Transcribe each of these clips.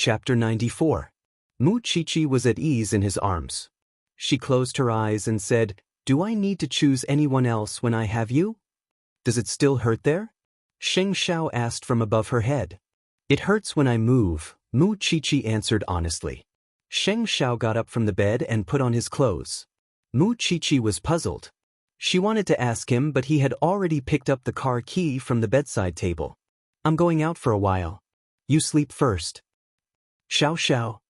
Chapter 94. Mu Chichi was at ease in his arms. She closed her eyes and said, "Do I need to choose anyone else when I have you? Does it still hurt there?" Sheng Xiao asked from above her head. "It hurts when I move," Mu Chichi answered honestly. Sheng Xiao got up from the bed and put on his clothes. Mu Chichi was puzzled. She wanted to ask him, but he had already picked up the car key from the bedside table. "I'm going out for a while. You sleep first." "Xiao Xiao."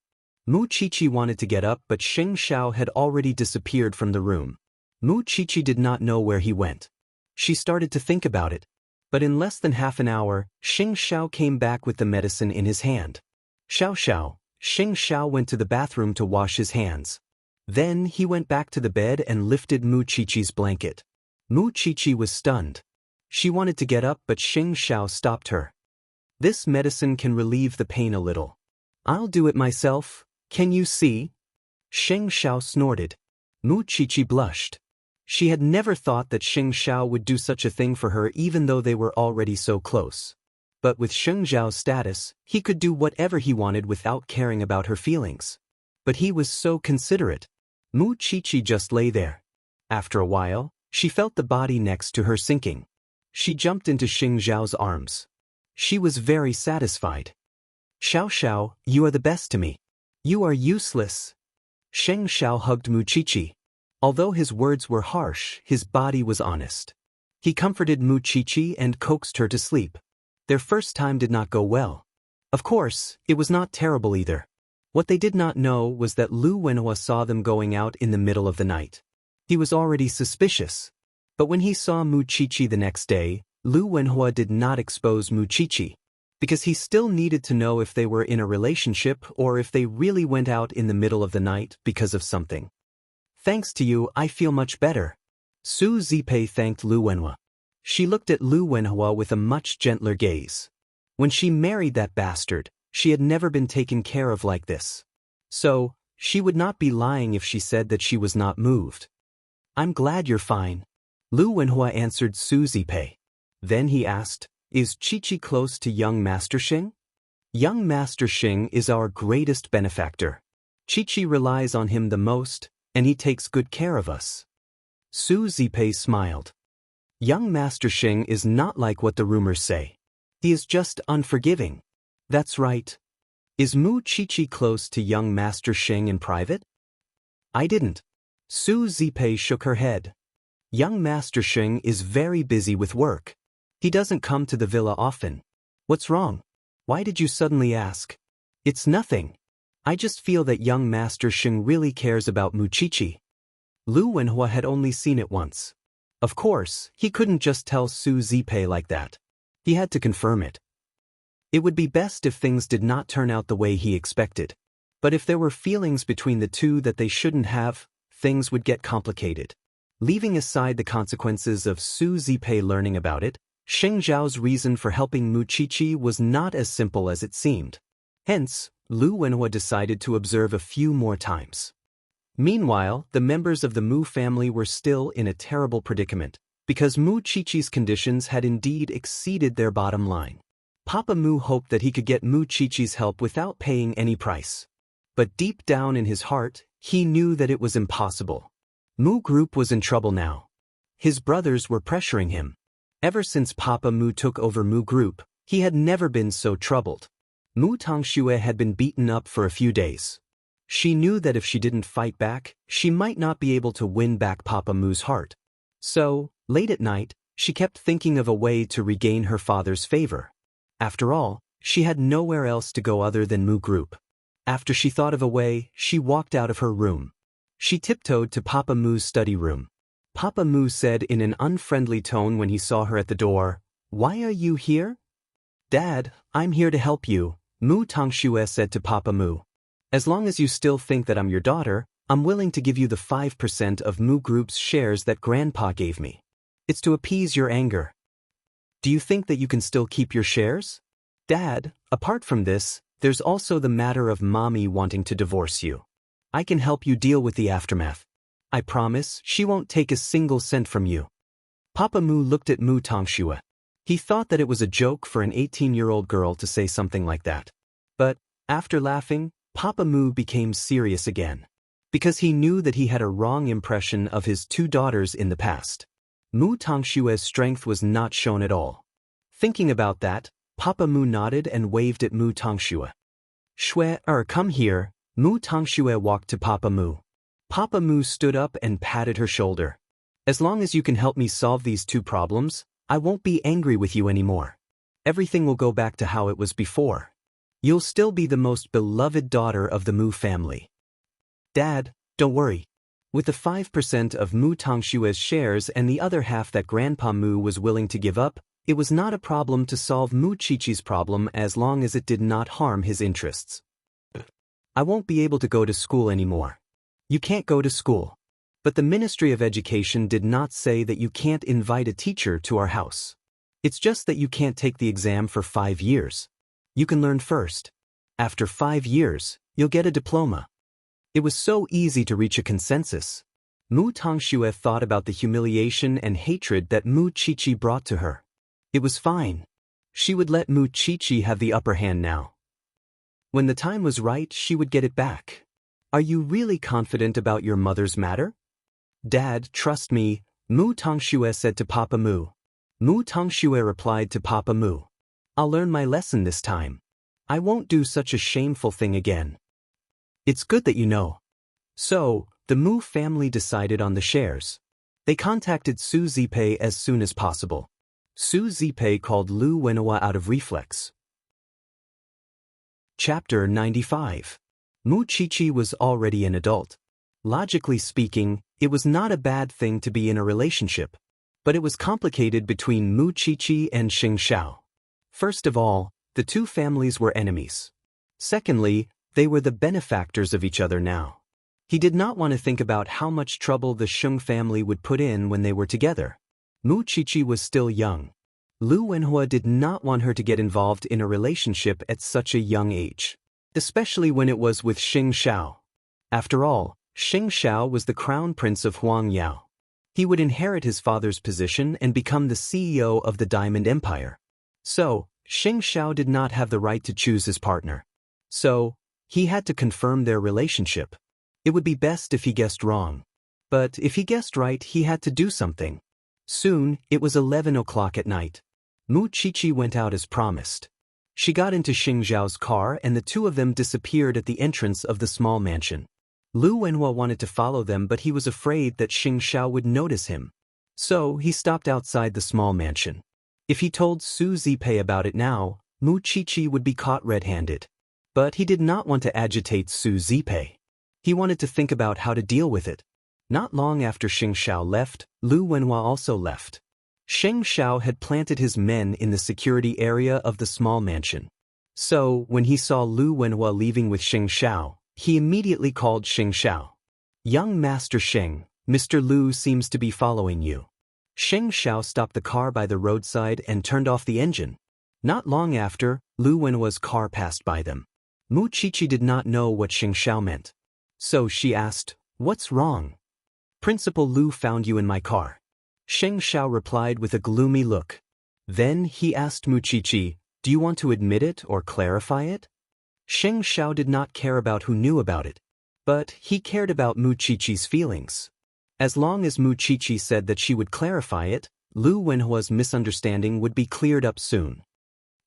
Mu Chichi wanted to get up, but Sheng Xiao had already disappeared from the room. Mu Chichi did not know where he went. She started to think about it. But in less than half an hour, Sheng Xiao came back with the medicine in his hand. "Xiao Xiao." Sheng Xiao went to the bathroom to wash his hands. Then he went back to the bed and lifted Mu Chichi's blanket. Mu Chichi was stunned. She wanted to get up, but Sheng Xiao stopped her. "This medicine can relieve the pain a little. I'll do it myself. Can you see?" Sheng Xiao snorted. Mu Chichi blushed. She had never thought that Sheng Xiao would do such a thing for her, even though they were already so close. But with Sheng Xiao's status, he could do whatever he wanted without caring about her feelings. But he was so considerate. Mu Chichi just lay there. After a while, she felt the body next to her sinking. She jumped into Sheng Xiao's arms. She was very satisfied. "Xiao Xiao, you are the best to me. You are useless." Sheng Xiao hugged Mu Chichi. Although his words were harsh, his body was honest. He comforted Mu Chichi and coaxed her to sleep. Their first time did not go well. Of course, it was not terrible either. What they did not know was that Lu Wenhua saw them going out in the middle of the night. He was already suspicious. But when he saw Mu Chichi the next day, Lu Wenhua did not expose Mu Chichi, because he still needed to know if they were in a relationship or if they really went out in the middle of the night because of something. "Thanks to you, I feel much better." Su Zipei thanked Lu Wenhua. She looked at Lu Wenhua with a much gentler gaze. When she married that bastard, she had never been taken care of like this. So, she would not be lying if she said that she was not moved. "I'm glad you're fine," Lu Wenhua answered Su Zipei. Then he asked, "Is Chichi close to young Master Xing?" "Young Master Xing is our greatest benefactor. Chichi relies on him the most, and he takes good care of us." Su Zipei smiled. "Young Master Xing is not like what the rumors say. He is just unforgiving." "That's right. Is Mu Chichi close to young Master Xing in private?" "I didn't." Su Zipei shook her head. "Young Master Xing is very busy with work. He doesn't come to the villa often." "What's wrong? Why did you suddenly ask?" "It's nothing. I just feel that young Master Xing really cares about Mu Chichi." Lu Wenhua had only seen it once. Of course, he couldn't just tell Su Zipei like that. He had to confirm it. It would be best if things did not turn out the way he expected. But if there were feelings between the two that they shouldn't have, things would get complicated. Leaving aside the consequences of Su Zipei learning about it, Sheng Xiao's reason for helping Mu Chichi was not as simple as it seemed. Hence, Lu Wenhua decided to observe a few more times. Meanwhile, the members of the Mu family were still in a terrible predicament, because Mu Chichi's conditions had indeed exceeded their bottom line. Papa Mu hoped that he could get Mu Chichi's help without paying any price. But deep down in his heart, he knew that it was impossible. Mu Group was in trouble now. His brothers were pressuring him. Ever since Papa Mu took over Mu Group, he had never been so troubled. Mu Tongxue had been beaten up for a few days. She knew that if she didn't fight back, she might not be able to win back Papa Mu's heart. So, late at night, she kept thinking of a way to regain her father's favor. After all, she had nowhere else to go other than Mu Group. After she thought of a way, she walked out of her room. She tiptoed to Papa Mu's study room. Papa Mu said in an unfriendly tone when he saw her at the door, "Why are you here?" "Dad, I'm here to help you," Mu Tongxue said to Papa Mu. "As long as you still think that I'm your daughter, I'm willing to give you the 5% of Mu Group's shares that Grandpa gave me. It's to appease your anger. Do you think that you can still keep your shares?" "Dad, apart from this, there's also the matter of Mommy wanting to divorce you. I can help you deal with the aftermath. I promise she won't take a single cent from you." Papa Mu looked at Mu Tongxue. He thought that it was a joke for an 18-year-old girl to say something like that. But, After laughing, Papa Mu became serious again. Because he knew that he had a wrong impression of his two daughters in the past. Mu Tongshue's strength was not shown at all. Thinking about that, Papa Mu nodded and waved at Mu Tongshue. Come here. Mu Tongshue walked to Papa Mu. Papa Mu stood up and patted her shoulder. As long as you can help me solve these two problems, I won't be angry with you anymore. Everything will go back to how it was before. You'll still be the most beloved daughter of the Mu family. Dad, don't worry. With the 5% of Mu Tongshue's shares and the other half that Grandpa Mu was willing to give up, it was not a problem to solve Mu Qiqi's problem as long as it did not harm his interests. I won't be able to go to school anymore. You can't go to school. But the Ministry of Education did not say that you can't invite a teacher to our house. It's just that you can't take the exam for 5 years. You can learn first. After 5 years, you'll get a diploma. It was so easy to reach a consensus. Mu Tongshue thought about the humiliation and hatred that Mu Qiqi brought to her. It was fine. She would let Mu Qiqi have the upper hand now. When the time was right, she would get it back. Are you really confident about your mother's matter? Dad, trust me, Mu Tongshue said to Papa Mu. Mu Tongshue replied to Papa Mu. I'll learn my lesson this time. I won't do such a shameful thing again. It's good that you know. So, the Mu family decided on the shares. They contacted Su Zipei as soon as possible. Su Zipei called Lu Wenhua out of reflex. Chapter 95. Mu Qiqi was already an adult. Logically speaking, it was not a bad thing to be in a relationship. But it was complicated between Mu Qiqi and Xing Xiao. First of all, the two families were enemies. Secondly, they were the benefactors of each other now. He did not want to think about how much trouble the Sheng family would put in when they were together. Mu Qiqi was still young. Lu Wenhua did not want her to get involved in a relationship at such a young age, especially when it was with Xing Xiao. After all, Xing Xiao was the crown prince of Huangyao. He would inherit his father's position and become the CEO of the Diamond Empire. So, Xing Xiao did not have the right to choose his partner. So, he had to confirm their relationship. It would be best if he guessed wrong. But if he guessed right, he had to do something. Soon, it was 11 o'clock at night. Mu Qiqi went out as promised. She got into Xing Xiao's car and the two of them disappeared at the entrance of the small mansion. Lu Wenhua wanted to follow them but he was afraid that Xing Xiao would notice him. So, he stopped outside the small mansion. If he told Su Zipei about it now, Mu Qiqi would be caught red-handed. But he did not want to agitate Su Zipei. He wanted to think about how to deal with it. Not long after Xing Xiao left, Lu Wenhua also left. Xing Xiao had planted his men in the security area of the small mansion. So, when he saw Lu Wenhua leaving with Xing Xiao, he immediately called Xing Xiao. Young Master Xing, Mr. Lu seems to be following you. Xing Xiao stopped the car by the roadside and turned off the engine. Not long after, Lu Wenhua's car passed by them. Mu Qiqi did not know what Xing Xiao meant. So she asked, "What's wrong?" "Principal Lu found you in my car." Xing Xiao replied with a gloomy look. Then he asked Mu Qiqi, "Do you want to admit it or clarify it?" Xing Xiao did not care about who knew about it. But he cared about Mu Qiqi's feelings. As long as Mu Qiqi said that she would clarify it, Lu Wenhua's misunderstanding would be cleared up soon.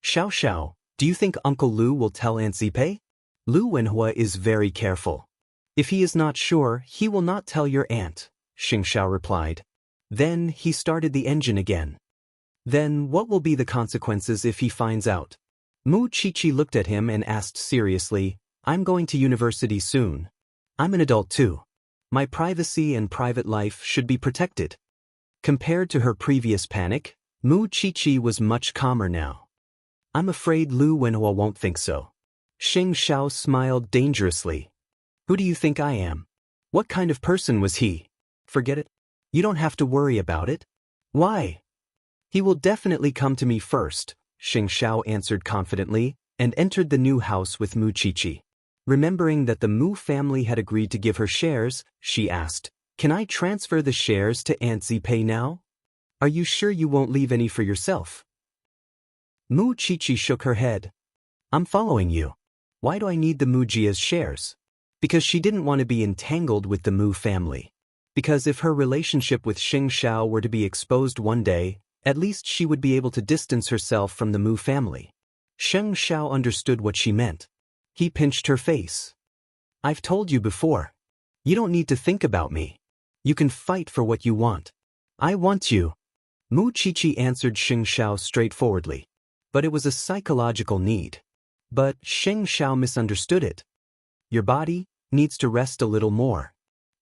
"Xiao Xiao, do you think Uncle Lu will tell Aunt Zipei?" "Lu Wenhua is very careful. If he is not sure, he will not tell your aunt," Xing Xiao replied. Then he started the engine again. "Then what will be the consequences if he finds out?" Mu Qiqi looked at him and asked seriously, "I'm going to university soon. I'm an adult too. My privacy and private life should be protected." Compared to her previous panic, Mu Qiqi was much calmer now. "I'm afraid Lu Wenhua won't think so." Xing Xiao smiled dangerously. "Who do you think I am? What kind of person was he? Forget it. You don't have to worry about it." "Why?" "He will definitely come to me first," Xing Xiao answered confidently, and entered the new house with Mu Qiqi. Remembering that the Mu family had agreed to give her shares, she asked, "Can I transfer the shares to Aunt Zipei now? Are you sure you won't leave any for yourself?" Mu Qiqi shook her head. "I'm following you. Why do I need the Mujia's shares? Because she didn't want to be entangled with the Mu family. Because if her relationship with Xing Xiao were to be exposed one day, at least she would be able to distance herself from the Mu family. Xing Xiao understood what she meant. He pinched her face. I've told you before. You don't need to think about me. You can fight for what you want. I want you. Mu Qiqi answered Xing Xiao straightforwardly. But it was a psychological need. But Xing Xiao misunderstood it. Your body needs to rest a little more.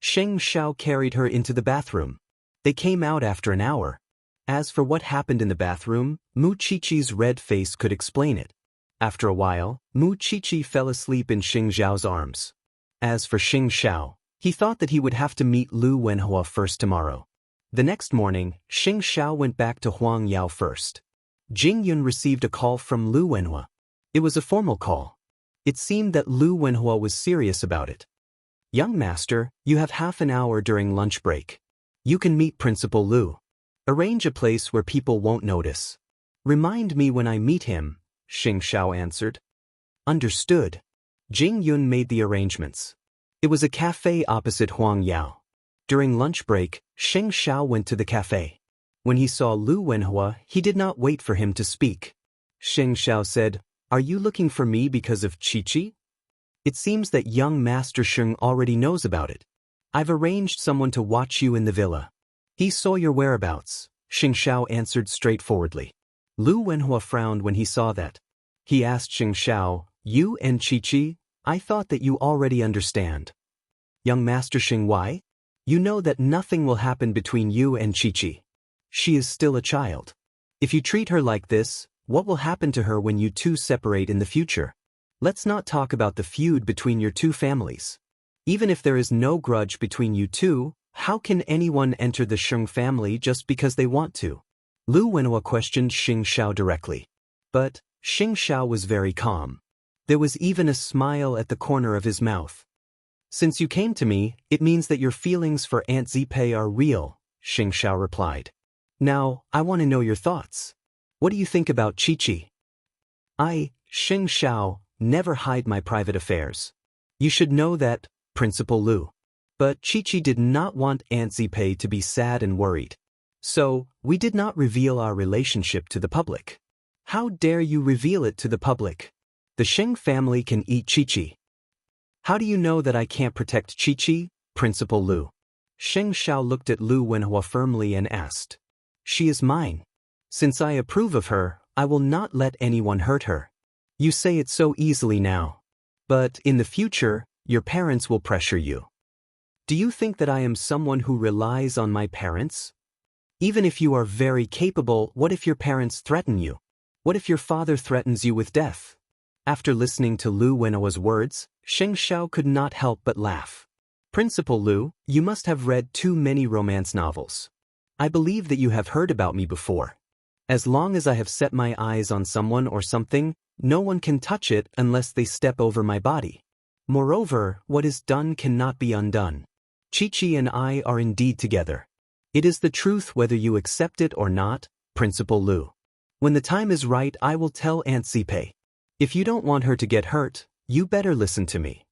Xing Xiao carried her into the bathroom. They came out after an hour. As for what happened in the bathroom, Mu Qiqi's red face could explain it. After a while, Mu Qiqi fell asleep in Xing Xiao's arms. As for Xing Xiao, he thought that he would have to meet Lu Wenhua first tomorrow. The next morning, Xing Xiao went back to Huang Yao first. Jing Yun received a call from Lu Wenhua. It was a formal call. It seemed that Lu Wenhua was serious about it. Young master, you have half an hour during lunch break. You can meet Principal Lu. Arrange a place where people won't notice. Remind me when I meet him, Xing Xiao answered. Understood. Jing Yun made the arrangements. It was a cafe opposite Huang Yao. During lunch break, Xing Xiao went to the cafe. When he saw Lu Wenhua, he did not wait for him to speak. Xing Xiao said, Are you looking for me because of Qiqi? It seems that young Master Sheng already knows about it. I've arranged someone to watch you in the villa. He saw your whereabouts, Xing Xiao answered straightforwardly. Lu Wenhua frowned when he saw that. He asked Xing Xiao, You and Qiqi? I thought that you already understand. Young Master Sheng, why? You know that nothing will happen between you and Qiqi. She is still a child. If you treat her like this, what will happen to her when you two separate in the future? Let's not talk about the feud between your two families. Even if there is no grudge between you two, how can anyone enter the Sheng family just because they want to? Lu Wenhua questioned Xing Xiao directly. But Xing Xiao was very calm. There was even a smile at the corner of his mouth. Since you came to me, it means that your feelings for Aunt Zipei are real, Xing Xiao replied. Now, I want to know your thoughts. What do you think about Qiqi? I, Xing Xiao, never hide my private affairs. You should know that, Principal Lu. But Qiqi did not want Aunt Zipei to be sad and worried. So, we did not reveal our relationship to the public. How dare you reveal it to the public? The Sheng family can eat Qiqi. How do you know that I can't protect Qiqi, Principal Lu? Xing Xiao looked at Lu Wenhua firmly and asked. She is mine. Since I approve of her, I will not let anyone hurt her. You say it so easily now. But in the future, your parents will pressure you. Do you think that I am someone who relies on my parents? Even if you are very capable, what if your parents threaten you? What if your father threatens you with death? After listening to Lu Wenhua's words, Xing Xiao could not help but laugh. Principal Lu, you must have read too many romance novels. I believe that you have heard about me before. As long as I have set my eyes on someone or something, no one can touch it unless they step over my body. Moreover, what is done cannot be undone. Qiqi and I are indeed together. It is the truth whether you accept it or not, Principal Lu. When the time is right, I will tell Aunt Zipei. If you don't want her to get hurt, you better listen to me.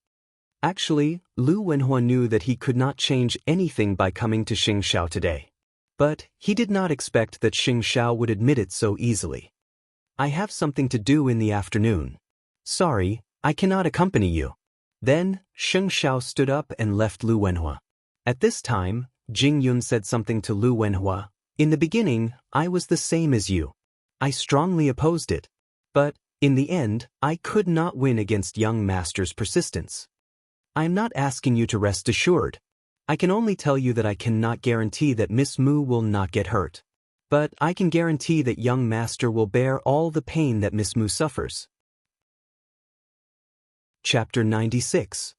Actually, Lu Wenhua knew that he could not change anything by coming to Xing Xiao today. But he did not expect that Xing Xiao would admit it so easily. I have something to do in the afternoon. Sorry, I cannot accompany you. Then, Xing Xiao stood up and left Lu Wenhua. At this time, Jing Yun said something to Lu Wenhua. In the beginning, I was the same as you. I strongly opposed it. But, in the end, I could not win against young master's persistence. I am not asking you to rest assured. I can only tell you that I cannot guarantee that Miss Mu will not get hurt. But I can guarantee that young master will bear all the pain that Miss Mu suffers. Chapter 96.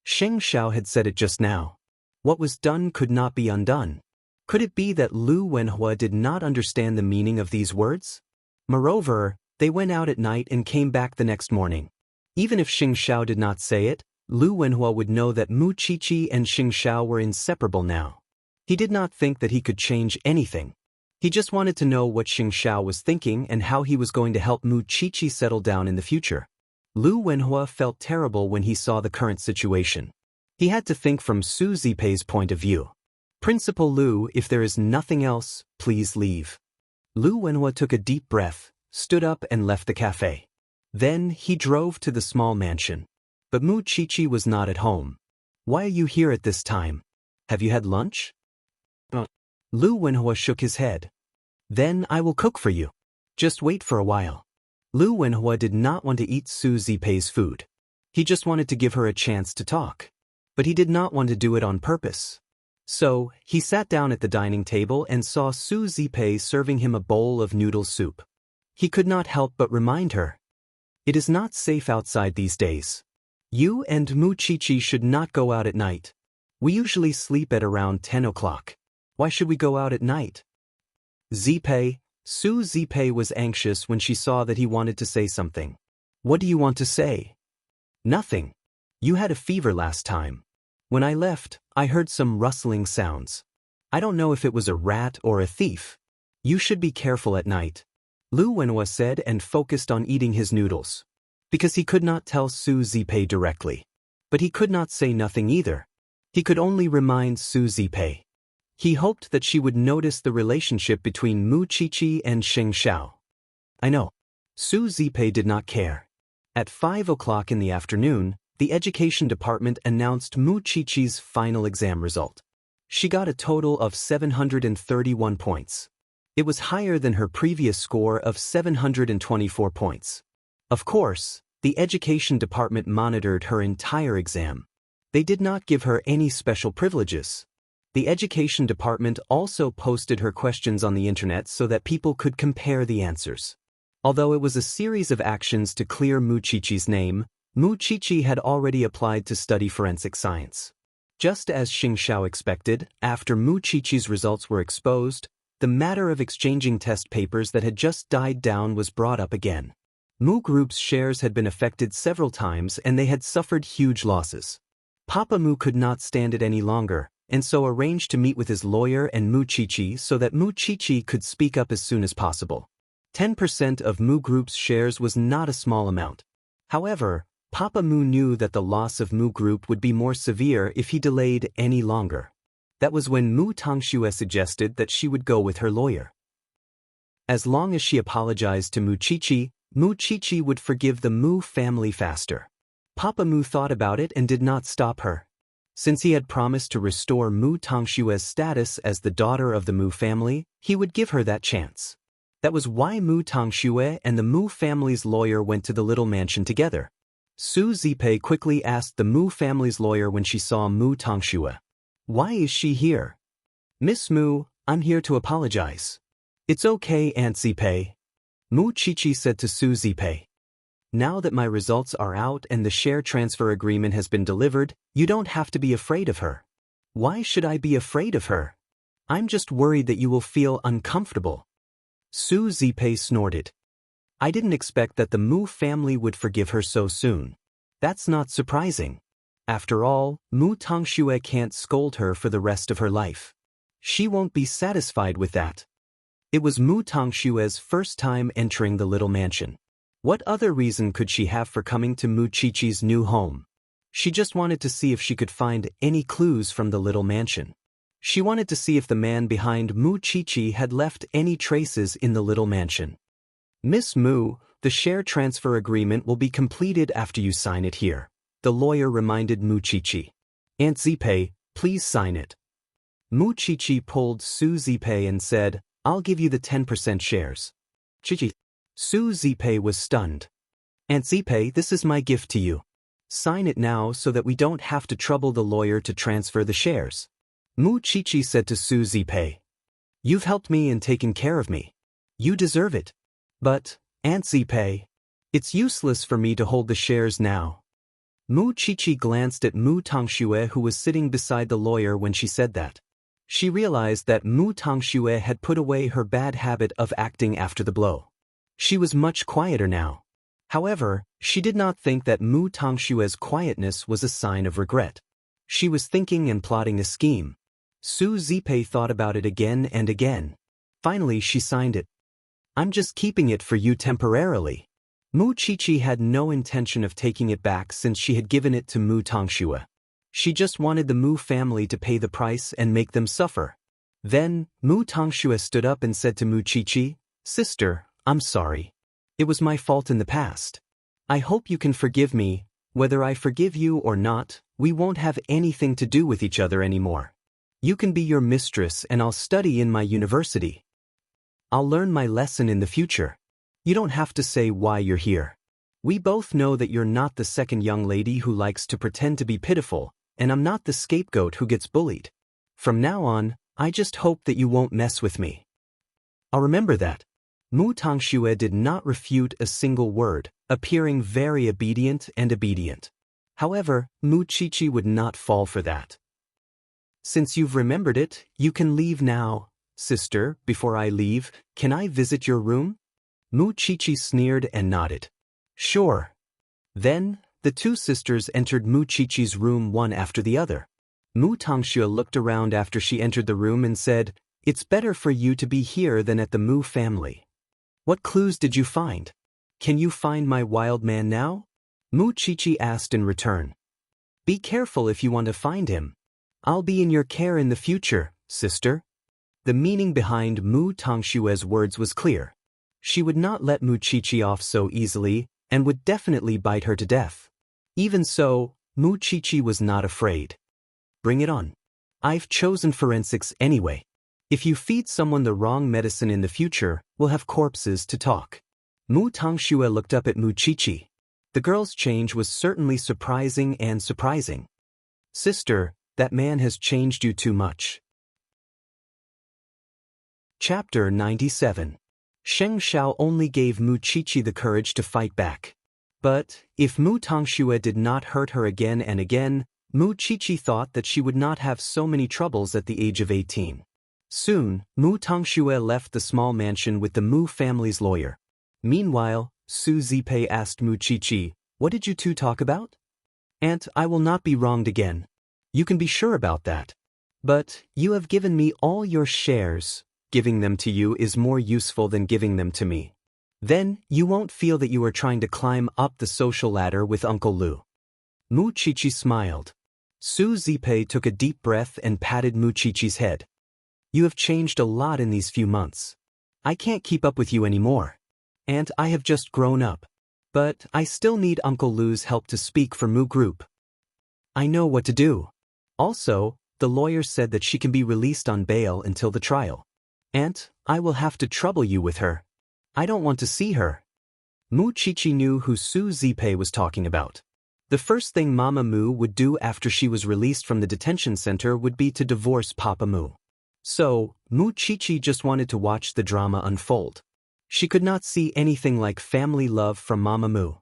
Xing Xiao had said it just now. What was done could not be undone. Could it be that Lu Wenhua did not understand the meaning of these words? Moreover, they went out at night and came back the next morning. Even if Xing Xiao did not say it, Lu Wenhua would know that Mu Qiqi and Xing Xiao were inseparable now. He did not think that he could change anything. He just wanted to know what Xing Xiao was thinking and how he was going to help Mu Qiqi settle down in the future. Lu Wenhua felt terrible when he saw the current situation. He had to think from Su Zipei's point of view. Principal Lu, if there is nothing else, please leave. Lu Wenhua took a deep breath, stood up and left the cafe. Then he drove to the small mansion. But Mu Qiqi was not at home. Why are you here at this time? Have you had lunch? Lu Wenhua shook his head. Then I will cook for you. Just wait for a while. Lu Wenhua did not want to eat Su Zipei's food. He just wanted to give her a chance to talk. But he did not want to do it on purpose. So, he sat down at the dining table and saw Su Zipei serving him a bowl of noodle soup. He could not help but remind her. It is not safe outside these days. You and Mu Qiqi should not go out at night. We usually sleep at around 10 o'clock. Why should we go out at night? Su Zipei was anxious when she saw that he wanted to say something. What do you want to say? Nothing. You had a fever last time. When I left, I heard some rustling sounds. I don't know if it was a rat or a thief. You should be careful at night. Lu Wenhua said and focused on eating his noodles. Because he could not tell Su Zipei directly. But he could not say nothing either. He could only remind Su Zipei. He hoped that she would notice the relationship between Mu Qiqi and Sheng Xiao. I know. Su Zipei did not care. At 5 o'clock in the afternoon, the education department announced Mu Qiqi's final exam result. She got a total of 731 points. It was higher than her previous score of 724 points. Of course, the education department monitored her entire exam. They did not give her any special privileges. The education department also posted her questions on the internet so that people could compare the answers. Although it was a series of actions to clear Mu Qiqi's name, Mu Qiqi had already applied to study forensic science. Just as Sheng Xiao expected, after Mu Qiqi's results were exposed, the matter of exchanging test papers that had just died down was brought up again. Mu Group's shares had been affected several times and they had suffered huge losses. Papa Mu could not stand it any longer, and so arranged to meet with his lawyer and Mu Qiqi so that Mu Qiqi could speak up as soon as possible. 10% of Mu Group's shares was not a small amount. However, Papa Mu knew that the loss of Mu Group would be more severe if he delayed any longer. That was when Mu Tongxue suggested that she would go with her lawyer. As long as she apologized to Mu Qiqi would forgive the Mu family faster. Papa Mu thought about it and did not stop her. Since he had promised to restore Mu Tongxue's status as the daughter of the Mu family, he would give her that chance. That was why Mu Tongxue and the Mu family's lawyer went to the little mansion together. Su Zipei quickly asked the Mu family's lawyer when she saw Mu Tongxue. Why is she here? Miss Mu, I'm here to apologize. It's okay, Aunt Zipei. Mu Qiqi said to Su Zipei. Now that my results are out and the share transfer agreement has been delivered, you don't have to be afraid of her. Why should I be afraid of her? I'm just worried that you will feel uncomfortable. Su Zipei snorted. I didn't expect that the Mu family would forgive her so soon. That's not surprising. After all, Mu Tongxue can't scold her for the rest of her life. She won't be satisfied with that. It was Mu Tongxue's first time entering the little mansion. What other reason could she have for coming to Mu Qiqi's new home? She just wanted to see if she could find any clues from the little mansion. She wanted to see if the man behind Mu Qiqi had left any traces in the little mansion. Miss Mu, the share transfer agreement will be completed after you sign it here. The lawyer reminded Mu Qiqi. Aunt Zipei, please sign it. Mu Qiqi pulled Su Zipei and said, I'll give you the 10% shares. Qiqi. Su Zipei was stunned. Aunt Zipei, this is my gift to you. Sign it now so that we don't have to trouble the lawyer to transfer the shares. Mu Qiqi said to Su Zipei. You've helped me and taken care of me. You deserve it. But, Aunt Zipei, it's useless for me to hold the shares now. Mu Qiqi glanced at Mu Tongxue who was sitting beside the lawyer when she said that. She realized that Mu Tongxue had put away her bad habit of acting after the blow. She was much quieter now. However, she did not think that Mu Tongxue's quietness was a sign of regret. She was thinking and plotting a scheme. Su Zipei thought about it again and again. Finally, she signed it. I'm just keeping it for you temporarily. Mu Qiqi had no intention of taking it back since she had given it to Mu Tongxue. She just wanted the Mu family to pay the price and make them suffer. Then, Mu Tongxue stood up and said to Mu Qiqi, "Sister, I'm sorry. It was my fault in the past. I hope you can forgive me. Whether I forgive you or not, we won't have anything to do with each other anymore. You can be your mistress and I'll study in my university. I'll learn my lesson in the future. You don't have to say why you're here. We both know that you're not the second young lady who likes to pretend to be pitiful, and I'm not the scapegoat who gets bullied. From now on, I just hope that you won't mess with me." "I'll remember that." Mu Tongxue did not refute a single word, appearing very obedient. However, Mu Qiqi would not fall for that. "Since you've remembered it, you can leave now. Sister, before I leave, can I visit your room?" Mu Qiqi sneered and nodded. "Sure." Then, the two sisters entered Mu Qiqi's room one after the other. Mu Tongxue looked around after she entered the room and said, "It's better for you to be here than at the Mu family. What clues did you find? Can you find my wild man now?" Mu Qiqi asked in return. "Be careful if you want to find him. I'll be in your care in the future, sister." The meaning behind Mu Tongxue's words was clear. She would not let Mu Qiqi off so easily and would definitely bite her to death. Even so, Mu Qiqi was not afraid. "Bring it on. I've chosen forensics anyway. If you feed someone the wrong medicine in the future, we'll have corpses to talk." Mu Tongxue looked up at Mu Qiqi. The girl's change was certainly surprising. "Sister, that man has changed you too much." Chapter 97. Sheng Xiao only gave Mu Qiqi the courage to fight back. But, if Mu Tongxue did not hurt her again and again, Mu Qiqi thought that she would not have so many troubles at the age of 18. Soon, Mu Tongxue left the small mansion with the Mu family's lawyer. Meanwhile, Su Zipei asked Mu Qiqi, "What did you two talk about?" "Aunt, I will not be wronged again. You can be sure about that. But, you have given me all your shares. Giving them to you is more useful than giving them to me. Then, you won't feel that you are trying to climb up the social ladder with Uncle Lu." Mu Qiqi smiled. Su Zipei took a deep breath and patted Mu Qiqi's head. "You have changed a lot in these few months. I can't keep up with you anymore. And I have just grown up. But I still need Uncle Lu's help to speak for Mu Group. I know what to do. Also, the lawyer said that she can be released on bail until the trial. Aunt, I will have to trouble you with her. I don't want to see her." Mu Qiqi knew who Su Zipei was talking about. The first thing Mama Mu would do after she was released from the detention center would be to divorce Papa Mu. So, Mu Qiqi just wanted to watch the drama unfold. She could not see anything like family love from Mama Mu.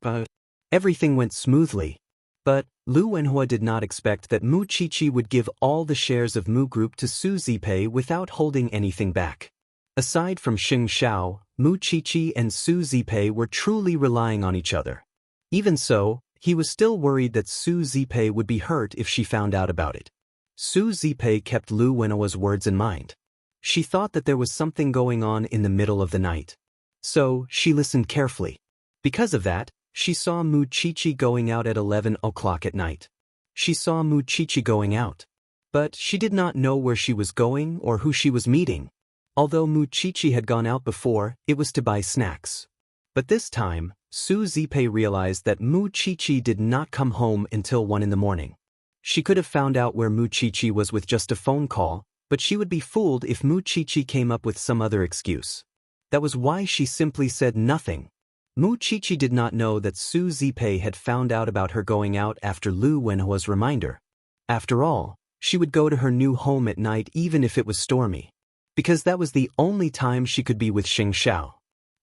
But everything went smoothly. But Lu Wenhua did not expect that Mu Qiqi would give all the shares of Mu Group to Su Zipei without holding anything back. Aside from Sheng Xiao, Mu Qiqi and Su Zipei were truly relying on each other. Even so, he was still worried that Su Zipei would be hurt if she found out about it. Su Zipei kept Lu Wenhua's words in mind. She thought that there was something going on in the middle of the night. So, she listened carefully. Because of that, she saw Mu Qiqi going out at 11 o'clock at night. She saw Mu Qiqi going out. But she did not know where she was going or who she was meeting. Although Mu Qiqi had gone out before, it was to buy snacks. But this time, Su Zipei realized that Mu Qiqi did not come home until 1 in the morning. She could have found out where Mu Qiqi was with just a phone call, but she would be fooled if Mu Qiqi came up with some other excuse. That was why she simply said nothing. Mu Qiqi did not know that Su Zipei had found out about her going out after Lu Wenhua's reminder. After all, she would go to her new home at night even if it was stormy. Because that was the only time she could be with Sheng Xiao.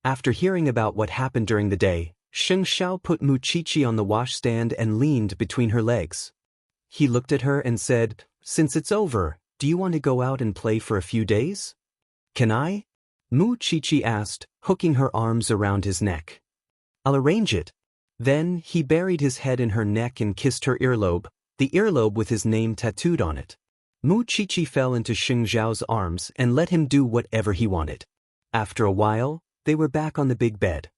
After hearing about what happened during the day, Sheng Xiao put Mu Qiqi on the washstand and leaned between her legs. He looked at her and said, "Since it's over, do you want to go out and play for a few days?" "Can I?" Mu Qiqi asked, hooking her arms around his neck. "I'll arrange it." Then he buried his head in her neck and kissed her earlobe, the earlobe with his name tattooed on it. Mu Qiqi fell into Sheng Xiao's arms and let him do whatever he wanted. After a while, they were back on the big bed.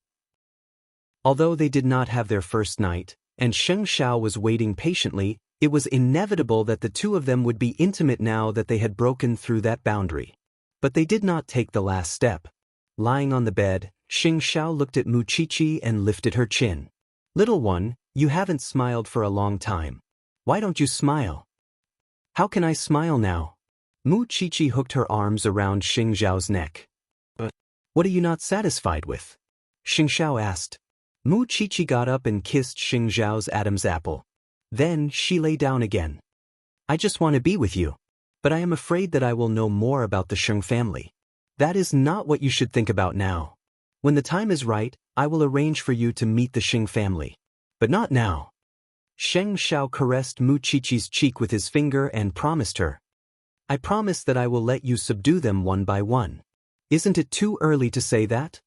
Although they did not have their first night, and Sheng Xiao was waiting patiently, it was inevitable that the two of them would be intimate now that they had broken through that boundary. But they did not take the last step. Lying on the bed, Sheng Xiao looked at Mu Qiqi and lifted her chin. "Little one, you haven't smiled for a long time. Why don't you smile?" "How can I smile now?" Mu Qiqi hooked her arms around Sheng Xiao's neck. "But what are you not satisfied with?" Sheng Xiao asked. Mu Qiqi got up and kissed Sheng Xiao's Adam's apple. Then she lay down again. "I just want to be with you. But I am afraid that I will know more about the Sheng family. That is not what you should think about now. When the time is right, I will arrange for you to meet the Sheng family. But not now." Sheng Xiao caressed Mu Qiqi's cheek with his finger and promised her. "I promise that I will let you subdue them one by one. Isn't it too early to say that?"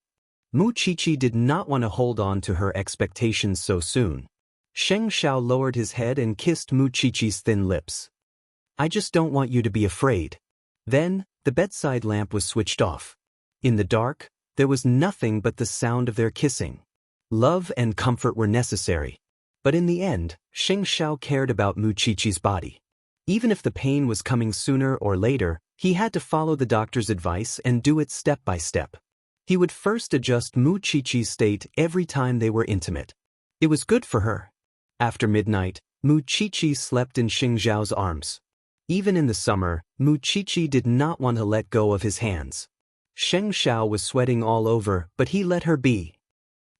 Mu Qiqi did not want to hold on to her expectations so soon. Sheng Xiao lowered his head and kissed Mu Qiqi's thin lips. "I just don't want you to be afraid." Then, the bedside lamp was switched off. In the dark, there was nothing but the sound of their kissing. Love and comfort were necessary. But in the end, Sheng Xiao cared about Mu Qiqi's body. Even if the pain was coming sooner or later, he had to follow the doctor's advice and do it step by step. He would first adjust Mu Qiqi's state every time they were intimate. It was good for her. After midnight, Mu Qiqi slept in Sheng Xiao's arms. Even in the summer, Mu Qiqi did not want to let go of his hands. Sheng Xiao was sweating all over, but he let her be.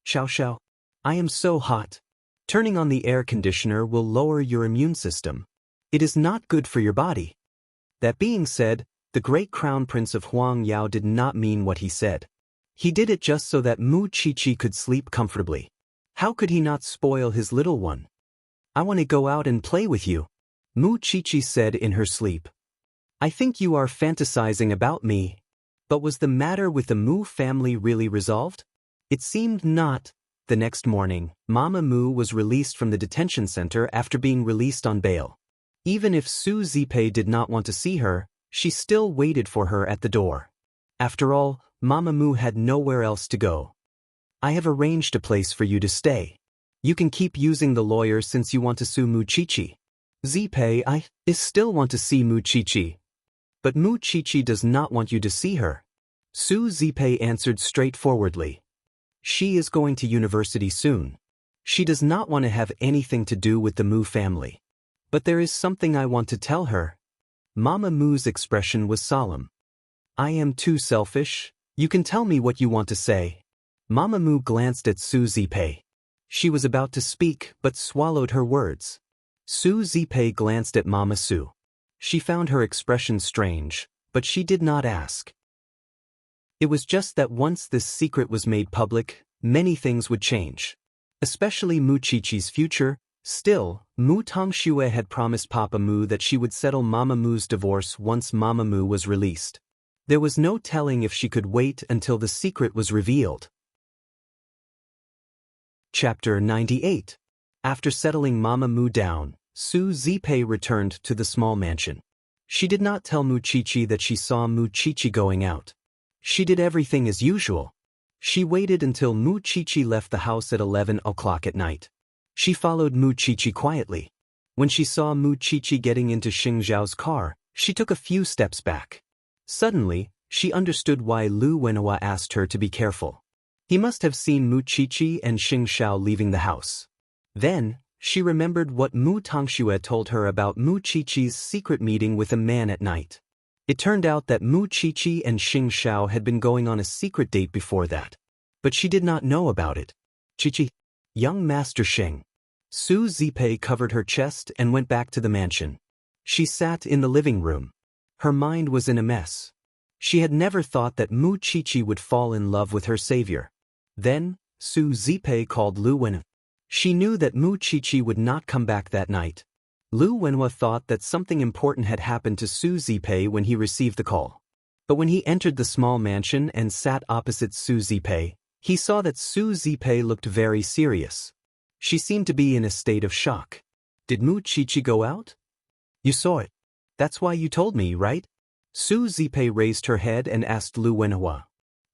"Xiao Xiao, I am so hot. Turning on the air conditioner will lower your immune system. It is not good for your body." That being said, the great crown prince of Huang Yao did not mean what he said. He did it just so that Mu Qiqi could sleep comfortably. How could he not spoil his little one? "I want to go out and play with you," Mu Qiqi said in her sleep. "I think you are fantasizing about me." But was the matter with the Mu family really resolved? It seemed not. The next morning, Mama Mu was released from the detention center after being released on bail. Even if Su Zipei did not want to see her, she still waited for her at the door. After all, Mama Mu had nowhere else to go. "I have arranged a place for you to stay. You can keep using the lawyer since you want to sue Mu Qiqi." "Zipei, I still want to see Mu Qiqi." "But Mu Qiqi does not want you to see her." Su Zipei answered straightforwardly. "She is going to university soon. She does not want to have anything to do with the Mu family. But there is something I want to tell her." Mama Mu's expression was solemn. "I am too selfish. You can tell me what you want to say." Mama Mu glanced at Su Zipei. She was about to speak, but swallowed her words. Su Zipei glanced at Mama Su. She found her expression strange, but she did not ask. It was just that once this secret was made public, many things would change. Especially Mu Qiqi's future. Still, Mu Tongxue had promised Papa Mu that she would settle Mama Mu's divorce once Mama Mu was released. There was no telling if she could wait until the secret was revealed. Chapter 98. After settling Mama Mu down, Su Zipei returned to the small mansion. She did not tell Mu Qiqi that she saw Mu Qiqi going out. She did everything as usual. She waited until Mu Qiqi left the house at 11 o'clock at night. She followed Mu Qiqi quietly. When she saw Mu Qiqi getting into Sheng Xiao's car, she took a few steps back. Suddenly, she understood why Lu Wenhua asked her to be careful. He must have seen Mu Qiqi and Sheng Xiao leaving the house. Then, she remembered what Mu Tongxue told her about Mu Qiqi's secret meeting with a man at night. It turned out that Mu Qiqi and Sheng Xiao had been going on a secret date before that. But she did not know about it. "Qiqi, young Master Sheng." Su Zipei covered her chest and went back to the mansion. She sat in the living room. Her mind was in a mess. She had never thought that Mu Qiqi would fall in love with her savior. Then, Su Zipei called Lu Wenhua. She knew that Mu Qiqi would not come back that night. Lu Wenhua thought that something important had happened to Su Zipei when he received the call. But when he entered the small mansion and sat opposite Su Zipei, he saw that Su Zipei looked very serious. She seemed to be in a state of shock. "Did Mu Qiqi go out?" "You saw it. That's why you told me, right?" Su Zipei raised her head and asked Lu Wenhua.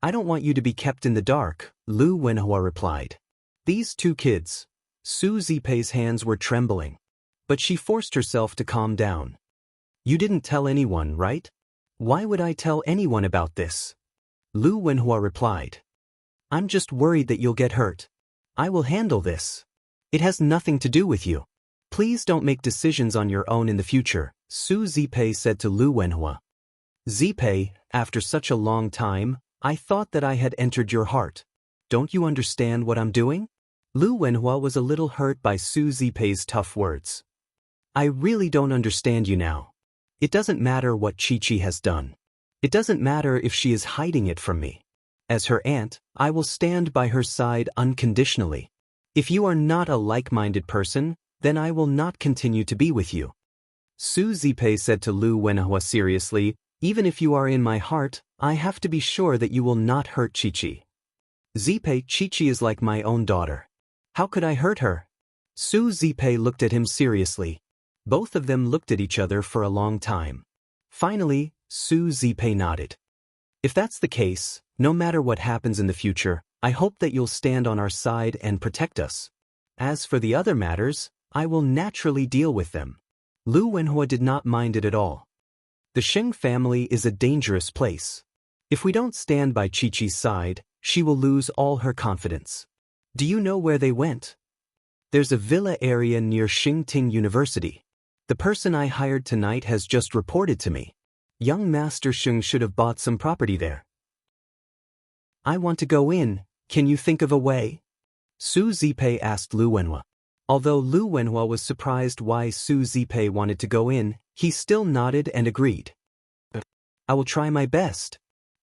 "I don't want you to be kept in the dark," Lu Wenhua replied. These two kids. Su Zipei's hands were trembling. But she forced herself to calm down. You didn't tell anyone, right? Why would I tell anyone about this? Lu Wenhua replied. I'm just worried that you'll get hurt. I will handle this. It has nothing to do with you. Please don't make decisions on your own in the future, Su Zipei said to Lu Wenhua. Zipei, after such a long time, I thought that I had entered your heart. Don't you understand what I'm doing? Lu Wenhua was a little hurt by Su Zipei's tough words. I really don't understand you now. It doesn't matter what Chi-Chi has done. It doesn't matter if she is hiding it from me. As her aunt, I will stand by her side unconditionally. If you are not a like-minded person, then I will not continue to be with you. Su Zipei said to Lu Wenhua seriously, even if you are in my heart, I have to be sure that you will not hurt Chi-Chi. Zipei, Chi-Chi is like my own daughter. How could I hurt her? Su Zipei looked at him seriously. Both of them looked at each other for a long time. Finally, Su Zipei nodded. If that's the case, no matter what happens in the future, I hope that you'll stand on our side and protect us. As for the other matters, I will naturally deal with them. Lu Wenhua did not mind it at all. The Sheng family is a dangerous place. If we don't stand by Chi-Chi's side, she will lose all her confidence. Do you know where they went? There's a villa area near Xingting University. The person I hired tonight has just reported to me. Young Master Sheng should have bought some property there. I want to go in. Can you think of a way? Su Zipei asked Lu Wenhua. Although Lu Wenhua was surprised why Su Zipei wanted to go in, he still nodded and agreed. I will try my best.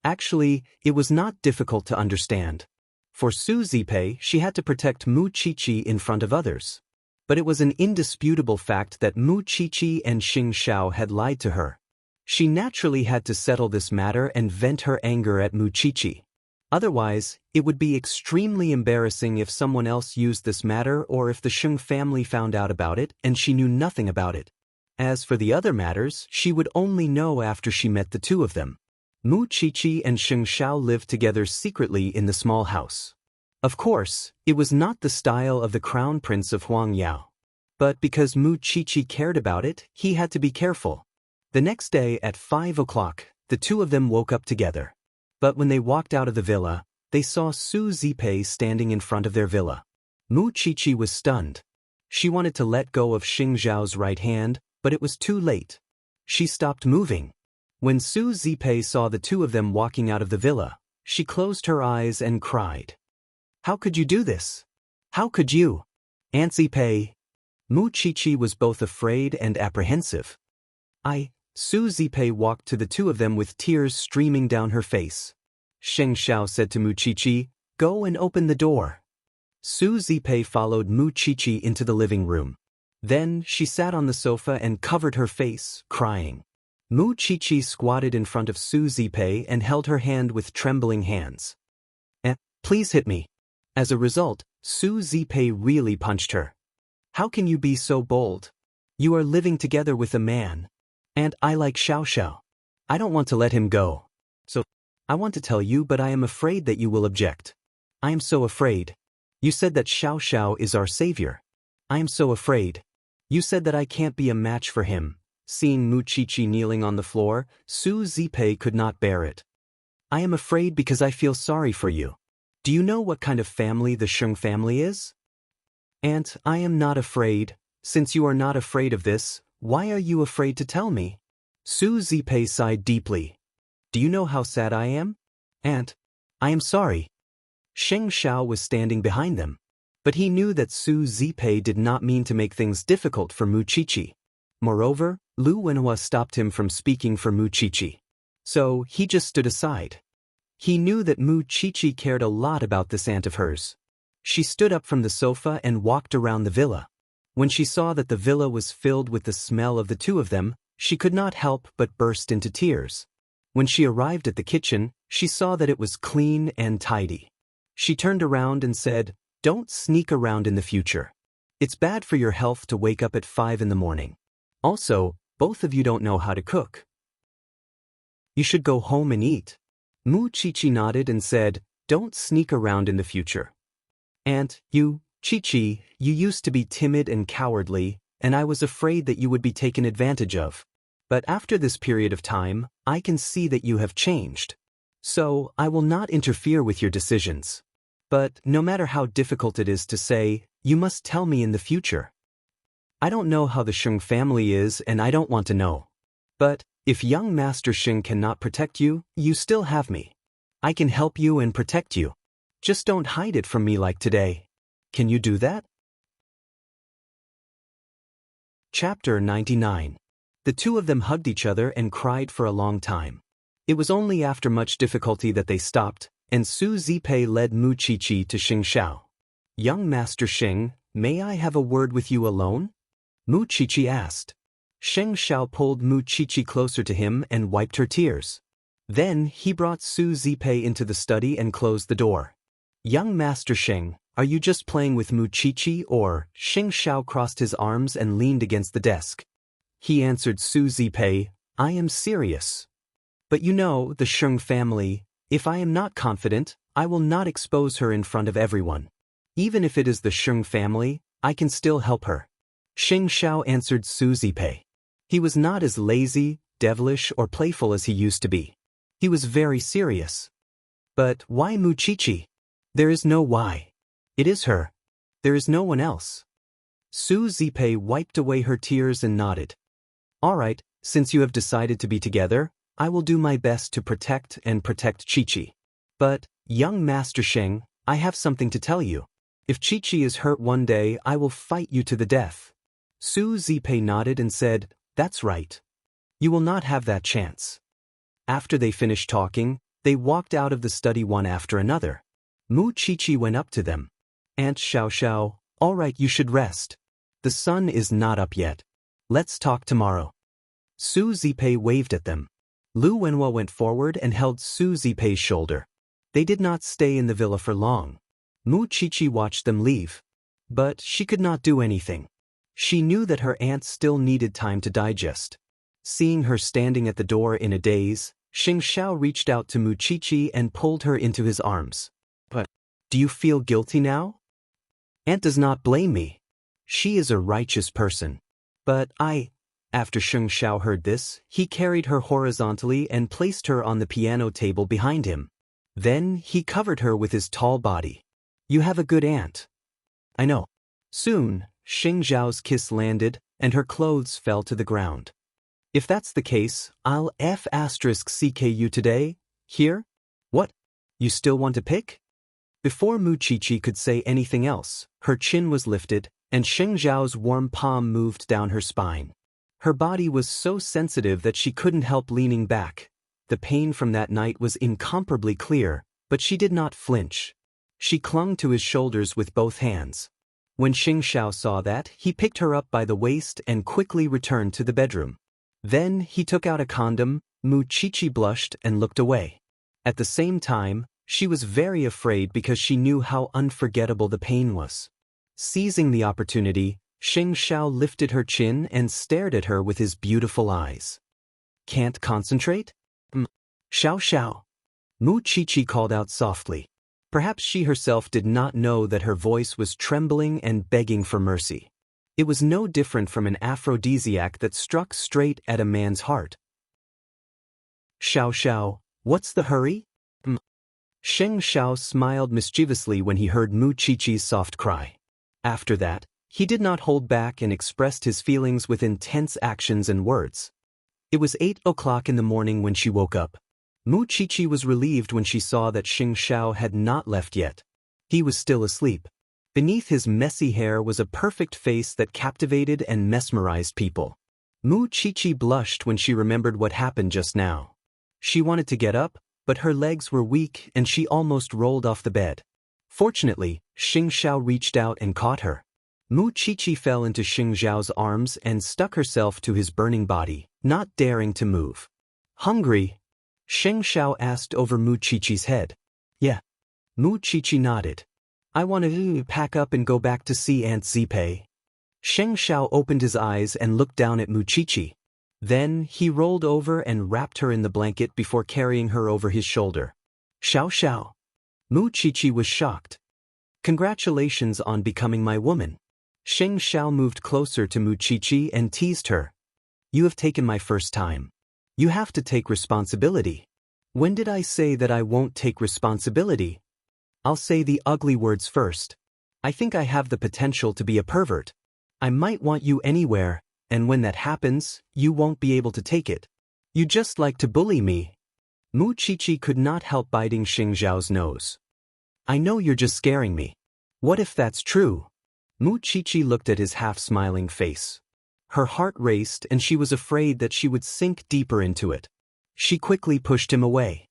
Actually, it was not difficult to understand. For Su Zipei, she had to protect Mu Chi-Chi in front of others. But it was an indisputable fact that Mu Chi-Chi and Xing Xiao had lied to her. She naturally had to settle this matter and vent her anger at Mu Chi-Chi. Otherwise, it would be extremely embarrassing if someone else used this matter or if the Sheng family found out about it and she knew nothing about it. As for the other matters, she would only know after she met the two of them. Mu Chi-Chi and Xing Xiao lived together secretly in the small house. Of course, it was not the style of the crown prince of Huangyao. But because Mu Chi-Chi cared about it, he had to be careful. The next day at 5 o'clock, the two of them woke up together. But when they walked out of the villa, they saw Su Zipei standing in front of their villa. Mu Chi-Chi was stunned. She wanted to let go of Xing Xiao's right hand, but it was too late. She stopped moving. When Su Zipei saw the two of them walking out of the villa, she closed her eyes and cried. How could you do this? How could you? Aunt Zipei. Mu Chi-Chi was both afraid and apprehensive. Su Zipei walked to the two of them with tears streaming down her face. Xing Xiao said to Mu Chi-Chi, go and open the door. Su Zipei followed Mu Chi-Chi into the living room. Then she sat on the sofa and covered her face, crying. Mu Chi-Chi squatted in front of Su Zipei and held her hand with trembling hands. Please hit me. As a result, Su Zipei really punched her. How can you be so bold? You are living together with a man. And I like Xiao Xiao. I don't want to let him go. So, I want to tell you, but I am afraid that you will object. I am so afraid. You said that Xiao Xiao is our savior. I am so afraid. You said that I can't be a match for him. Seeing Mu Chi-Chi kneeling on the floor, Su Zipei could not bear it. I am afraid because I feel sorry for you. Do you know what kind of family the Sheng family is? Aunt, I am not afraid. Since you are not afraid of this, why are you afraid to tell me? Su Zipei sighed deeply. Do you know how sad I am? Aunt, I am sorry. Xing Xiao was standing behind them. But he knew that Su Zipei did not mean to make things difficult for Mu Chi-Chi. Moreover, Lu Wenhua stopped him from speaking for Mu Chi-Chi. So he just stood aside. He knew that Mu Chi-Chi cared a lot about this aunt of hers. She stood up from the sofa and walked around the villa. When she saw that the villa was filled with the smell of the two of them, she could not help but burst into tears. When she arrived at the kitchen, she saw that it was clean and tidy. She turned around and said, don't sneak around in the future. It's bad for your health to wake up at 5 in the morning. Also, both of you don't know how to cook. You should go home and eat. Mu Chi-Chi nodded and said, don't sneak around in the future. Aunt, you, Chi-Chi, you used to be timid and cowardly, and I was afraid that you would be taken advantage of. But after this period of time, I can see that you have changed. So, I will not interfere with your decisions. But no matter how difficult it is to say, you must tell me in the future. I don't know how the Sheng family is and I don't want to know. But, if young Master Sheng cannot protect you, you still have me. I can help you and protect you. Just don't hide it from me like today. Can you do that? Chapter 99. The two of them hugged each other and cried for a long time. It was only after much difficulty that they stopped, and Su Zipei led Mu Chi-Chi to Xing Shao. Young Master Xing, may I have a word with you alone? Mu Chi-Chi asked. Xing Shao pulled Mu Chi-Chi closer to him and wiped her tears. Then he brought Su Zipei into the study and closed the door. Young Master Xing, are you just playing with Mu Chi-Chi or? Xing Shao crossed his arms and leaned against the desk. He answered Su Zipei, I am serious. But you know, the Sheng family, if I am not confident, I will not expose her in front of everyone. Even if it is the Sheng family, I can still help her. Xing Shao answered Su Zipei. He was not as lazy, devilish or playful as he used to be. He was very serious. But why Mu Chi-Chi? There is no why. It is her. There is no one else. Su Zipei wiped away her tears and nodded. All right, since you have decided to be together, I will do my best to protect Chi-Chi. But, young Master Sheng, I have something to tell you. If Chi-Chi is hurt one day, I will fight you to the death. Su Zipei nodded and said, That's right. You will not have that chance. After they finished talking, they walked out of the study one after another. Mu Chi-Chi went up to them. Aunt Xiao Xiao, all right, you should rest. The sun is not up yet. Let's talk tomorrow. Su Zipei waved at them. Lu Wenhua went forward and held Su Zipei's shoulder. They did not stay in the villa for long. Mu Chi-Chi watched them leave. But she could not do anything. She knew that her aunt still needed time to digest. Seeing her standing at the door in a daze, Xing Shao reached out to Mu Chi-Chi and pulled her into his arms. But, do you feel guilty now? Aunt does not blame me. She is a righteous person. But After Xing Shao heard this, he carried her horizontally and placed her on the piano table behind him. Then he covered her with his tall body. You have a good aunt. I know. Soon, Xing Zhao's kiss landed, and her clothes fell to the ground. If that's the case, I'll *CK you today, here? What? You still want to pick? Before Mu Chi-Chi could say anything else, her chin was lifted, and Xing Zhao's warm palm moved down her spine. Her body was so sensitive that she couldn't help leaning back. The pain from that night was incomparably clear, but she did not flinch. She clung to his shoulders with both hands. When Xing Shao saw that, he picked her up by the waist and quickly returned to the bedroom. Then he took out a condom. Mu Chi-Chi blushed and looked away. At the same time, she was very afraid because she knew how unforgettable the pain was. Seizing the opportunity, Xing Shao lifted her chin and stared at her with his beautiful eyes. Can't concentrate? Xiao Xiao. Mu Chi-Chi called out softly. Perhaps she herself did not know that her voice was trembling and begging for mercy. It was no different from an aphrodisiac that struck straight at a man's heart. Xiao Xiao, what's the hurry? Xing Shao smiled mischievously when he heard Mu Chi-Chi's soft cry. After that, he did not hold back and expressed his feelings with intense actions and words. It was 8 o'clock in the morning when she woke up. Mu Chi-Chi was relieved when she saw that Xing Shao had not left yet. He was still asleep. Beneath his messy hair was a perfect face that captivated and mesmerized people. Mu Chi-Chi blushed when she remembered what happened just now. She wanted to get up, but her legs were weak and she almost rolled off the bed. Fortunately, Xing Shao reached out and caught her. Mu Chi-Chi fell into Xing Zhao's arms and stuck herself to his burning body, not daring to move. Hungry? Xing Shao asked over Mu Chi-Chi's head. Yeah. Mu Chi-Chi nodded. I want to pack up and go back to see Aunt Zipei. Xing Shao opened his eyes and looked down at Mu Chi-Chi. Then he rolled over and wrapped her in the blanket before carrying her over his shoulder. Xiao Xiao. Mu Chi-Chi was shocked. Congratulations on becoming my woman. Sheng Xiao moved closer to Mu Qiqi and teased her. You have taken my first time. You have to take responsibility. When did I say that I won't take responsibility? I'll say the ugly words first. I think I have the potential to be a pervert. I might want you anywhere, and when that happens, you won't be able to take it. You just like to bully me. Mu Qiqi could not help biting Sheng Xiao's nose. I know you're just scaring me. What if that's true? Mu Qiqi looked at his half-smiling face. Her heart raced and she was afraid that she would sink deeper into it. She quickly pushed him away.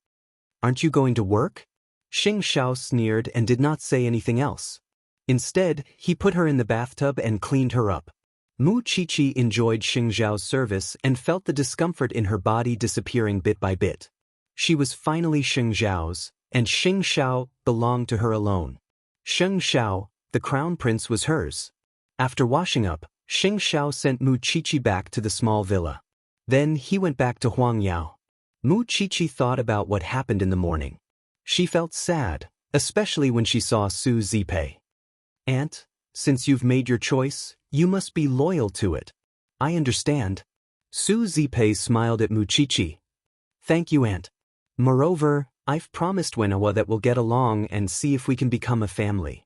Aren't you going to work? Sheng Xiao sneered and did not say anything else. Instead, he put her in the bathtub and cleaned her up. Mu Qiqi enjoyed Sheng Xiao's service and felt the discomfort in her body disappearing bit by bit. She was finally Sheng Xiao's, and Sheng Xiao belonged to her alone. Sheng Xiao, the crown prince, was hers. After washing up, Sheng Xiao sent Mu Qiqi back to the small villa. Then he went back to Huangyao. Mu Qiqi thought about what happened in the morning. She felt sad, especially when she saw Su Zipei. Aunt, since you've made your choice, you must be loyal to it. I understand. Su Zipei smiled at Mu Qiqi. Thank you, Aunt. Moreover, I've promised Wenhua that we'll get along and see if we can become a family.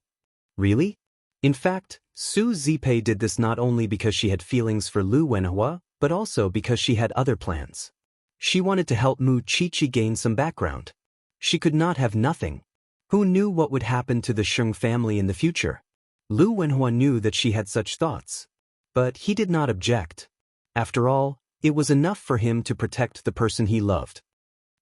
Really? In fact, Su Zipei did this not only because she had feelings for Lu Wenhua, but also because she had other plans. She wanted to help Mu Qiqi gain some background. She could not have nothing. Who knew what would happen to the Sheng family in the future? Lu Wenhua knew that she had such thoughts. But he did not object. After all, it was enough for him to protect the person he loved.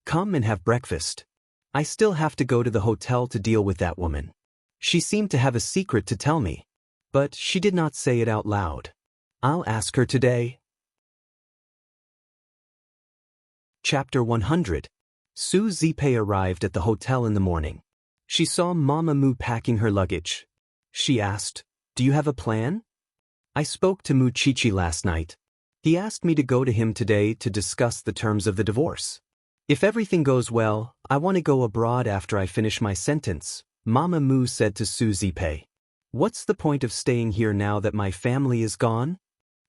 Come and have breakfast. I still have to go to the hotel to deal with that woman. She seemed to have a secret to tell me. But she did not say it out loud. I'll ask her today. Chapter 100. Su Zipei arrived at the hotel in the morning. She saw Mama Mu packing her luggage. She asked, Do you have a plan? I spoke to Mu Qiqi last night. He asked me to go to him today to discuss the terms of the divorce. If everything goes well, I want to go abroad after I finish my sentence, Mama Mu said to Su Zipei. What's the point of staying here now that my family is gone?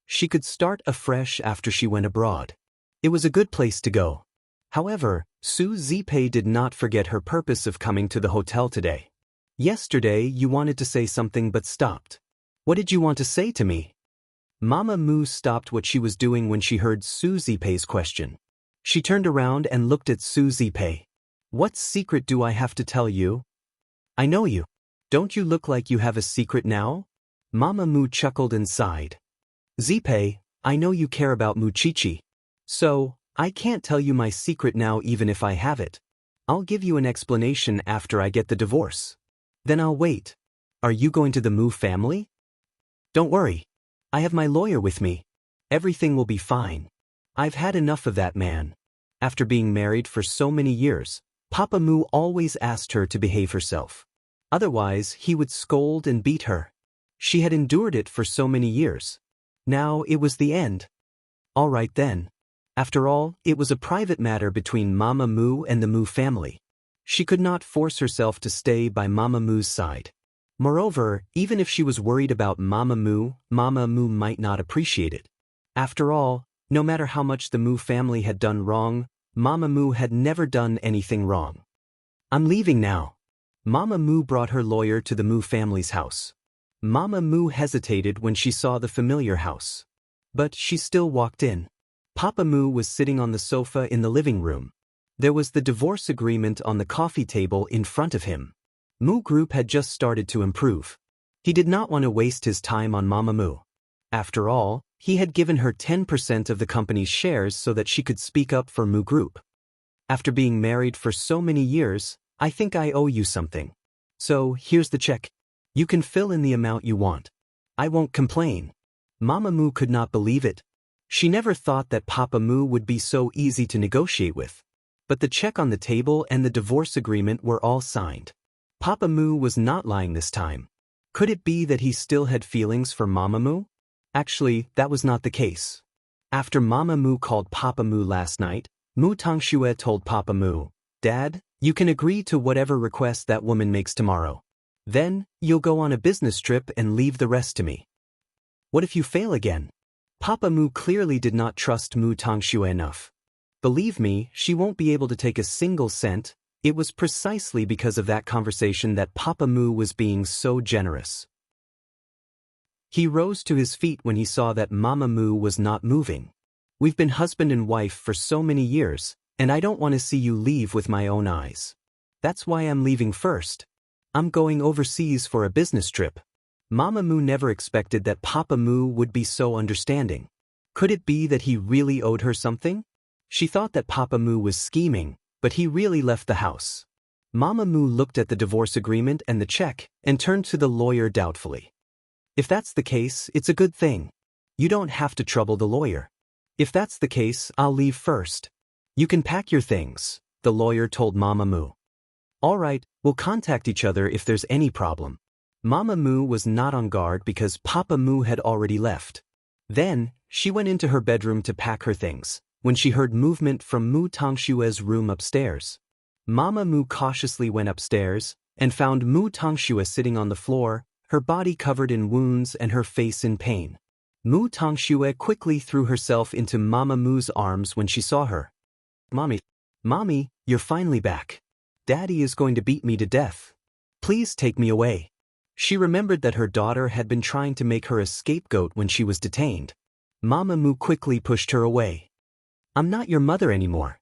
She could start afresh after she went abroad. It was a good place to go. However, Su Zipei did not forget her purpose of coming to the hotel today. Yesterday you wanted to say something but stopped. What did you want to say to me? Mama Mu stopped what she was doing when she heard Su Zipei's question. She turned around and looked at Su Zipei. What secret do I have to tell you? I know you. Don't you look like you have a secret now? Mama Mu chuckled and sighed. Zipei, I know you care about Mu Qiqi. So, I can't tell you my secret now even if I have it. I'll give you an explanation after I get the divorce. Then I'll wait. Are you going to the Mu family? Don't worry. I have my lawyer with me. Everything will be fine. I've had enough of that man. After being married for so many years, Papa Mu always asked her to behave herself. Otherwise, he would scold and beat her. She had endured it for so many years. Now it was the end. All right then. After all, it was a private matter between Mama Mu and the Mu family. She could not force herself to stay by Mama Mu's side. Moreover, even if she was worried about Mama Mu might not appreciate it. After all, no matter how much the Mu family had done wrong, Mama Mu had never done anything wrong. I'm leaving now. Mama Mu brought her lawyer to the Mu family's house. Mama Mu hesitated when she saw the familiar house. But she still walked in. Papa Mu was sitting on the sofa in the living room. There was the divorce agreement on the coffee table in front of him. Mu Group had just started to improve. He did not want to waste his time on Mama Mu. After all, he had given her 10% of the company's shares so that she could speak up for Mu Group. After being married for so many years, I think I owe you something. So, here's the check. You can fill in the amount you want. I won't complain. Mama Mu could not believe it. She never thought that Papa Mu would be so easy to negotiate with. But the check on the table and the divorce agreement were all signed. Papa Mu was not lying this time. Could it be that he still had feelings for Mama Mu? Actually, that was not the case. After Mama Mu called Papa Mu last night, Mu Tongxue told Papa Mu, Dad, you can agree to whatever request that woman makes tomorrow. Then, you'll go on a business trip and leave the rest to me. What if you fail again? Papa Mu clearly did not trust Mu Tongxue enough. Believe me, she won't be able to take a single cent. It was precisely because of that conversation that Papa Mu was being so generous. He rose to his feet when he saw that Mama Mu was not moving. We've been husband and wife for so many years, and I don't want to see you leave with my own eyes. That's why I'm leaving first. I'm going overseas for a business trip. Mama Mu never expected that Papa Mu would be so understanding. Could it be that he really owed her something? She thought that Papa Mu was scheming, but he really left the house. Mama Mu looked at the divorce agreement and the check and turned to the lawyer doubtfully. If that's the case, it's a good thing. You don't have to trouble the lawyer. If that's the case, I'll leave first. You can pack your things, the lawyer told Mama Mu. All right, we'll contact each other if there's any problem. Mama Mu was not on guard because Papa Mu had already left. Then, she went into her bedroom to pack her things, when she heard movement from Mu Tongshue's room upstairs. Mama Mu cautiously went upstairs and found Mu Tongxue sitting on the floor, her body covered in wounds and her face in pain. Mu Tongxue quickly threw herself into Mama Mu's arms when she saw her. Mommy, you're finally back. Daddy is going to beat me to death. Please take me away. She remembered that her daughter had been trying to make her a scapegoat when she was detained. Mama Mu quickly pushed her away. I'm not your mother anymore.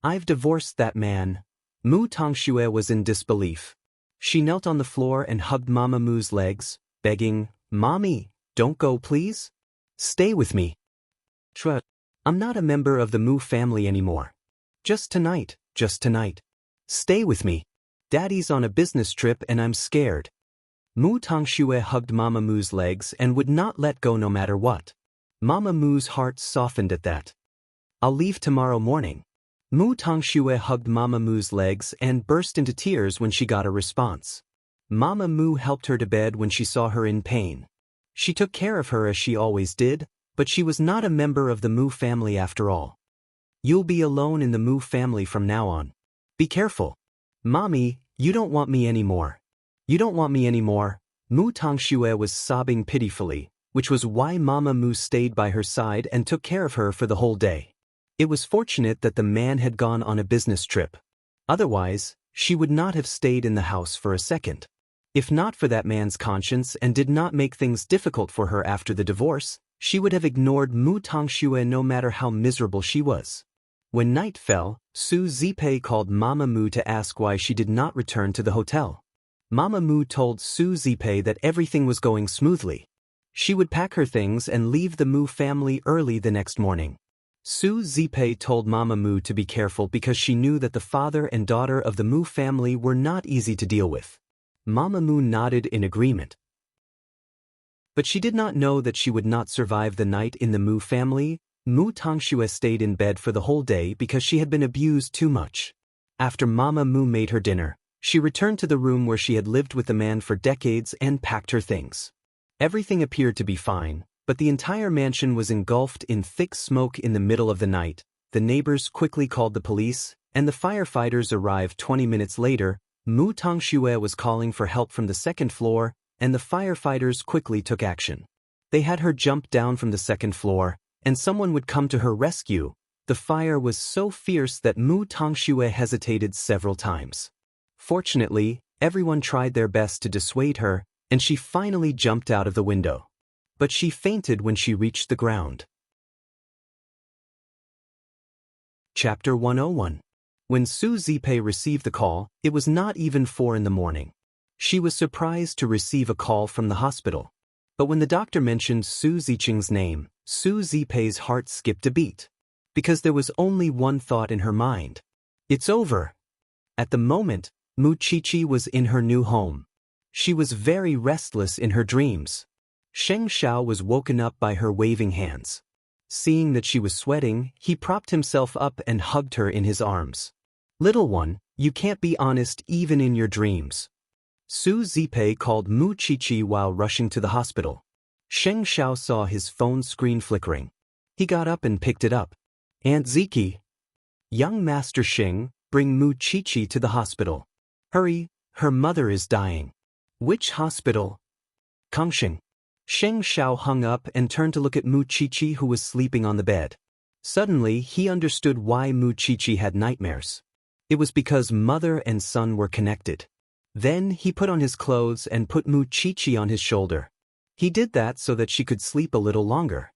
I've divorced that man. Mu Tongxue was in disbelief. She knelt on the floor and hugged Mama Mu's legs, begging, Mommy, don't go please? Stay with me. I'm not a member of the Mu family anymore. Just tonight. Stay with me. Daddy's on a business trip and I'm scared. Mu Tongxue hugged Mama Mu's legs and would not let go no matter what. Mama Mu's heart softened at that. I'll leave tomorrow morning. Mu Tongxue hugged Mama Mu's legs and burst into tears when she got a response. Mama Mu helped her to bed when she saw her in pain. She took care of her as she always did, but she was not a member of the Mu family after all. You'll be alone in the Mu family from now on. Be careful. Mommy, you don't want me anymore. You don't want me anymore. Mu Tongxue was sobbing pitifully, which was why Mama Mu stayed by her side and took care of her for the whole day. It was fortunate that the man had gone on a business trip. Otherwise, she would not have stayed in the house for a second. If not for that man's conscience and did not make things difficult for her after the divorce, she would have ignored Mu Tongxue no matter how miserable she was. When night fell, Su Zipei called Mama Mu to ask why she did not return to the hotel. Mama Mu told Su Zipei that everything was going smoothly. She would pack her things and leave the Mu family early the next morning. Su Zipei told Mama Mu to be careful because she knew that the father and daughter of the Mu family were not easy to deal with. Mama Mu nodded in agreement. But she did not know that she would not survive the night in the Mu family. Mu Tongxue stayed in bed for the whole day because she had been abused too much. After Mama Mu made her dinner, she returned to the room where she had lived with the man for decades and packed her things. Everything appeared to be fine, but the entire mansion was engulfed in thick smoke in the middle of the night. The neighbors quickly called the police, and the firefighters arrived 20 minutes later. Mu Tongxue was calling for help from the second floor, and the firefighters quickly took action. They had her jump down from the second floor, and someone would come to her rescue. The fire was so fierce that Mu Tongxue hesitated several times. Fortunately, everyone tried their best to dissuade her, and she finally jumped out of the window. But she fainted when she reached the ground. Chapter 101. When Su Zipei received the call, it was not even 4 in the morning. She was surprised to receive a call from the hospital. But when the doctor mentioned Su Ziqing's name, Su Zipei's heart skipped a beat. Because there was only one thought in her mind. It's over. At the moment, Mu Qiqi was in her new home. She was very restless in her dreams. Sheng Xiao was woken up by her waving hands. Seeing that she was sweating, he propped himself up and hugged her in his arms. Little one, you can't be honest even in your dreams. Su Zipei called Mu Qiqi while rushing to the hospital. Sheng Xiao saw his phone screen flickering. He got up and picked it up. Aunt Ziki. Young Master Sheng, bring Mu Qiqi to the hospital. Hurry, her mother is dying. Which hospital? Kangxing. Sheng Xiao hung up and turned to look at Mu Qiqi, who was sleeping on the bed. Suddenly, he understood why Mu Qiqi had nightmares. It was because mother and son were connected. Then he put on his clothes and put Mu Qiqi on his shoulder. He did that so that she could sleep a little longer.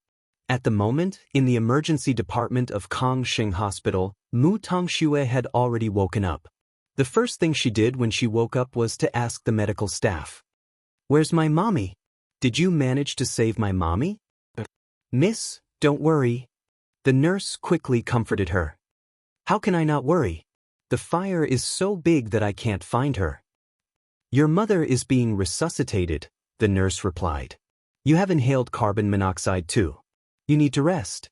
At the moment, in the emergency department of Kangxing Hospital, Mu Tongxue had already woken up. The first thing she did when she woke up was to ask the medical staff, "Where's my mommy? Did you manage to save my mommy?" "Miss, don't worry." The nurse quickly comforted her. "How can I not worry? The fire is so big that I can't find her." "Your mother is being resuscitated," the nurse replied. "You have inhaled carbon monoxide too. You need to rest."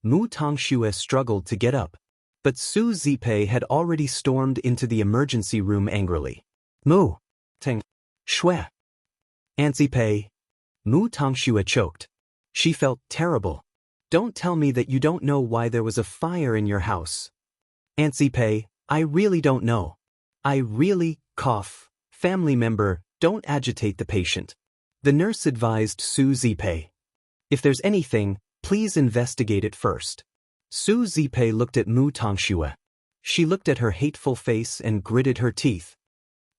Mu Tongxue struggled to get up, but Su Zipei had already stormed into the emergency room angrily. "Mu Teng Shui. Aunt Zipei." Mu Tongxue choked. She felt terrible. "Don't tell me that you don't know why there was a fire in your house." "Aunt Zipei, I really don't know. I really cough. Family member, don't agitate the patient." The nurse advised Su Zipei, "If there's anything, please investigate it first." Su Zipei looked at Mu Tongxue. She looked at her hateful face and gritted her teeth.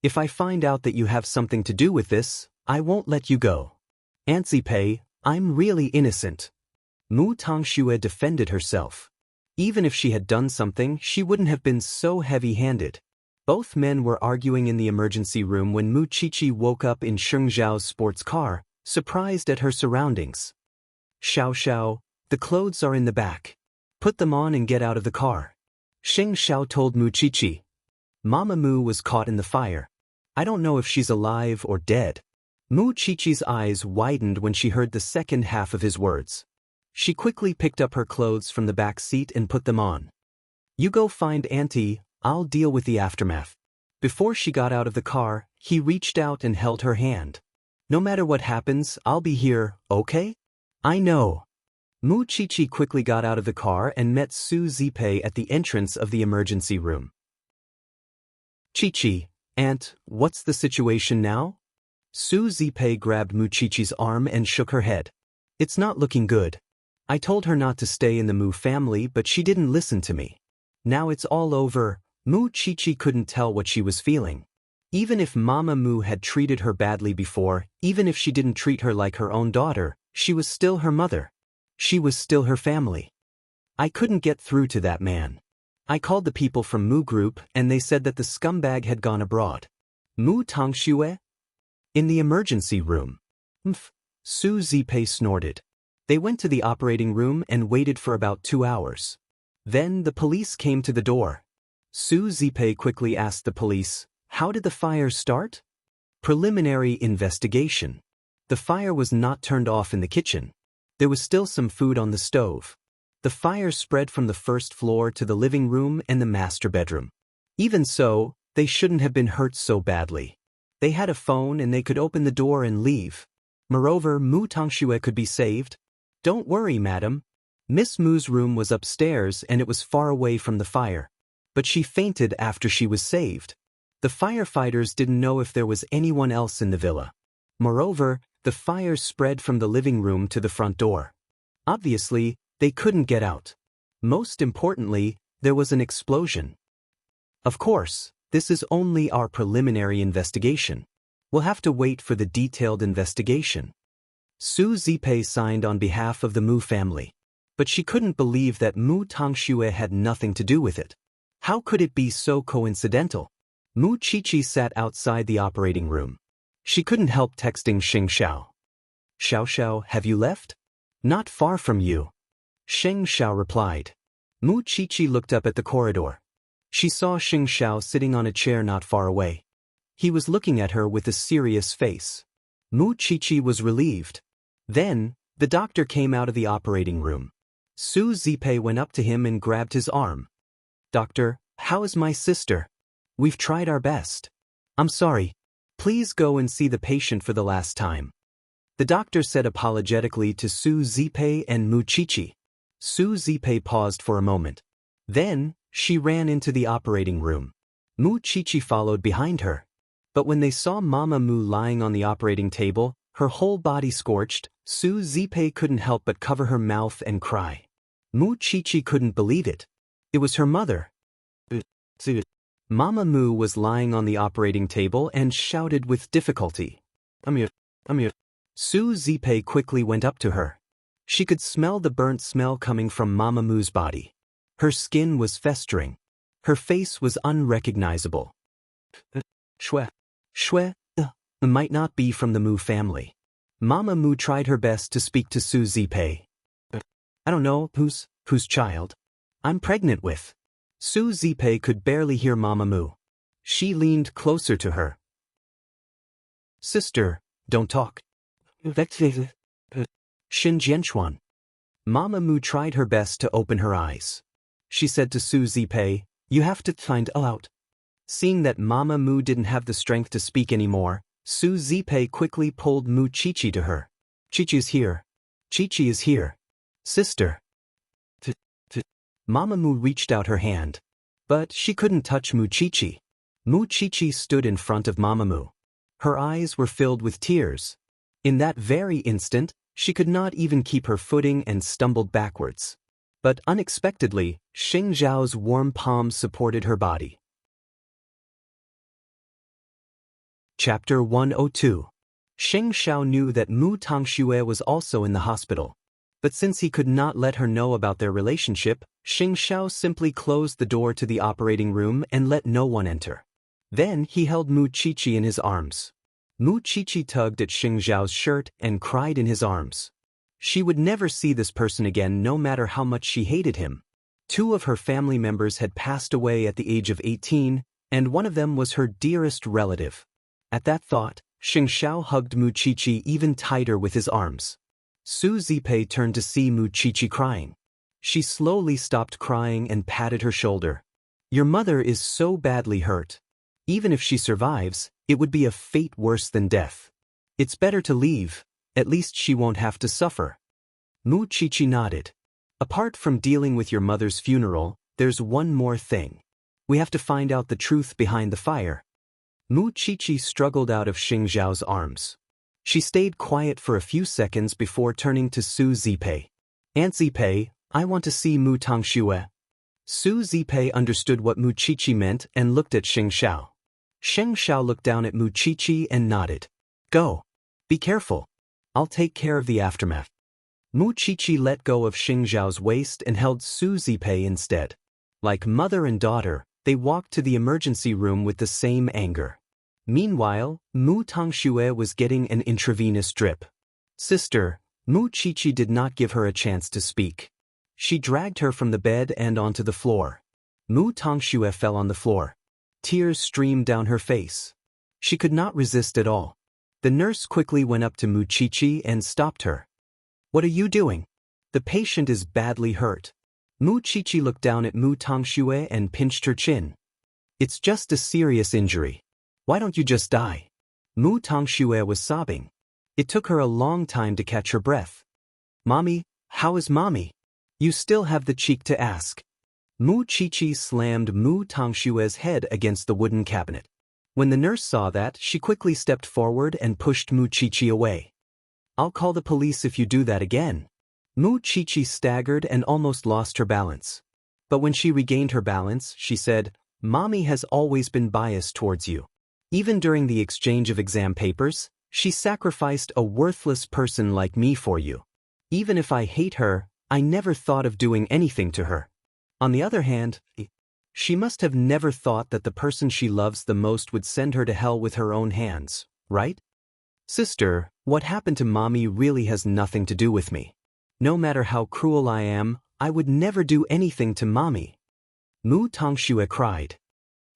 "If I find out that you have something to do with this, I won't let you go." "Aunt Zipei, I'm really innocent." Mu Tongxue defended herself. Even if she had done something, she wouldn't have been so heavy-handed. Both men were arguing in the emergency room when Mu Qiqi woke up in Sheng Xiao's sports car, surprised at her surroundings. "Xiao Xiao, the clothes are in the back. Put them on and get out of the car." Sheng Xiao told Mu Qiqi. "Mama Mu was caught in the fire. I don't know if she's alive or dead." Mu Qiqi's eyes widened when she heard the second half of his words. She quickly picked up her clothes from the back seat and put them on. "You go find Auntie, I'll deal with the aftermath." Before she got out of the car, he reached out and held her hand. "No matter what happens, I'll be here, okay?" "I know." Mu Qiqi quickly got out of the car and met Su Zipei at the entrance of the emergency room. "Qiqi, Aunt, what's the situation now?" Su Zipei grabbed Mu Qiqi's arm and shook her head. "It's not looking good. I told her not to stay in the Mu family, but she didn't listen to me. Now it's all over." Mu Qiqi couldn't tell what she was feeling. Even if Mama Mu had treated her badly before, even if she didn't treat her like her own daughter, she was still her mother. She was still her family. "I couldn't get through to that man. I called the people from Mu Group and they said that the scumbag had gone abroad." Mu Tongxue? In the emergency room. "Mph," Su Zipei snorted. They went to the operating room and waited for about 2 hours. Then the police came to the door. Su Zipei quickly asked the police, "How did the fire start?" "Preliminary investigation. The fire was not turned off in the kitchen. There was still some food on the stove. The fire spread from the first floor to the living room and the master bedroom. Even so, they shouldn't have been hurt so badly. They had a phone and they could open the door and leave. Moreover, Mu Tongxue could be saved." "Don't worry, madam. Miss Mu's room was upstairs and it was far away from the fire. But she fainted after she was saved. The firefighters didn't know if there was anyone else in the villa. Moreover, the fire spread from the living room to the front door. Obviously, they couldn't get out. Most importantly, there was an explosion. Of course, this is only our preliminary investigation. We'll have to wait for the detailed investigation." Su Zipei signed on behalf of the Mu family. But she couldn't believe that Mu Tongxue had nothing to do with it. How could it be so coincidental? Mu Qiqi sat outside the operating room. She couldn't help texting Sheng Xiao. "Xiao Xiao, have you left?" "Not far from you." Sheng Xiao replied. Mu Qiqi looked up at the corridor. She saw Sheng Xiao sitting on a chair not far away. He was looking at her with a serious face. Mu Qiqi was relieved. Then, the doctor came out of the operating room. Su Zipei went up to him and grabbed his arm. "Doctor, how is my sister? We've tried our best. I'm sorry. Please go and see the patient for the last time." The doctor said apologetically to Su Zipei and Mu Qiqi. Su Zipei paused for a moment. Then, she ran into the operating room. Mu Qiqi followed behind her. But when they saw Mama Mu lying on the operating table, her whole body scorched, Su Zipei couldn't help but cover her mouth and cry. Mu Chichi couldn't believe it. It was her mother. Mama Mu was lying on the operating table and shouted with difficulty. I'm here. Su Zipei quickly went up to her. She could smell the burnt smell coming from Mama Mu's body. Her skin was festering. Her face was unrecognizable. Shue might not be from the Mu family. Mama Mu tried her best to speak to Su Zipei. I don't know whose child I'm pregnant with. Su Zipei could barely hear Mama Mu. She leaned closer to her. Sister, don't talk. Xin Jianchuan. Mama Mu tried her best to open her eyes. She said to Su Zipei, you have to find out. Seeing that Mama Mu didn't have the strength to speak anymore, Su Zipei quickly pulled Mu Chichi to her. Chichi is here. Chichi is here. Sister. Mama Mu reached out her hand. But she couldn't touch Mu Chichi. Mu Chichi stood in front of Mama Mu. Her eyes were filled with tears. In that very instant, she could not even keep her footing and stumbled backwards. But unexpectedly, Xing Zhao's warm palms supported her body. Chapter 102. Xing Zhao knew that Mu Tangxue was also in the hospital. But since he could not let her know about their relationship, Xing Zhao simply closed the door to the operating room and let no one enter. Then he held Mu Chichi in his arms. Mu Chichi tugged at Xing Zhao's shirt and cried in his arms. She would never see this person again no matter how much she hated him. 2 of her family members had passed away at the age of 18, and one of them was her dearest relative. At that thought, Xing Zhao hugged Mu Chichi even tighter with his arms. Su Zipei turned to see Mu Chichi crying. She slowly stopped crying and patted her shoulder. Your mother is so badly hurt. Even if she survives, it would be a fate worse than death. It's better to leave, at least she won't have to suffer. Mu Chichi nodded. Apart from dealing with your mother's funeral, there's one more thing. We have to find out the truth behind the fire. Mu Chichi struggled out of Xing Zhao's arms. She stayed quiet for a few seconds before turning to Su Zipei. Aunt Zipei, I want to see Mu Tangxue. Su Zipei understood what Mu Chichi meant and looked at Xing Zhao. Xing Zhao looked down at Mu Chichi and nodded. Go. Be careful. I'll take care of the aftermath. Mu Chichi let go of Xing Zhao's waist and held Su Zipei instead. Like mother and daughter, they walked to the emergency room with the same anger. Meanwhile, Mu Tangxue was getting an intravenous drip. Sister, Mu Chichi did not give her a chance to speak. She dragged her from the bed and onto the floor. Mu Tangxue fell on the floor. Tears streamed down her face. She could not resist at all. The nurse quickly went up to Mu Chichi and stopped her. What are you doing? The patient is badly hurt. Mu Chichi looked down at Mu Tangxue and pinched her chin. It's just a serious injury. Why don't you just die? Mu Tangxue was sobbing. It took her a long time to catch her breath. Mommy, how is Mommy? You still have the cheek to ask. Mu Chichi slammed Mu Tangxue's head against the wooden cabinet. When the nurse saw that, she quickly stepped forward and pushed Mu Chichi away. I'll call the police if you do that again. Mu Chichi staggered and almost lost her balance. But when she regained her balance, she said, Mommy has always been biased towards you. Even during the exchange of exam papers, she sacrificed a worthless person like me for you. Even if I hate her, I never thought of doing anything to her. On the other hand, she must have never thought that the person she loves the most would send her to hell with her own hands, right? Sister, what happened to Mommy really has nothing to do with me. No matter how cruel I am, I would never do anything to Mommy. Mu Tangxue cried.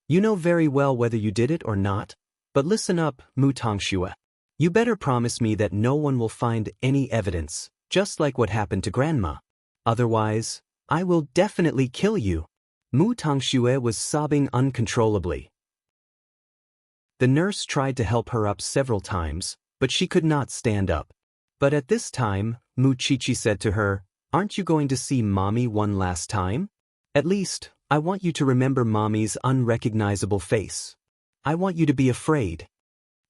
You know very well whether you did it or not, but listen up, Mu Tangxue. You better promise me that no one will find any evidence, just like what happened to Grandma. Otherwise, I will definitely kill you. Mu Tangxue was sobbing uncontrollably. The nurse tried to help her up several times, but she could not stand up. But at this time, Mu Chichi said to her, Aren't you going to see Mommy one last time? At least, I want you to remember Mommy's unrecognizable face. I want you to be afraid.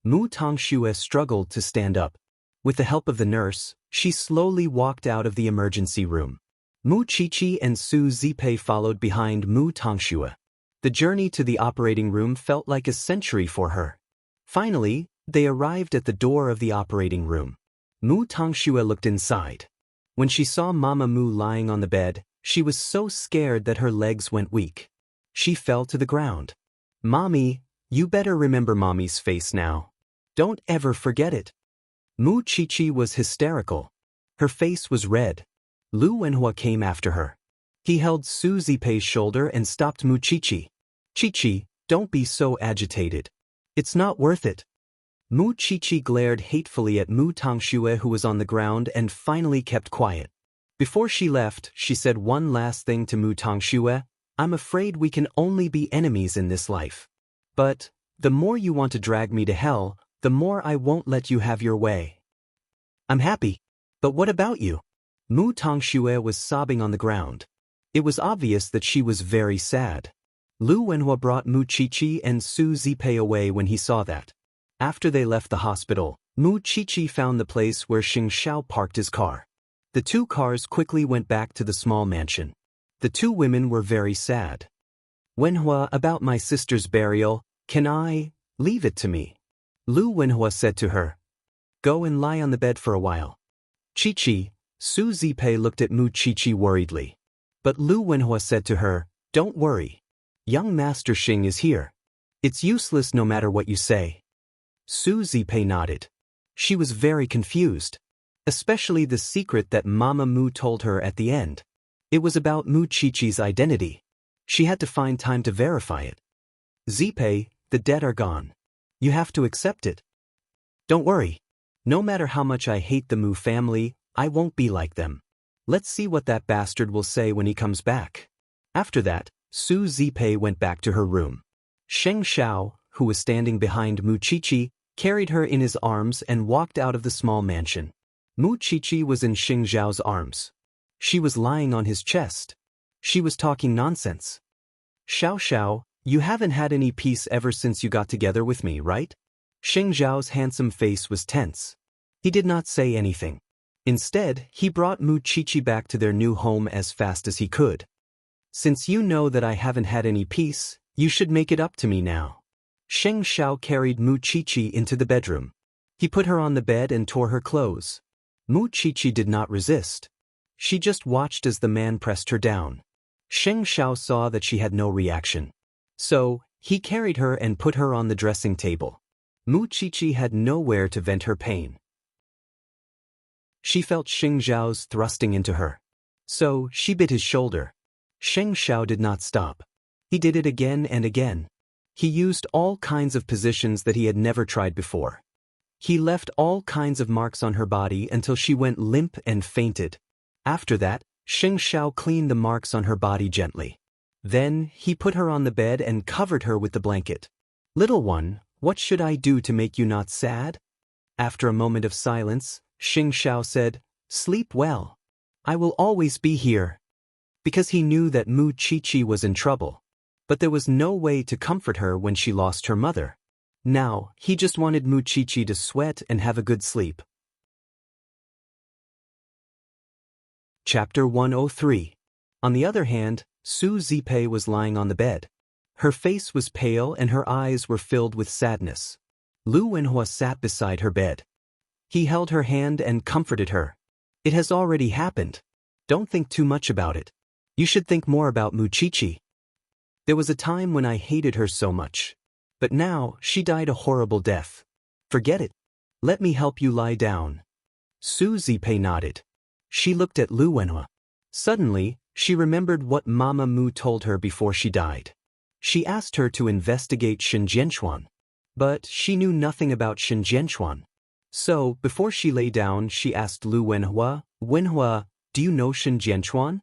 Mu Tongxue struggled to stand up. With the help of the nurse, she slowly walked out of the emergency room. Mu Qiqi and Su Zipei followed behind Mu Tongxue. The journey to the operating room felt like a century for her. Finally, they arrived at the door of the operating room. Mu Tongxue looked inside. When she saw Mama Mu lying on the bed, she was so scared that her legs went weak. She fell to the ground. "Mommy, you better remember Mommy's face now. Don't ever forget it." Mu Qiqi was hysterical. Her face was red. Lu Wenhua came after her. He held Su Zipei's shoulder and stopped Mu Qiqi. "Qiqi, don't be so agitated. It's not worth it." Mu Qiqi glared hatefully at Mu Tongxue, who was on the ground, and finally kept quiet. Before she left, she said one last thing to Mu Tongxue: "I'm afraid we can only be enemies in this life. But the more you want to drag me to hell, the more I won't let you have your way." "I'm happy. But what about you?" Mu Tongxue was sobbing on the ground. It was obvious that she was very sad. Lu Wenhua brought Mu Qiqi and Su Zipei away when he saw that. After they left the hospital, Mu Qiqi found the place where Xing Xiao parked his car. The two cars quickly went back to the small mansion. The two women were very sad. "Wenhua, about my sister's burial, can I leave it to me?" Lu Wenhua said to her. "Go and lie on the bed for a while." "Qiqi," Su Zipei looked at Mu Qiqi worriedly. But Lu Wenhua said to her, "Don't worry. Young Master Xing is here. It's useless no matter what you say." Su Zipei nodded. She was very confused. Especially the secret that Mama Mu told her at the end. It was about Mu Qiqi's identity. She had to find time to verify it. "Zipei, the dead are gone. You have to accept it. Don't worry. No matter how much I hate the Mu family, I won't be like them. Let's see what that bastard will say when he comes back." After that, Su Zipei went back to her room. Sheng Xiao, who was standing behind Mu Qiqi, carried her in his arms and walked out of the small mansion. Mu Qiqi was in Xing Xiao's arms. She was lying on his chest. She was talking nonsense. "Xiao Xiao, you haven't had any peace ever since you got together with me, right?" Xing Xiao's handsome face was tense. He did not say anything. Instead, he brought Mu Qiqi back to their new home as fast as he could. "Since you know that I haven't had any peace, you should make it up to me now." Sheng Xiao carried Mu Qiqi into the bedroom. He put her on the bed and tore her clothes. Mu Qiqi did not resist. She just watched as the man pressed her down. Sheng Xiao saw that she had no reaction. So, he carried her and put her on the dressing table. Mu Qiqi had nowhere to vent her pain. She felt Xing Xiao's thrusting into her. So, she bit his shoulder. Sheng Xiao did not stop. He did it again and again. He used all kinds of positions that he had never tried before. He left all kinds of marks on her body until she went limp and fainted. After that, Sheng Xiao cleaned the marks on her body gently. Then, he put her on the bed and covered her with the blanket. "Little one, what should I do to make you not sad?" After a moment of silence, Xing Xiao said, "Sleep well. I will always be here." Because he knew that Mu Qiqi was in trouble. But there was no way to comfort her when she lost her mother. Now, he just wanted Mu Qiqi to sweat and have a good sleep. Chapter 103. On the other hand, Su Zipei was lying on the bed. Her face was pale and her eyes were filled with sadness. Lu Wenhua sat beside her bed. He held her hand and comforted her. "It has already happened. Don't think too much about it. You should think more about Mu Qiqi. There was a time when I hated her so much. But now, she died a horrible death. Forget it. Let me help you lie down." Su Zipei nodded. She looked at Lu Wenhua. Suddenly, she remembered what Mama Mu told her before she died. She asked her to investigate Shenjianchuan. But she knew nothing about Shenjianchuan. So, before she lay down, she asked Lu Wenhua, "Wenhua, do you know Shenjianchuan?"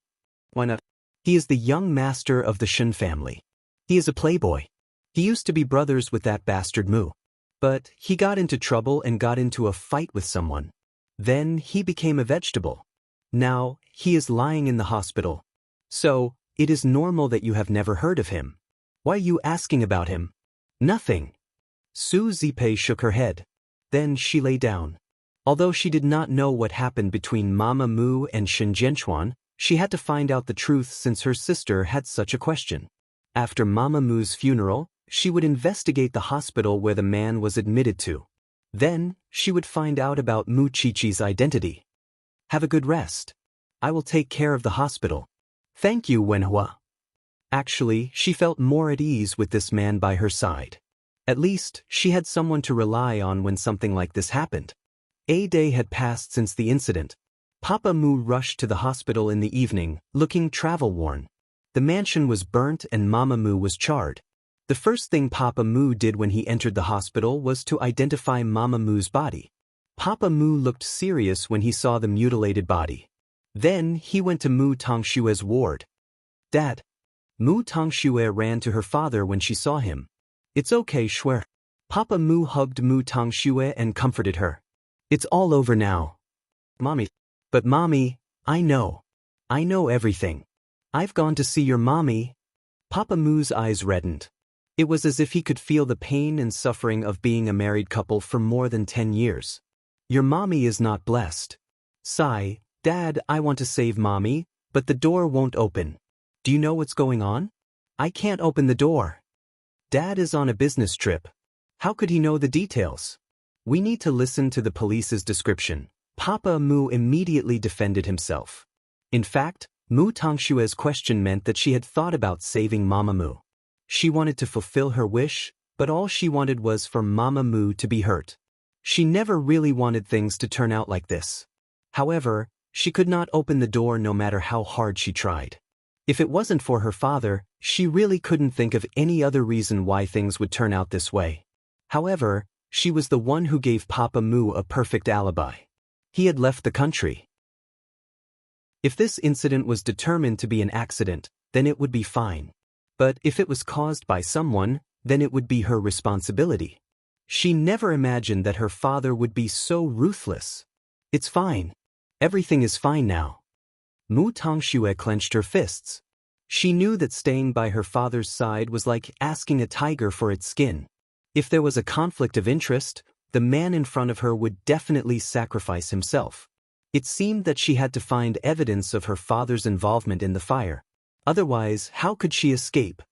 "Why not?" "He is the young master of the Shen family. He is a playboy. He used to be brothers with that bastard Mu. But he got into trouble and got into a fight with someone. Then he became a vegetable. Now, he is lying in the hospital. So, it is normal that you have never heard of him. Why are you asking about him?" "Nothing." Su Zipei shook her head. Then she lay down. Although she did not know what happened between Mama Mu and Shen Jianchuan, she had to find out the truth since her sister had such a question. After Mama Mu's funeral, she would investigate the hospital where the man was admitted to. Then, she would find out about Mu Qiqi's identity. Have a good rest. I will take care of the hospital. Thank you, Wenhua. Actually, she felt more at ease with this man by her side. At least, she had someone to rely on when something like this happened. A day had passed since the incident. Papa Mu rushed to the hospital in the evening, looking travel-worn. The mansion was burnt and Mama Mu was charred. The first thing Papa Mu did when he entered the hospital was to identify Mama Mu's body. Papa Mu looked serious when he saw the mutilated body. Then he went to Mu Tongshue's ward. Dad. Mu Tongxue ran to her father when she saw him. It's okay, Shuer. Papa Mu hugged Mu Tongxue and comforted her. It's all over now. Mommy. But Mommy, I know. I know everything. I've gone to see your mommy. Papa Mu's eyes reddened. It was as if he could feel the pain and suffering of being a married couple for more than 10 years. Your mommy is not blessed. Sigh, Dad, I want to save Mommy, but the door won't open. Do you know what's going on? I can't open the door. Dad is on a business trip. How could he know the details? We need to listen to the police's description. Papa Mu immediately defended himself. In fact, Mu Tongshue's question meant that she had thought about saving Mama Mu. She wanted to fulfill her wish, but all she wanted was for Mama Mu to be hurt. She never really wanted things to turn out like this. However, she could not open the door no matter how hard she tried. If it wasn't for her father, she really couldn't think of any other reason why things would turn out this way. However, she was the one who gave Papa Mu a perfect alibi. He had left the country. If this incident was determined to be an accident, then it would be fine. But if it was caused by someone, then it would be her responsibility. She never imagined that her father would be so ruthless. It's fine. Everything is fine now. Mu Tongxue clenched her fists. She knew that staying by her father's side was like asking a tiger for its skin. If there was a conflict of interest, the man in front of her would definitely sacrifice himself. It seemed that she had to find evidence of her father's involvement in the fire. Otherwise, how could she escape?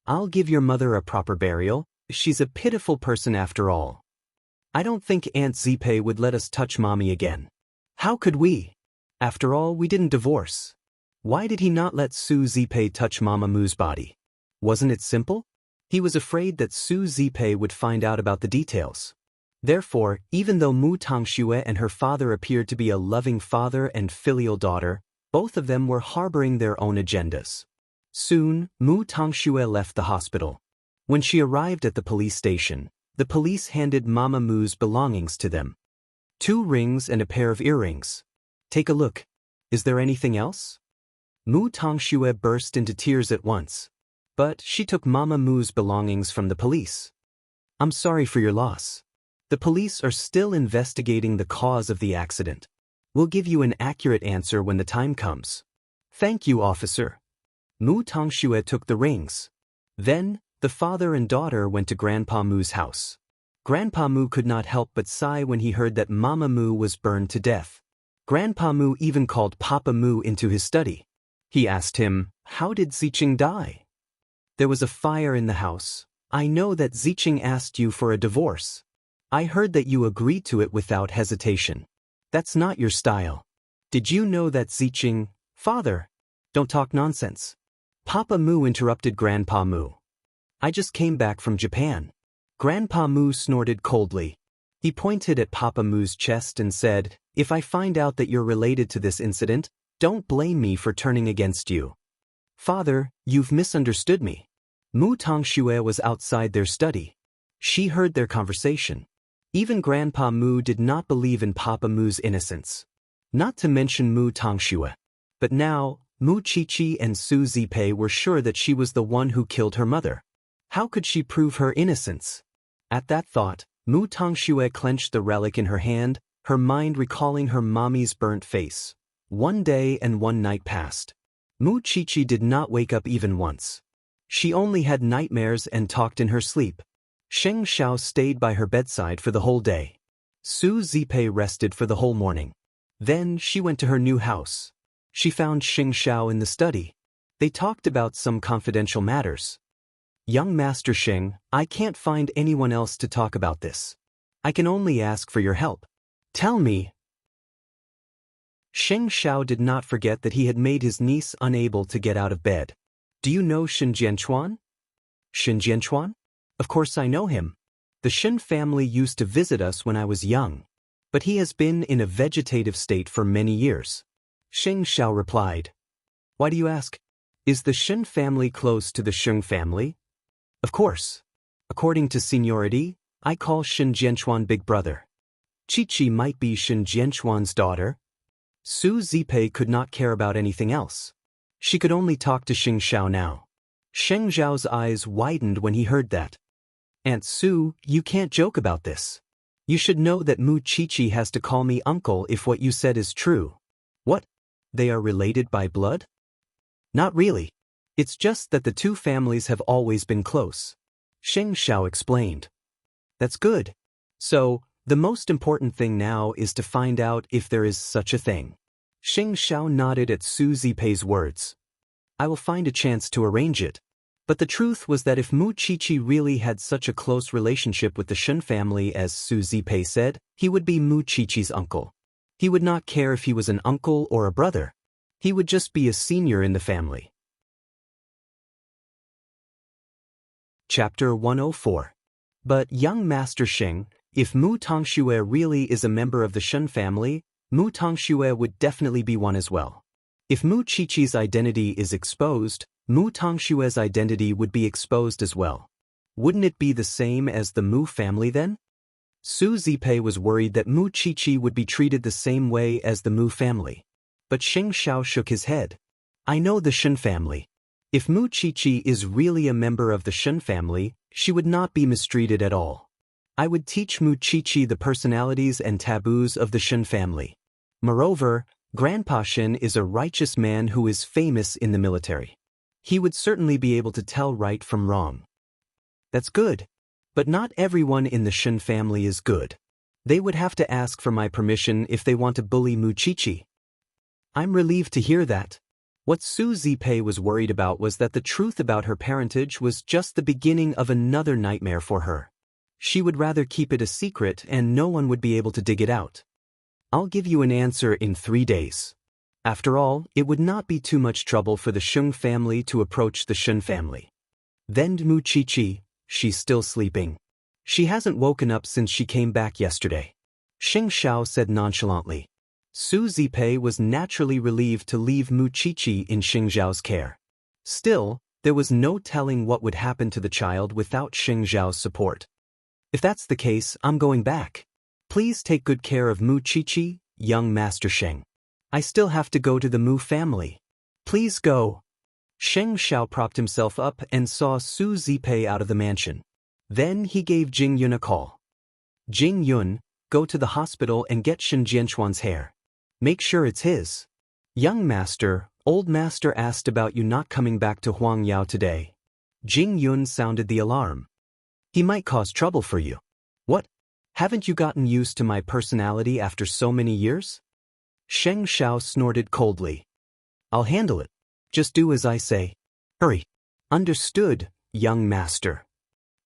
I'll give your mother a proper burial. She's a pitiful person after all. I don't think Aunt Zipei would let us touch Mommy again. How could we? After all, we didn't divorce. Why did he not let Su Zipei touch Mama Mu's body? Wasn't it simple? He was afraid that Su Zipei would find out about the details. Therefore, even though Mu Tongxue and her father appeared to be a loving father and filial daughter, both of them were harboring their own agendas. Soon, Mu Tongxue left the hospital. When she arrived at the police station, the police handed Mama Mu's belongings to them. 2 rings and a pair of earrings. Take a look. Is there anything else? Mu Tongxue burst into tears at once. But she took Mama Mu's belongings from the police. I'm sorry for your loss. The police are still investigating the cause of the accident. We'll give you an accurate answer when the time comes. Thank you, officer. Mu Tongxue took the rings. Then, the father and daughter went to Grandpa Mu's house. Grandpa Mu could not help but sigh when he heard that Mama Mu was burned to death. Grandpa Mu even called Papa Mu into his study. He asked him, how did Ziqing die? There was a fire in the house. I know that Ziqing asked you for a divorce. I heard that you agreed to it without hesitation. That's not your style. Did you know that Ziqing... Father, don't talk nonsense. Papa Mu interrupted Grandpa Mu. I just came back from Japan. Grandpa Mu snorted coldly. He pointed at Papa Mu's chest and said, if I find out that you're related to this incident, don't blame me for turning against you. Father, you've misunderstood me. Mu Tongxue was outside their study. She heard their conversation. Even Grandpa Mu did not believe in Papa Mu's innocence. Not to mention Mu Tongxue. But now, Mu Qiqi and Su Zipei were sure that she was the one who killed her mother. How could she prove her innocence? At that thought, Mu Tongxue clenched the relic in her hand, her mind recalling her mommy's burnt face. 1 day and 1 night passed. Mu Qiqi did not wake up even once. She only had nightmares and talked in her sleep. Sheng Xiao stayed by her bedside for the whole day. Su Zipei rested for the whole morning. Then she went to her new house. She found Sheng Xiao in the study. They talked about some confidential matters. Young Master Sheng, I can't find anyone else to talk about this. I can only ask for your help. Tell me. Sheng Xiao did not forget that he had made his niece unable to get out of bed. Do you know Shen Jianchuan? Shen Jianchuan? Of course I know him. The Shen family used to visit us when I was young. But he has been in a vegetative state for many years. Sheng Xiao replied. Why do you ask? Is the Shen family close to the Sheng family? Of course. According to seniority, I call Shen Jianchuan big brother. Chi might be Shen Jianchuan's daughter. Su Zipei could not care about anything else. She could only talk to Sheng Xiao now. Sheng Xiao's eyes widened when he heard that. Aunt Su, you can't joke about this. You should know that Mu Chi has to call me uncle if what you said is true. What? They are related by blood? Not really. It's just that the two families have always been close. Sheng Xiao explained. That's good. So, the most important thing now is to find out if there is such a thing. Sheng Xiao nodded at Su Zipei's words. I will find a chance to arrange it. But the truth was that if Mu Chi really had such a close relationship with the Shen family as Su Zipei said, he would be Mu Chi's uncle. He would not care if he was an uncle or a brother. He would just be a senior in the family. Chapter 104. But young Master Sheng, if Mu Tongxue really is a member of the Shen family, Mu Tongxue would definitely be one as well. If Mu Chi's identity is exposed, Mu Tongxue's identity would be exposed as well. Wouldn't it be the same as the Mu family then? Su Zipei was worried that Mu Chi would be treated the same way as the Mu family. But Sheng Xiao shook his head. I know the Shen family. If Mu Chi is really a member of the Shen family, she would not be mistreated at all. I would teach Mu Chi the personalities and taboos of the Shen family. Moreover, Grandpa Shen is a righteous man who is famous in the military. He would certainly be able to tell right from wrong. That's good. But not everyone in the Shen family is good. They would have to ask for my permission if they want to bully Mu Chi. I'm relieved to hear that. What Su Zipei was worried about was that the truth about her parentage was just the beginning of another nightmare for her. She would rather keep it a secret and no one would be able to dig it out. I'll give you an answer in 3 days. After all, it would not be too much trouble for the Sheng family to approach the Shen family. Then Mu Chi, she's still sleeping. She hasn't woken up since she came back yesterday. Sheng Xiao said nonchalantly. Su Zipei was naturally relieved to leave Mu Chi in Sheng Xiao's care. Still, there was no telling what would happen to the child without Sheng Xiao's support. If that's the case, I'm going back. Please take good care of Mu Chi, young Master Sheng. I still have to go to the Mu family. Please go. Sheng Xiao propped himself up and saw Su Zipei out of the mansion. Then he gave Jing Yun a call. Jing Yun, go to the hospital and get Shen Jianchuan's hair. Make sure it's his. Young master, old master asked about you not coming back to Huang Yao today. Jing Yun sounded the alarm. He might cause trouble for you. What? Haven't you gotten used to my personality after so many years? Sheng Xiao snorted coldly. I'll handle it. Just do as I say. Hurry. Understood, young master.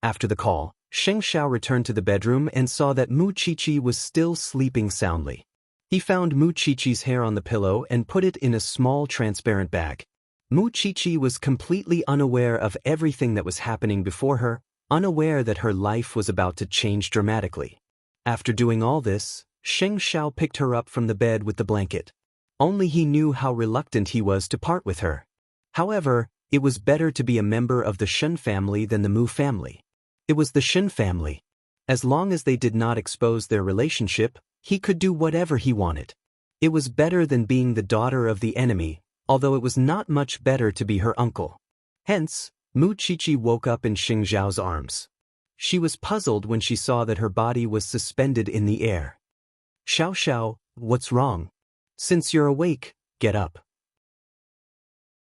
After the call, Sheng Xiao returned to the bedroom and saw that Mu Chi was still sleeping soundly. He found Mu Chi's hair on the pillow and put it in a small transparent bag. Mu Chi was completely unaware of everything that was happening before her, unaware that her life was about to change dramatically. After doing all this, Sheng Xiao picked her up from the bed with the blanket. Only he knew how reluctant he was to part with her. However, it was better to be a member of the Shen family than the Mu family. It was the Shen family. As long as they did not expose their relationship, he could do whatever he wanted. It was better than being the daughter of the enemy, although it was not much better to be her uncle. Hence, Mu Chi woke up in Sheng Xiao's arms. She was puzzled when she saw that her body was suspended in the air. Xiao Xiao, what's wrong? Since you're awake, get up.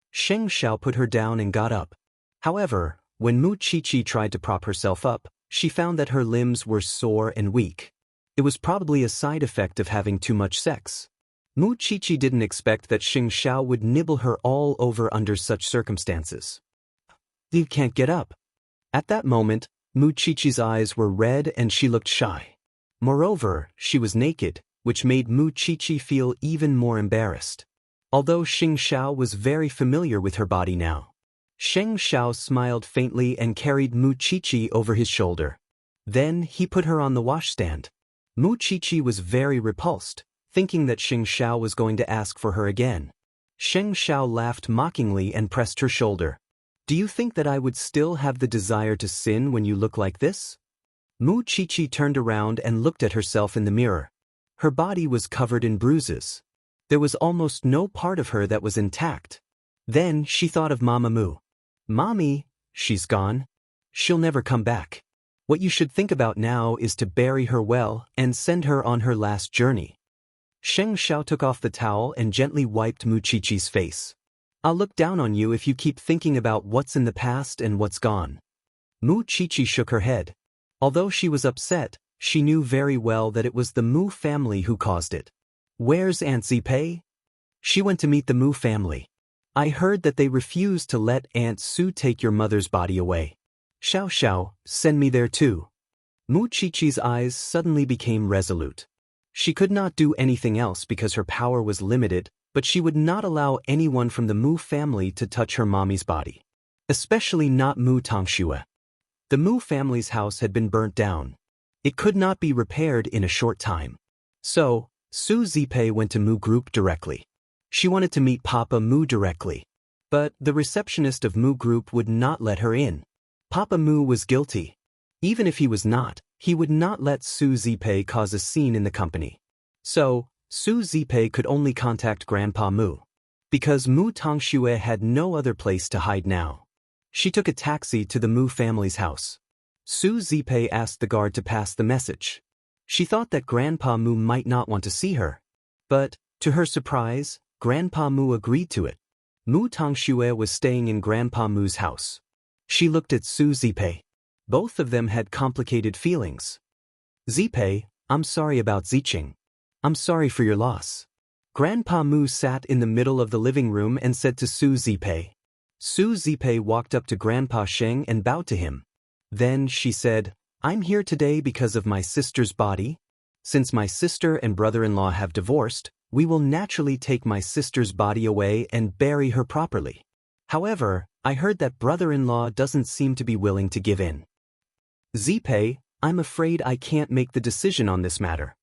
Sheng Xiao put her down and got up. However, when Mu Chi tried to prop herself up, She found that her limbs were sore and weak. It was probably a side effect of having too much sex. Mu Qiqi didn't expect that Xing Xiao would nibble her all over under such circumstances. You can't get up. At that moment, Mu Qiqi's eyes were red and she looked shy. Moreover, she was naked, which made Mu Qiqi feel even more embarrassed. Although Xing Xiao was very familiar with her body now. Xing Xiao smiled faintly and carried Mu Qiqi over his shoulder. Then he put her on the washstand. Mu Qiqi was very repulsed, thinking that Xing Xiao was going to ask for her again. Xing Xiao laughed mockingly and pressed her shoulder. Do you think that I would still have the desire to sin when you look like this? Mu Qiqi turned around and looked at herself in the mirror. Her body was covered in bruises. There was almost no part of her that was intact. Then she thought of Mama Mu. Mommy, she's gone. She'll never come back. What you should think about now is to bury her well and send her on her last journey. Xing Xiao took off the towel and gently wiped Mu Qiqi's face. I'll look down on you if you keep thinking about what's in the past and what's gone. Mu Qiqi shook her head. Although she was upset, she knew very well that it was the Mu family who caused it. Where's Aunt Zipei? She went to meet the Mu family. I heard that they refused to let Aunt Su take your mother's body away. Xiao Xiao, send me there too. Mu Qiqi's eyes suddenly became resolute. She could not do anything else because her power was limited, but she would not allow anyone from the Mu family to touch her mommy's body. Especially not Mu Tongxue. The Mu family's house had been burnt down. It could not be repaired in a short time. So, Su Zipei went to Mu Group directly. She wanted to meet Papa Mu directly. But the receptionist of Mu Group would not let her in. Papa Mu was guilty. Even if he was not, he would not let Su Zipei cause a scene in the company. So, Su Zipei could only contact Grandpa Mu. Because Mu Tongxue had no other place to hide now. She took a taxi to the Mu family's house. Su Zipei asked the guard to pass the message. She thought that Grandpa Mu might not want to see her. But, to her surprise, Grandpa Mu agreed to it. Mu Tongxue was staying in Grandpa Mu's house. She looked at Su Zipei. Both of them had complicated feelings. Zipei, I'm sorry about Ziqing. I'm sorry for your loss. Grandpa Mu sat in the middle of the living room and said to Su Zipei. Su Zipei walked up to Grandpa Sheng and bowed to him. Then she said, I'm here today because of my sister's body. Since my sister and brother-in-law have divorced, we will naturally take my sister's body away and bury her properly. However, I heard that brother-in-law doesn't seem to be willing to give in. Zipei, I'm afraid I can't make the decision on this matter.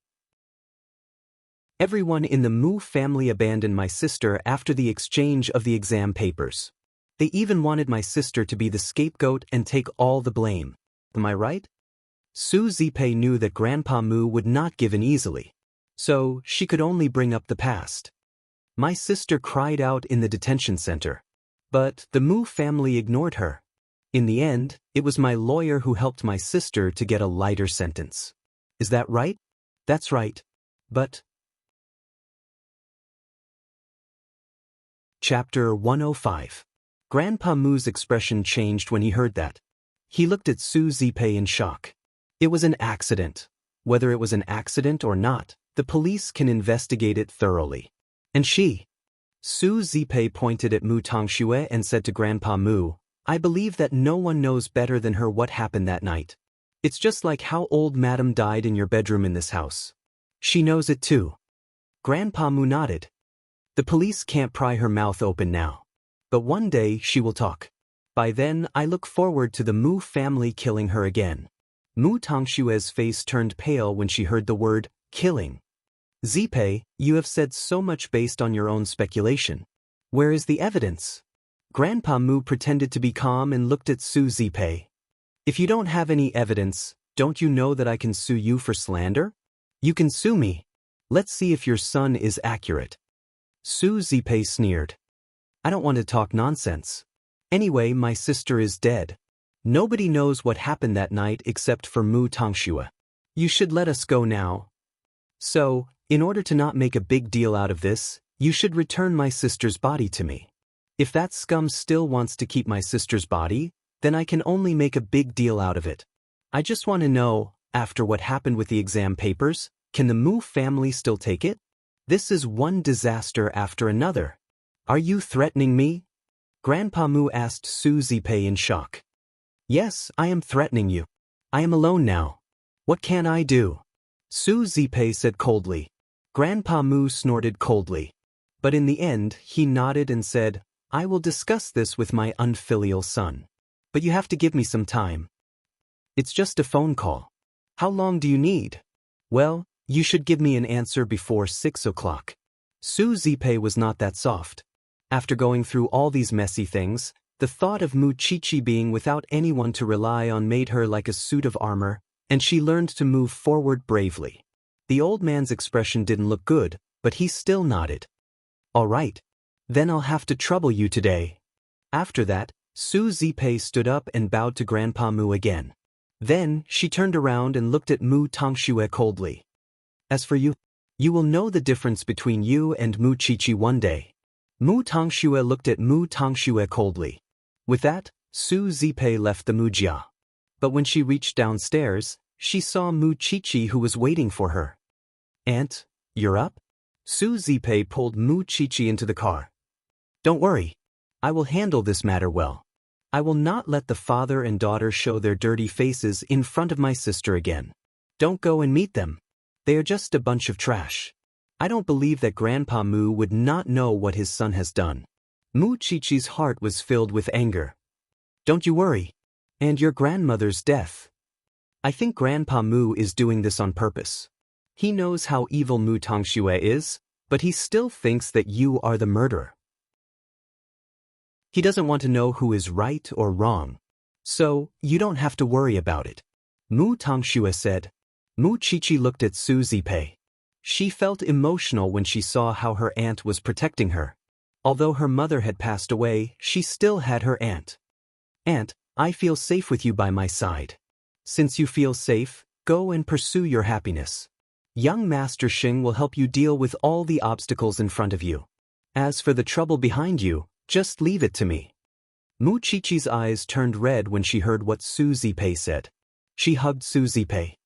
Everyone in the Mu family abandoned my sister after the exchange of the exam papers. They even wanted my sister to be the scapegoat and take all the blame. Am I right? Su Zipei knew that Grandpa Mu would not give in easily. So, she could only bring up the past. My sister cried out in the detention center. But the Mu family ignored her. In the end, it was my lawyer who helped my sister to get a lighter sentence. Is that right? That's right. But... Chapter 105. Grandpa Mu's expression changed when he heard that. He looked at Su Zipei in shock. It was an accident. Whether it was an accident or not, the police can investigate it thoroughly. And she? Su Zipei pointed at Mu Tongxue and said to Grandpa Mu, I believe that no one knows better than her what happened that night. It's just like how old Madam died in your bedroom in this house. She knows it too. Grandpa Mu nodded. The police can't pry her mouth open now. But one day she will talk. By then I look forward to the Mu family killing her again. Mu Tongxue's face turned pale when she heard the word, killing. Zipei, you have said so much based on your own speculation. Where is the evidence? Grandpa Mu pretended to be calm and looked at Su Zipei. If you don't have any evidence, don't you know that I can sue you for slander? You can sue me. Let's see if your son is accurate. Su Zipei sneered. I don't want to talk nonsense. Anyway, my sister is dead. Nobody knows what happened that night except for Mu Tongxue. You should let us go now. So, in order to not make a big deal out of this, you should return my sister's body to me. If that scum still wants to keep my sister's body, then I can only make a big deal out of it. I just want to know, after what happened with the exam papers, can the Mu family still take it? This is one disaster after another. Are you threatening me? Grandpa Mu asked Su Zipei in shock. Yes, I am threatening you. I am alone now. What can I do? Su Zipei said coldly. Grandpa Mu snorted coldly. But in the end, he nodded and said, I will discuss this with my unfilial son. But you have to give me some time. It's just a phone call. How long do you need? Well, you should give me an answer before 6 o'clock. Su Zipei was not that soft. After going through all these messy things, the thought of Mu Chichi being without anyone to rely on made her like a suit of armor, and she learned to move forward bravely. The old man's expression didn't look good, but he still nodded. All right. Then I'll have to trouble you today. After that, Su Zipei stood up and bowed to Grandpa Mu again. Then, she turned around and looked at Mu Tongxue coldly. As for you, you will know the difference between you and Mu Chichi one day. Mu Tongxue looked at Mu Tongxue coldly. With that, Su Zipei left the Mujia. But when she reached downstairs, she saw Mu Chichi who was waiting for her. Aunt, you're up? Su Zipei pulled Mu Chichi into the car. Don't worry. I will handle this matter well. I will not let the father and daughter show their dirty faces in front of my sister again. Don't go and meet them. They are just a bunch of trash. I don't believe that Grandpa Mu would not know what his son has done. Mu Chichi's heart was filled with anger. Don't you worry. And your grandmother's death. I think Grandpa Mu is doing this on purpose. He knows how evil Mu Tongxue is, but he still thinks that you are the murderer. He doesn't want to know who is right or wrong. So, you don't have to worry about it. Mu Tongxue said. Mu Chichi looked at Su Zipei. She felt emotional when she saw how her aunt was protecting her. Although her mother had passed away, she still had her aunt. Aunt, I feel safe with you by my side. Since you feel safe, go and pursue your happiness. Young Master Xing will help you deal with all the obstacles in front of you. As for the trouble behind you, just leave it to me. Mu Chichi's eyes turned red when she heard what Su Zipei said. She hugged Su Zipei.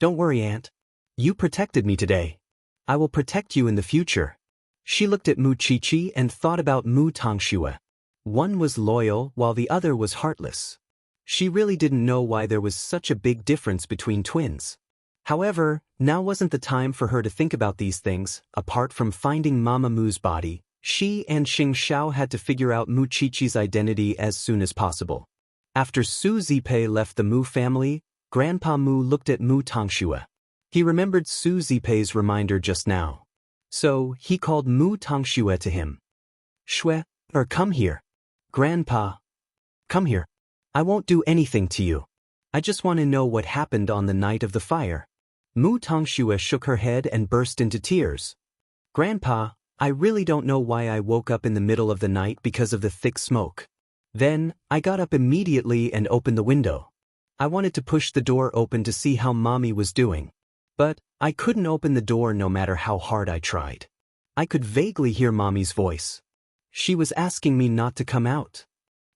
Don't worry, Aunt. You protected me today. I will protect you in the future. She looked at Mu Chichi and thought about Mu Tongxue. One was loyal while the other was heartless. She really didn't know why there was such a big difference between twins. However, now wasn't the time for her to think about these things. Apart from finding Mama Mu's body, she and Xing Xiao had to figure out Mu Chichi's identity as soon as possible. After Su Zipei left the Mu family, Grandpa Mu looked at Mu Tongxue. He remembered Su Zipei's reminder just now. So, he called Mu Tongxue to him. Shue, come here. Grandpa. Come here. I won't do anything to you. I just want to know what happened on the night of the fire. Mu Tongxue shook her head and burst into tears. Grandpa, I really don't know why I woke up in the middle of the night because of the thick smoke. Then, I got up immediately and opened the window. I wanted to push the door open to see how Mommy was doing. But, I couldn't open the door no matter how hard I tried. I could vaguely hear Mommy's voice. She was asking me not to come out.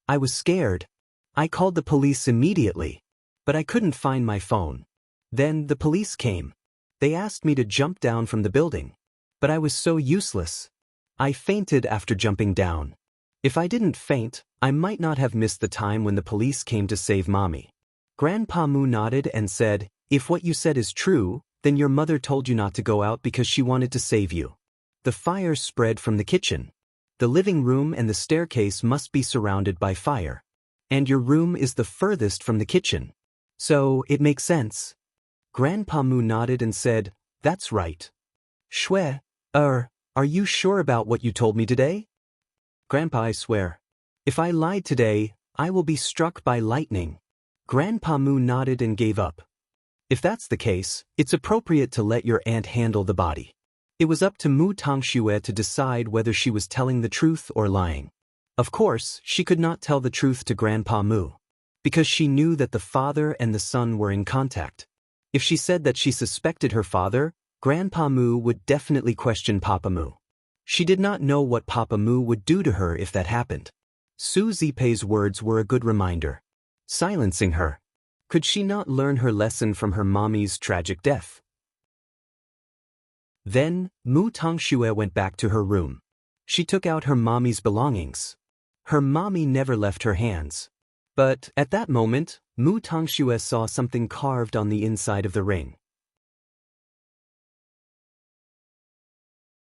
I was scared. I called the police immediately. But I couldn't find my phone. Then the police came. They asked me to jump down from the building. But I was so useless. I fainted after jumping down. If I didn't faint, I might not have missed the time when the police came to save Mommy. Grandpa Mu nodded and said, if what you said is true, then your mother told you not to go out because she wanted to save you. The fire spread from the kitchen. The living room and the staircase must be surrounded by fire. And your room is the furthest from the kitchen. So, it makes sense. Grandpa Mu nodded and said, that's right. Shue, are you sure about what you told me today? Grandpa, I swear. If I lied today, I will be struck by lightning. Grandpa Mu nodded and gave up. If that's the case, it's appropriate to let your aunt handle the body. It was up to Mu Tongxue to decide whether she was telling the truth or lying. Of course, she could not tell the truth to Grandpa Mu, because she knew that the father and the son were in contact. If she said that she suspected her father, Grandpa Mu would definitely question Papa Mu. She did not know what Papa Mu would do to her if that happened. Su Zipei's words were a good reminder. Silencing her. Could she not learn her lesson from her mommy's tragic death? Then, Mu Tongxue went back to her room. She took out her mommy's belongings. Her mommy never left her hands. But, at that moment, Mu Tongxue saw something carved on the inside of the ring.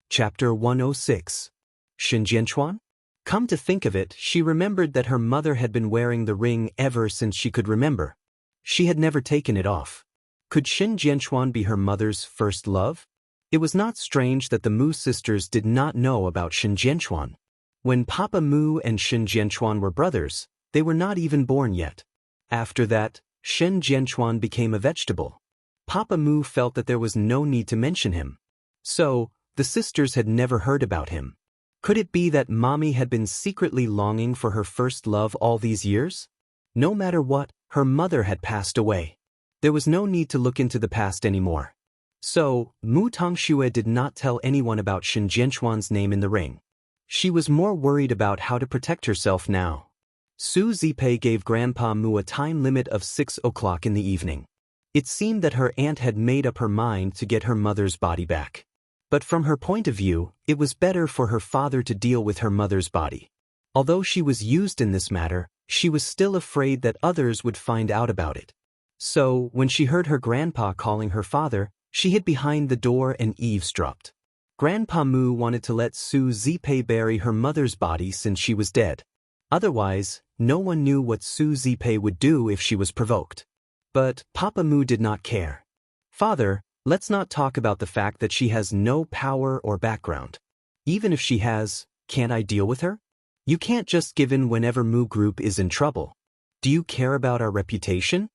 Chapter 106. Xinjianchuan? Come to think of it, she remembered that her mother had been wearing the ring ever since she could remember. She had never taken it off. Could Xinjianchuan be her mother's first love? It was not strange that the Mu sisters did not know about Xinjianchuan. When Papa Mu and Xinjianchuan were brothers, they were not even born yet. After that, Xinjianchuan became a vegetable. Papa Mu felt that there was no need to mention him. So, the sisters had never heard about him. Could it be that Mommy had been secretly longing for her first love all these years? No matter what, her mother had passed away. There was no need to look into the past anymore. So, Mu Tongxue did not tell anyone about Xinjianchuan's name in the ring. She was more worried about how to protect herself now. Su Zipei gave Grandpa Mu a time limit of 6 o'clock in the evening. It seemed that her aunt had made up her mind to get her mother's body back. But from her point of view, it was better for her father to deal with her mother's body. Although she was used in this matter, she was still afraid that others would find out about it. So, when she heard her grandpa calling her father, she hid behind the door and eavesdropped. Grandpa Mu wanted to let Su Zipei bury her mother's body since she was dead. Otherwise, no one knew what Su Zipei would do if she was provoked. But Papa Mu did not care. Father, let's not talk about the fact that she has no power or background. Even if she has, can't I deal with her? You can't just give in whenever Mu Group is in trouble. Do you care about our reputation?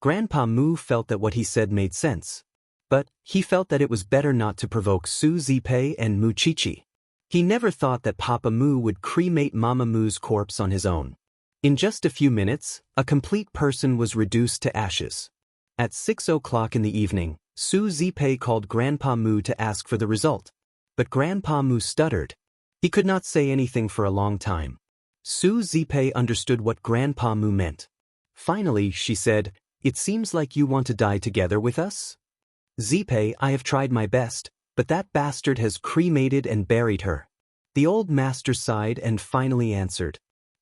Grandpa Mu felt that what he said made sense. But he felt that it was better not to provoke Su Zipei and Mu Chichi. He never thought that Papa Mu would cremate Mama Mu's corpse on his own. In just a few minutes, a complete person was reduced to ashes. At 6 o'clock in the evening, Su Zipei called Grandpa Mu to ask for the result. But Grandpa Mu stuttered. He could not say anything for a long time. Su Zipei understood what Grandpa Mu meant. Finally, she said, "It seems like you want to die together with us?" "Zipei, I have tried my best, but that bastard has cremated and buried her." The old master sighed and finally answered.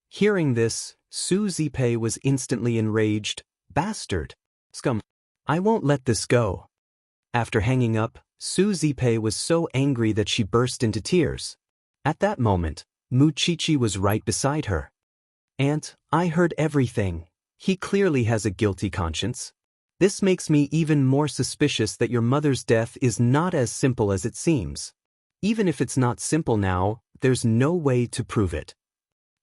Hearing this, Su Zipei was instantly enraged. "Bastard! Scum! I won't let this go." After hanging up, Su Zipei was so angry that she burst into tears. At that moment, Mu Chichi was right beside her. "Aunt, I heard everything. He clearly has a guilty conscience. This makes me even more suspicious that your mother's death is not as simple as it seems. Even if it's not simple now, there's no way to prove it."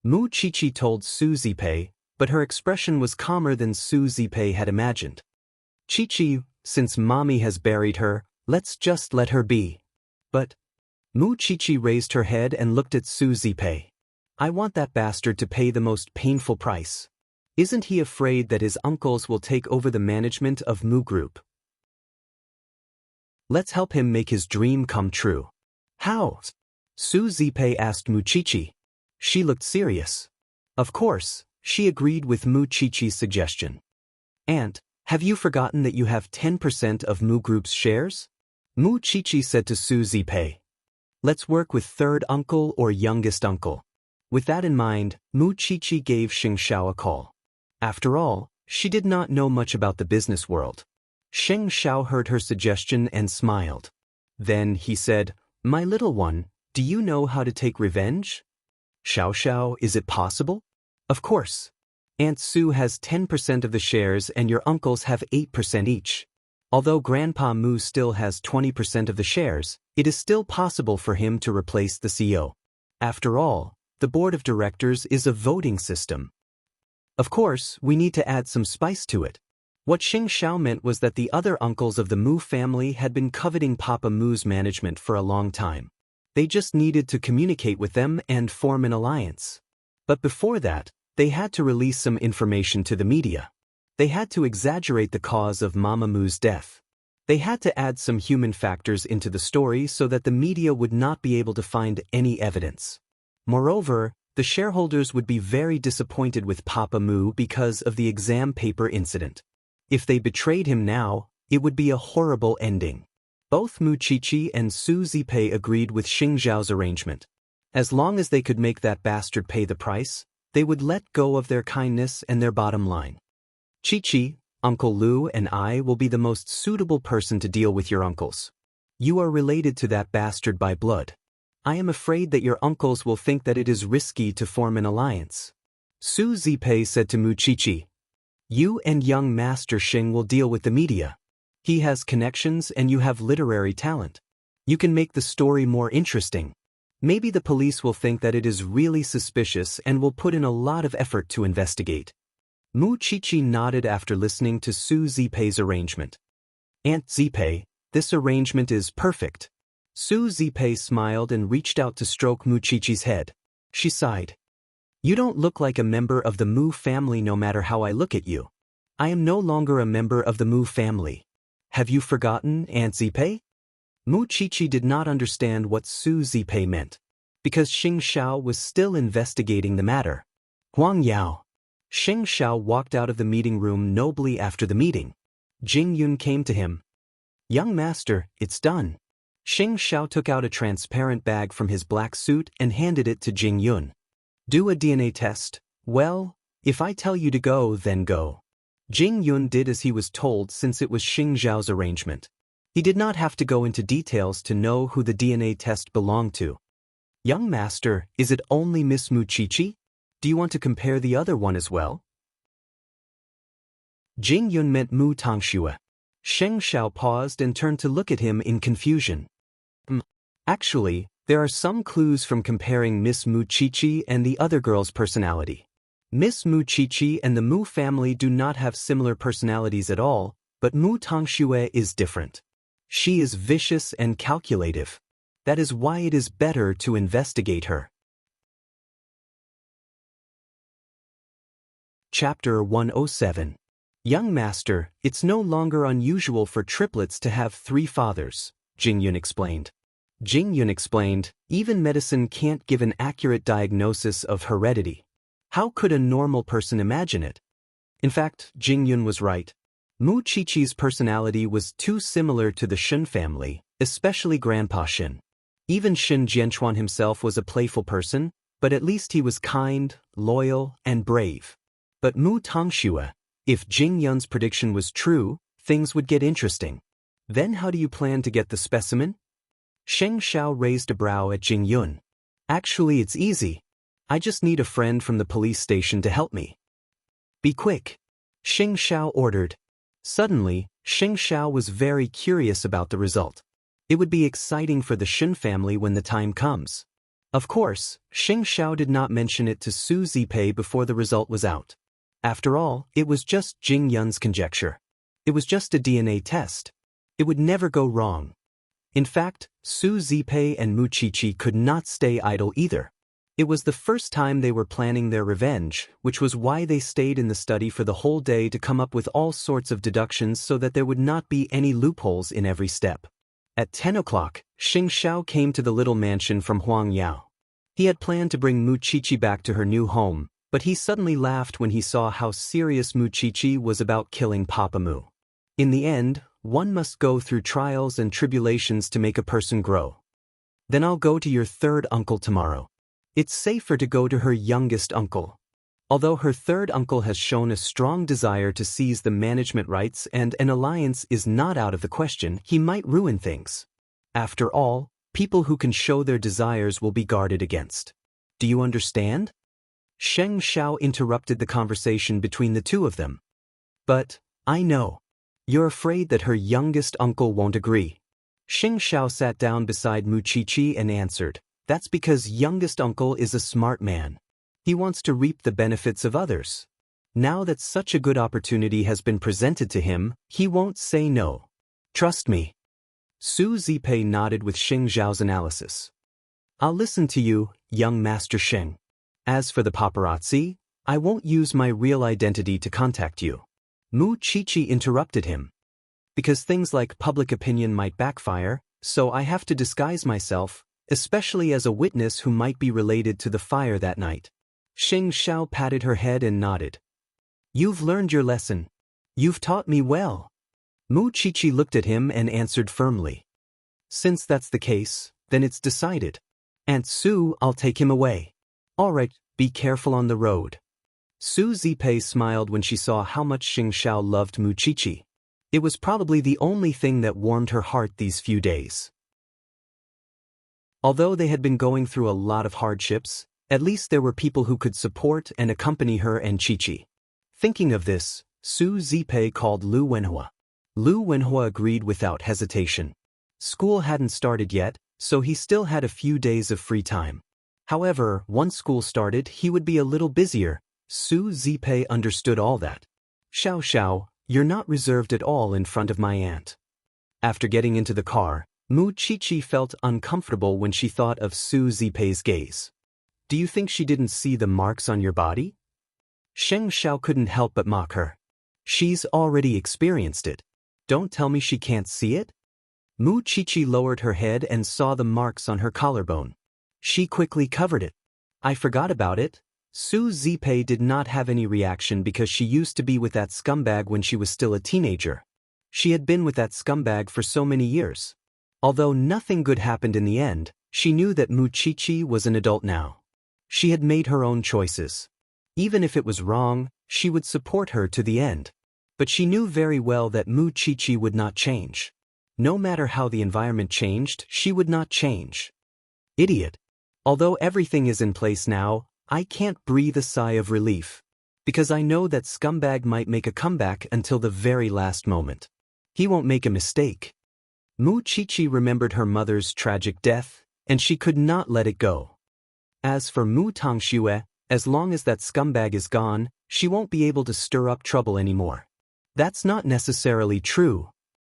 Mu Chichi told Su Zipei, but her expression was calmer than Su Zipei had imagined. "Chichi, since Mommy has buried her, let's just let her be." "But..." Mu Chichi raised her head and looked at Su Zipei. "I want that bastard to pay the most painful price. Isn't he afraid that his uncles will take over the management of Mu Group? Let's help him make his dream come true." "How?" Su Zipei asked Mu Chichi. She looked serious. Of course, she agreed with Mu Chichi's suggestion. "Aunt, have you forgotten that you have 10% of Mu Group's shares?" Mu Chichi said to Su Zipei. "Let's work with third uncle or youngest uncle." With that in mind, Mu Chichi gave Xing Xiao a call. After all, she did not know much about the business world. Xing Xiao heard her suggestion and smiled. Then he said, "My little one, do you know how to take revenge?" "Xiao Xiao, is it possible?" "Of course. Aunt Su has 10% of the shares and your uncles have 8% each. Although Grandpa Mu still has 20% of the shares, it is still possible for him to replace the CEO. After all, the board of directors is a voting system. Of course, we need to add some spice to it." What Xing Xiao meant was that the other uncles of the Mu family had been coveting Papa Mu's management for a long time. They just needed to communicate with them and form an alliance. But before that, they had to release some information to the media. They had to exaggerate the cause of Mama Mu's death. They had to add some human factors into the story so that the media would not be able to find any evidence. Moreover, the shareholders would be very disappointed with Papa Mu because of the exam paper incident. If they betrayed him now, it would be a horrible ending. Both Mu Qiqi and Su Zipei agreed with Xing Zhao's arrangement. As long as they could make that bastard pay the price, they would let go of their kindness and their bottom line. Qiqi, Uncle Lu and I will be the most suitable person to deal with your uncles. You are related to that bastard by blood. I am afraid that your uncles will think that it is risky to form an alliance. Su Zipei said to Mu Qiqi, you and young Master Xing will deal with the media. He has connections and you have literary talent. You can make the story more interesting. Maybe the police will think that it is really suspicious and will put in a lot of effort to investigate. Mu Qiqi nodded after listening to Su Zipei's arrangement. Aunt Zipei, this arrangement is perfect. Su Zipei smiled and reached out to stroke Mu Qiqi's head. She sighed. You don't look like a member of the Mu family no matter how I look at you. I am no longer a member of the Mu family. Have you forgotten, Aunt Zipei? Mu Qiqi did not understand what Su Zipei meant, because Xing Xiao was still investigating the matter. Huang Yao. Xing Xiao walked out of the meeting room nobly after the meeting. Jing Yun came to him. Young master, it's done. Xing Xiao took out a transparent bag from his black suit and handed it to Jing Yun. Do a DNA test. Well, if I tell you to go, then go. Jing Yun did as he was told since it was Xing Zhao's arrangement. He did not have to go into details to know who the DNA test belonged to. Young master, is it only Miss Mu Qiqi? Do you want to compare the other one as well? Jing Yun meant Mu Tongxue. Xing Xiao paused and turned to look at him in confusion. Actually, there are some clues from comparing Miss Mu Qiqi and the other girl's personality. Miss Mu Qiqi and the Mu family do not have similar personalities at all, but Mu Tongxue is different. She is vicious and calculative. That is why it is better to investigate her. Chapter 107. Young Master, it's no longer unusual for triplets to have 3 fathers, Jing Yun explained. Jing Yun explained, even medicine can't give an accurate diagnosis of heredity. How could a normal person imagine it? In fact, Jing Yun was right. Mu Qiqi's personality was too similar to the Shen family, especially Grandpa Shen. Even Shen Jianchuan himself was a playful person, but at least he was kind, loyal, and brave. But Mu Tongxue, if Jing Yun's prediction was true, things would get interesting. Then how do you plan to get the specimen? Xing Xiao raised a brow at Jing Yun. Actually, it's easy. I just need a friend from the police station to help me. Be quick, Xing Xiao ordered. Suddenly, Xing Xiao was very curious about the result. It would be exciting for the Shen family when the time comes. Of course, Xing Xiao did not mention it to Su Zipei before the result was out. After all, it was just Jing Yun's conjecture. It was just a DNA test. It would never go wrong. In fact, Su Zipei and Mu Qiqi could not stay idle either. It was the first time they were planning their revenge, which was why they stayed in the study for the whole day to come up with all sorts of deductions so that there would not be any loopholes in every step. At 10 o'clock, Xing Xiao came to the little mansion from Huang Yao. He had planned to bring Mu Qiqi back to her new home, but he suddenly laughed when he saw how serious Mu Qiqi was about killing Papa Mu. In the end, one must go through trials and tribulations to make a person grow. Then I'll go to your third uncle tomorrow. It's safer to go to her youngest uncle. Although her third uncle has shown a strong desire to seize the management rights and an alliance is not out of the question, he might ruin things. After all, people who can show their desires will be guarded against. Do you understand? Xing Xiao interrupted the conversation between the two of them. But, I know. You're afraid that her youngest uncle won't agree. Xing Xiao sat down beside Mu Qiqi and answered, that's because youngest uncle is a smart man. He wants to reap the benefits of others. Now that such a good opportunity has been presented to him, he won't say no. Trust me. Su Zipei nodded with Xing Zhao's analysis. I'll listen to you, young Master Xing. As for the paparazzi, I won't use my real identity to contact you. Mu Qiqi interrupted him. Because things like public opinion might backfire, so I have to disguise myself, especially as a witness who might be related to the fire that night. Xing Xiao patted her head and nodded. You've learned your lesson. You've taught me well. Mu Chichi looked at him and answered firmly. Since that's the case, then it's decided. Aunt Sue, I'll take him away. All right, be careful on the road. Su Zipei smiled when she saw how much Xing Xiao loved Mu Chichi. It was probably the only thing that warmed her heart these few days. Although they had been going through a lot of hardships, at least there were people who could support and accompany her and Chichi. Thinking of this, Su Zipei called Lu Wenhua. Lu Wenhua agreed without hesitation. School hadn't started yet, so he still had a few days of free time. However, once school started, he would be a little busier. Su Zipei understood all that. Xiao Xiao, you're not reserved at all in front of my aunt. After getting into the car, Mu Chichi felt uncomfortable when she thought of Su Zipei's gaze. Do you think she didn't see the marks on your body? Sheng Xiao couldn't help but mock her. She's already experienced it. Don't tell me she can't see it? Mu Chichi lowered her head and saw the marks on her collarbone. She quickly covered it. I forgot about it. Su Zipei did not have any reaction because she used to be with that scumbag when she was still a teenager. She had been with that scumbag for so many years. Although nothing good happened in the end, she knew that Mu Chichi was an adult now. She had made her own choices. Even if it was wrong, she would support her to the end. But she knew very well that Mu Chichi would not change. No matter how the environment changed, she would not change. Idiot. Although everything is in place now, I can't breathe a sigh of relief. Because I know that scumbag might make a comeback until the very last moment. He won't make a mistake. Mu Chichi remembered her mother's tragic death, and she could not let it go. As for Mu Tongxue, as long as that scumbag is gone, she won't be able to stir up trouble anymore. That's not necessarily true.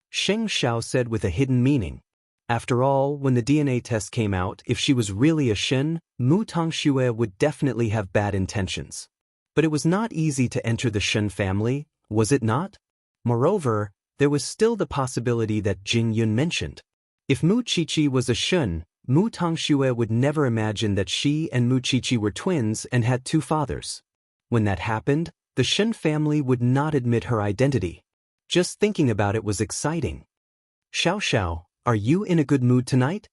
Sheng Xiao said with a hidden meaning. After all, when the DNA test came out, if she was really a Shen, Mu Tongxue would definitely have bad intentions. But it was not easy to enter the Shen family, was it not? Moreover, there was still the possibility that Jing Yun mentioned. If Mu Chichi was a Shen, Mu Tongxue would never imagine that she and Mu Chichi were twins and had two fathers. When that happened, the Shen family would not admit her identity. Just thinking about it was exciting. Xiao Xiao, are you in a good mood tonight?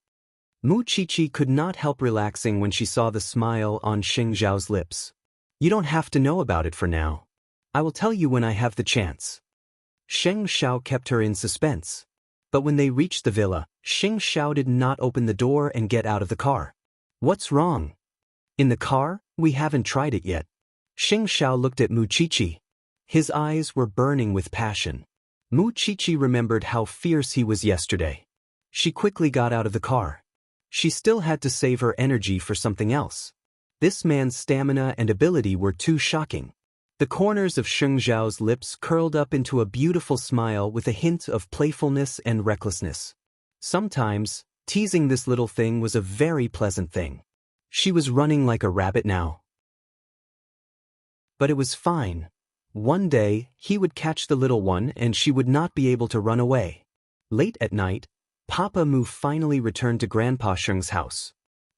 Mu Chichi could not help relaxing when she saw the smile on Xing Zhao's lips. You don't have to know about it for now. I will tell you when I have the chance. Sheng Xiao kept her in suspense. But when they reached the villa, Xing Xiao did not open the door and get out of the car. What's wrong? In the car? We haven't tried it yet. Xing Xiao looked at Mu Chichi. His eyes were burning with passion. Mu Chichi remembered how fierce he was yesterday. She quickly got out of the car. She still had to save her energy for something else. This man's stamina and ability were too shocking. The corners of Sheng Zhao's lips curled up into a beautiful smile with a hint of playfulness and recklessness. Sometimes, teasing this little thing was a very pleasant thing. She was running like a rabbit now. But it was fine. One day, he would catch the little one and she would not be able to run away. Late at night, Papa Mu finally returned to Grandpa Sheng's house.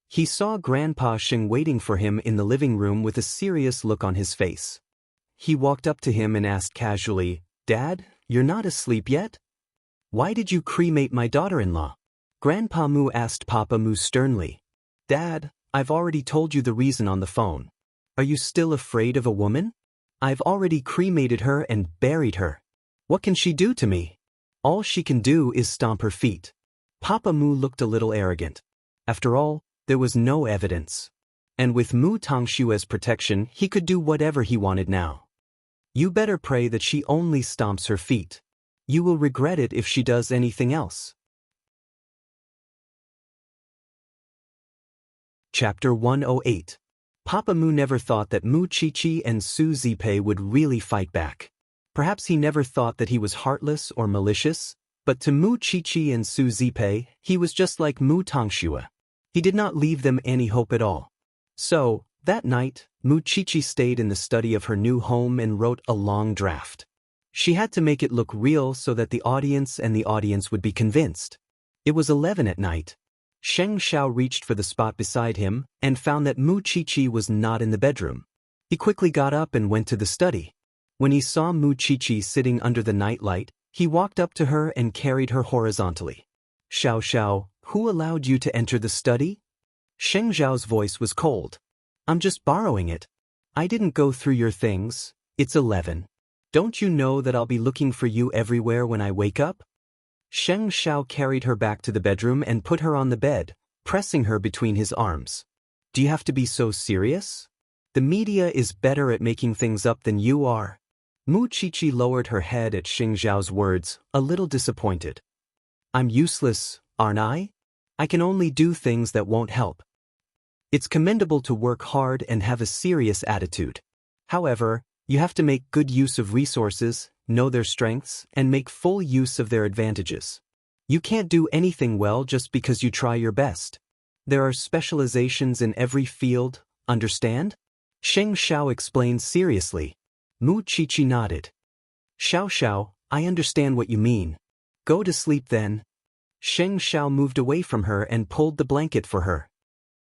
He saw Grandpa Sheng waiting for him in the living room with a serious look on his face. He walked up to him and asked casually, "Dad, you're not asleep yet? Why did you cremate my daughter-in-law?" Grandpa Mu asked Papa Mu sternly. "Dad, I've already told you the reason on the phone. Are you still afraid of a woman? I've already cremated her and buried her. What can she do to me? All she can do is stomp her feet." Papa Mu looked a little arrogant. After all, there was no evidence. And with Mu Tongshue's protection, he could do whatever he wanted now. You better pray that she only stomps her feet. You will regret it if she does anything else. Chapter 108. Papa Mu never thought that Mu Chichi and Su Zipei would really fight back. Perhaps he never thought that he was heartless or malicious, but to Mu Chichi and Su Zipei, he was just like Mu Tongxue. He did not leave them any hope at all. So, that night, Mu Chichi stayed in the study of her new home and wrote a long draft. She had to make it look real so that the audience would be convinced. It was 11 at night. Sheng Xiao reached for the spot beside him and found that Mu Chichi was not in the bedroom. He quickly got up and went to the study. When he saw Mu Chichi sitting under the nightlight, he walked up to her and carried her horizontally. Xiao Xiao, who allowed you to enter the study? Sheng Zhao's voice was cold. I'm just borrowing it. I didn't go through your things. It's 11. Don't you know that I'll be looking for you everywhere when I wake up? Sheng Zhao carried her back to the bedroom and put her on the bed, pressing her between his arms. Do you have to be so serious? The media is better at making things up than you are. Mu Chichi lowered her head at Sheng Zhao's words, a little disappointed. I'm useless, aren't I? I can only do things that won't help. It's commendable to work hard and have a serious attitude. However, you have to make good use of resources, know their strengths, and make full use of their advantages. You can't do anything well just because you try your best. There are specializations in every field, understand? Sheng Zhao explained seriously. Mu Chichi nodded. Xiao Xiao, I understand what you mean. Go to sleep then. Sheng Zhao moved away from her and pulled the blanket for her.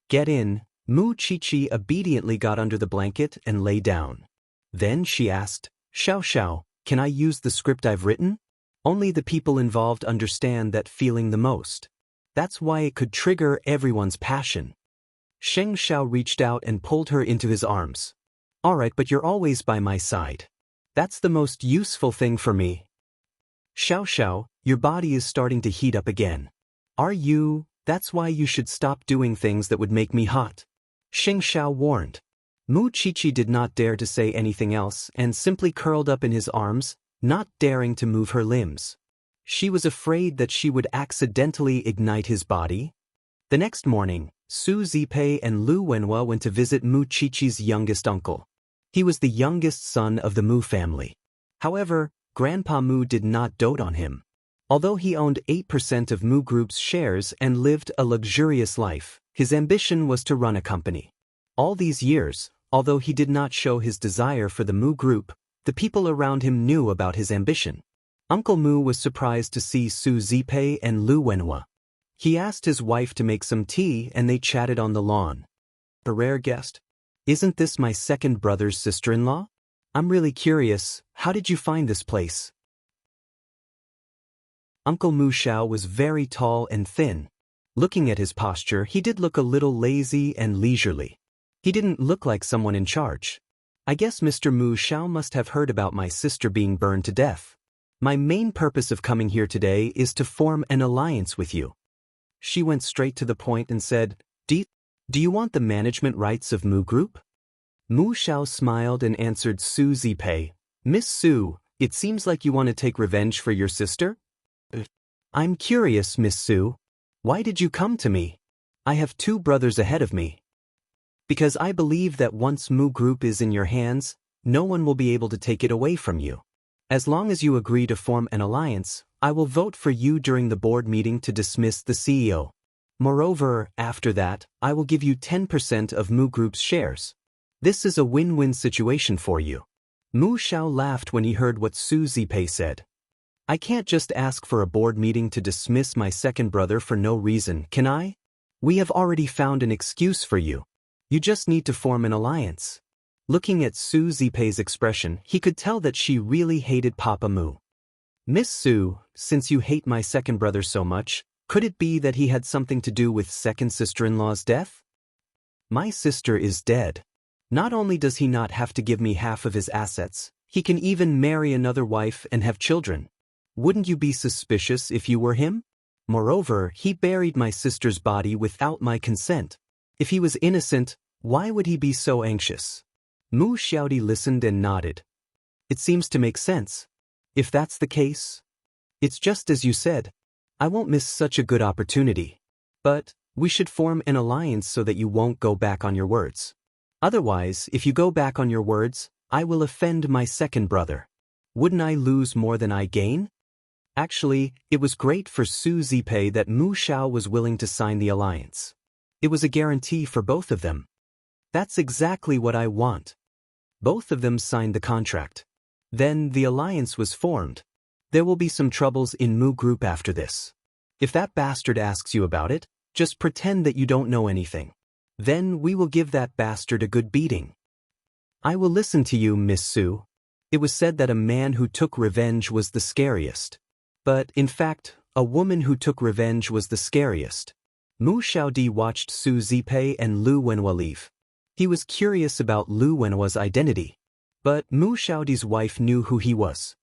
Get in. Mu Chichi obediently got under the blanket and lay down. Then she asked, Xiao Xiao, can I use the script I've written? Only the people involved understand that feeling the most. That's why it could trigger everyone's passion. Sheng Zhao reached out and pulled her into his arms. Alright, but you're always by my side. That's the most useful thing for me. Xiao Xiao, your body is starting to heat up again. Are you? That's why you should stop doing things that would make me hot. Sheng Zhao warned. Mu Chichi did not dare to say anything else and simply curled up in his arms, not daring to move her limbs. She was afraid that she would accidentally ignite his body. The next morning, Su Zipei and Lu Wenhua went to visit Mu Chichi's youngest uncle. He was the youngest son of the Mu family. However, Grandpa Mu did not dote on him. Although he owned 8% of Mu Group's shares and lived a luxurious life, his ambition was to run a company. All these years, although he did not show his desire for the Mu Group, the people around him knew about his ambition. Uncle Mu was surprised to see Su Zipei and Lu Wenhua. He asked his wife to make some tea and they chatted on the lawn. A rare guest. Isn't this my second brother's sister-in-law? I'm really curious, how did you find this place? Uncle Mu Xiao was very tall and thin. Looking at his posture, he did look a little lazy and leisurely. He didn't look like someone in charge. I guess Mr. Mu Xiao must have heard about my sister being burned to death. My main purpose of coming here today is to form an alliance with you. She went straight to the point and said, Do you want the management rights of Mu Group? Mu Xiao smiled and answered Su Zipei, Miss Su, it seems like you want to take revenge for your sister? I'm curious, Miss Su. Why did you come to me? I have 2 brothers ahead of me. Because I believe that once Mu Group is in your hands, no one will be able to take it away from you. As long as you agree to form an alliance, I will vote for you during the board meeting to dismiss the CEO. Moreover, after that, I will give you 10% of Mu Group's shares. This is a win-win situation for you. Mu Xiao laughed when he heard what Su Zipei said. I can't just ask for a board meeting to dismiss my second brother for no reason, can I? We have already found an excuse for you. You just need to form an alliance. Looking at Su Zipei's expression, he could tell that she really hated Papa Mu. Miss Su, since you hate my second brother so much, could it be that he had something to do with second sister-in-law's death? My sister is dead. Not only does he not have to give me half of his assets, he can even marry another wife and have children. Wouldn't you be suspicious if you were him? Moreover, he buried my sister's body without my consent. If he was innocent, why would he be so anxious? Mu Xiaodi listened and nodded. It seems to make sense. If that's the case, it's just as you said. I won't miss such a good opportunity. But we should form an alliance so that you won't go back on your words. Otherwise, if you go back on your words, I will offend my second brother. Wouldn't I lose more than I gain? Actually, it was great for Su Zipei that Mu Xiao was willing to sign the alliance. It was a guarantee for both of them. That's exactly what I want. Both of them signed the contract. Then the alliance was formed. There will be some troubles in Mu Group after this. If that bastard asks you about it, just pretend that you don't know anything. Then we will give that bastard a good beating. I will listen to you, Miss Su. It was said that a man who took revenge was the scariest. But, in fact, a woman who took revenge was the scariest. Mu Xiaodi watched Su Zipei and Lu Wenhua leave. He was curious about Lu Wenhua's identity. But Mu Xiaodi's wife knew who he was.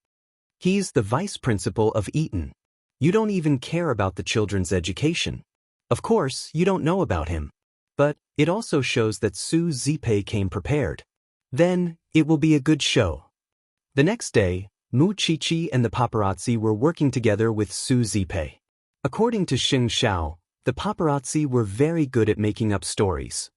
He's the vice principal of Eton. You don't even care about the children's education. Of course, you don't know about him. But it also shows that Su Zipei came prepared. Then, it will be a good show. The next day, Mu Qiqi and the paparazzi were working together with Su Zipei. According to Xing Xiao, the paparazzi were very good at making up stories.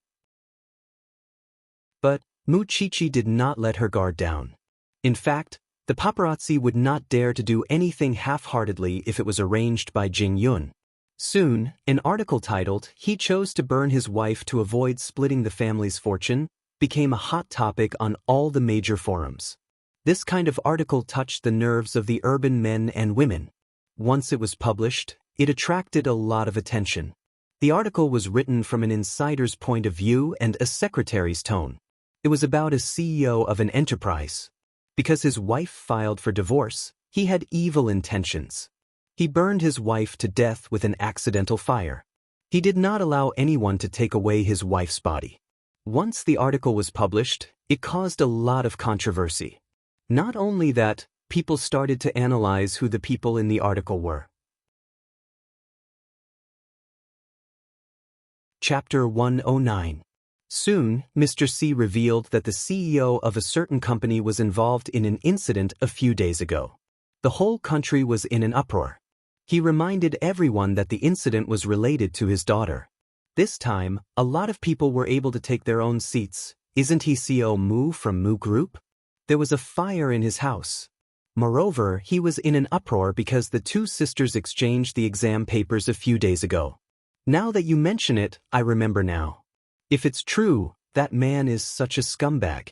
But Mu Qiqi did not let her guard down. In fact, the paparazzi would not dare to do anything half-heartedly if it was arranged by Jing Yun. Soon, an article titled, "He chose to burn his wife to avoid splitting the family's fortune," became a hot topic on all the major forums. This kind of article touched the nerves of the urban men and women. Once it was published, it attracted a lot of attention. The article was written from an insider's point of view and a secretary's tone. It was about a CEO of an enterprise. Because his wife filed for divorce, he had evil intentions. He burned his wife to death with an accidental fire. He did not allow anyone to take away his wife's body. Once the article was published, it caused a lot of controversy. Not only that, people started to analyze who the people in the article were. Chapter 109. Soon, Mr. C revealed that the CEO of a certain company was involved in an incident a few days ago. The whole country was in an uproar. He reminded everyone that the incident was related to his daughter. This time, a lot of people were able to take their own seats. Isn't he CEO Mu from Mu Group? There was a fire in his house. Moreover, he was in an uproar because the two sisters exchanged the exam papers a few days ago. Now that you mention it, I remember now. If it's true, that man is such a scumbag.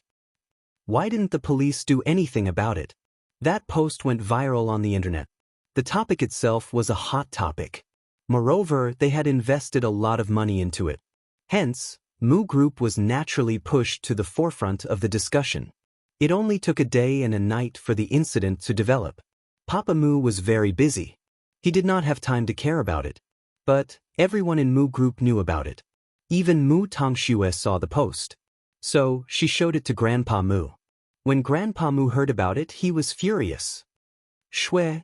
Why didn't the police do anything about it? That post went viral on the internet. The topic itself was a hot topic. Moreover, they had invested a lot of money into it. Hence, Mu Group was naturally pushed to the forefront of the discussion. It only took a day and a night for the incident to develop. Papa Mu was very busy. He did not have time to care about it. But everyone in Mu Group knew about it. Even Mu Tongxue saw the post. So, she showed it to Grandpa Mu. When Grandpa Mu heard about it, he was furious. Shui,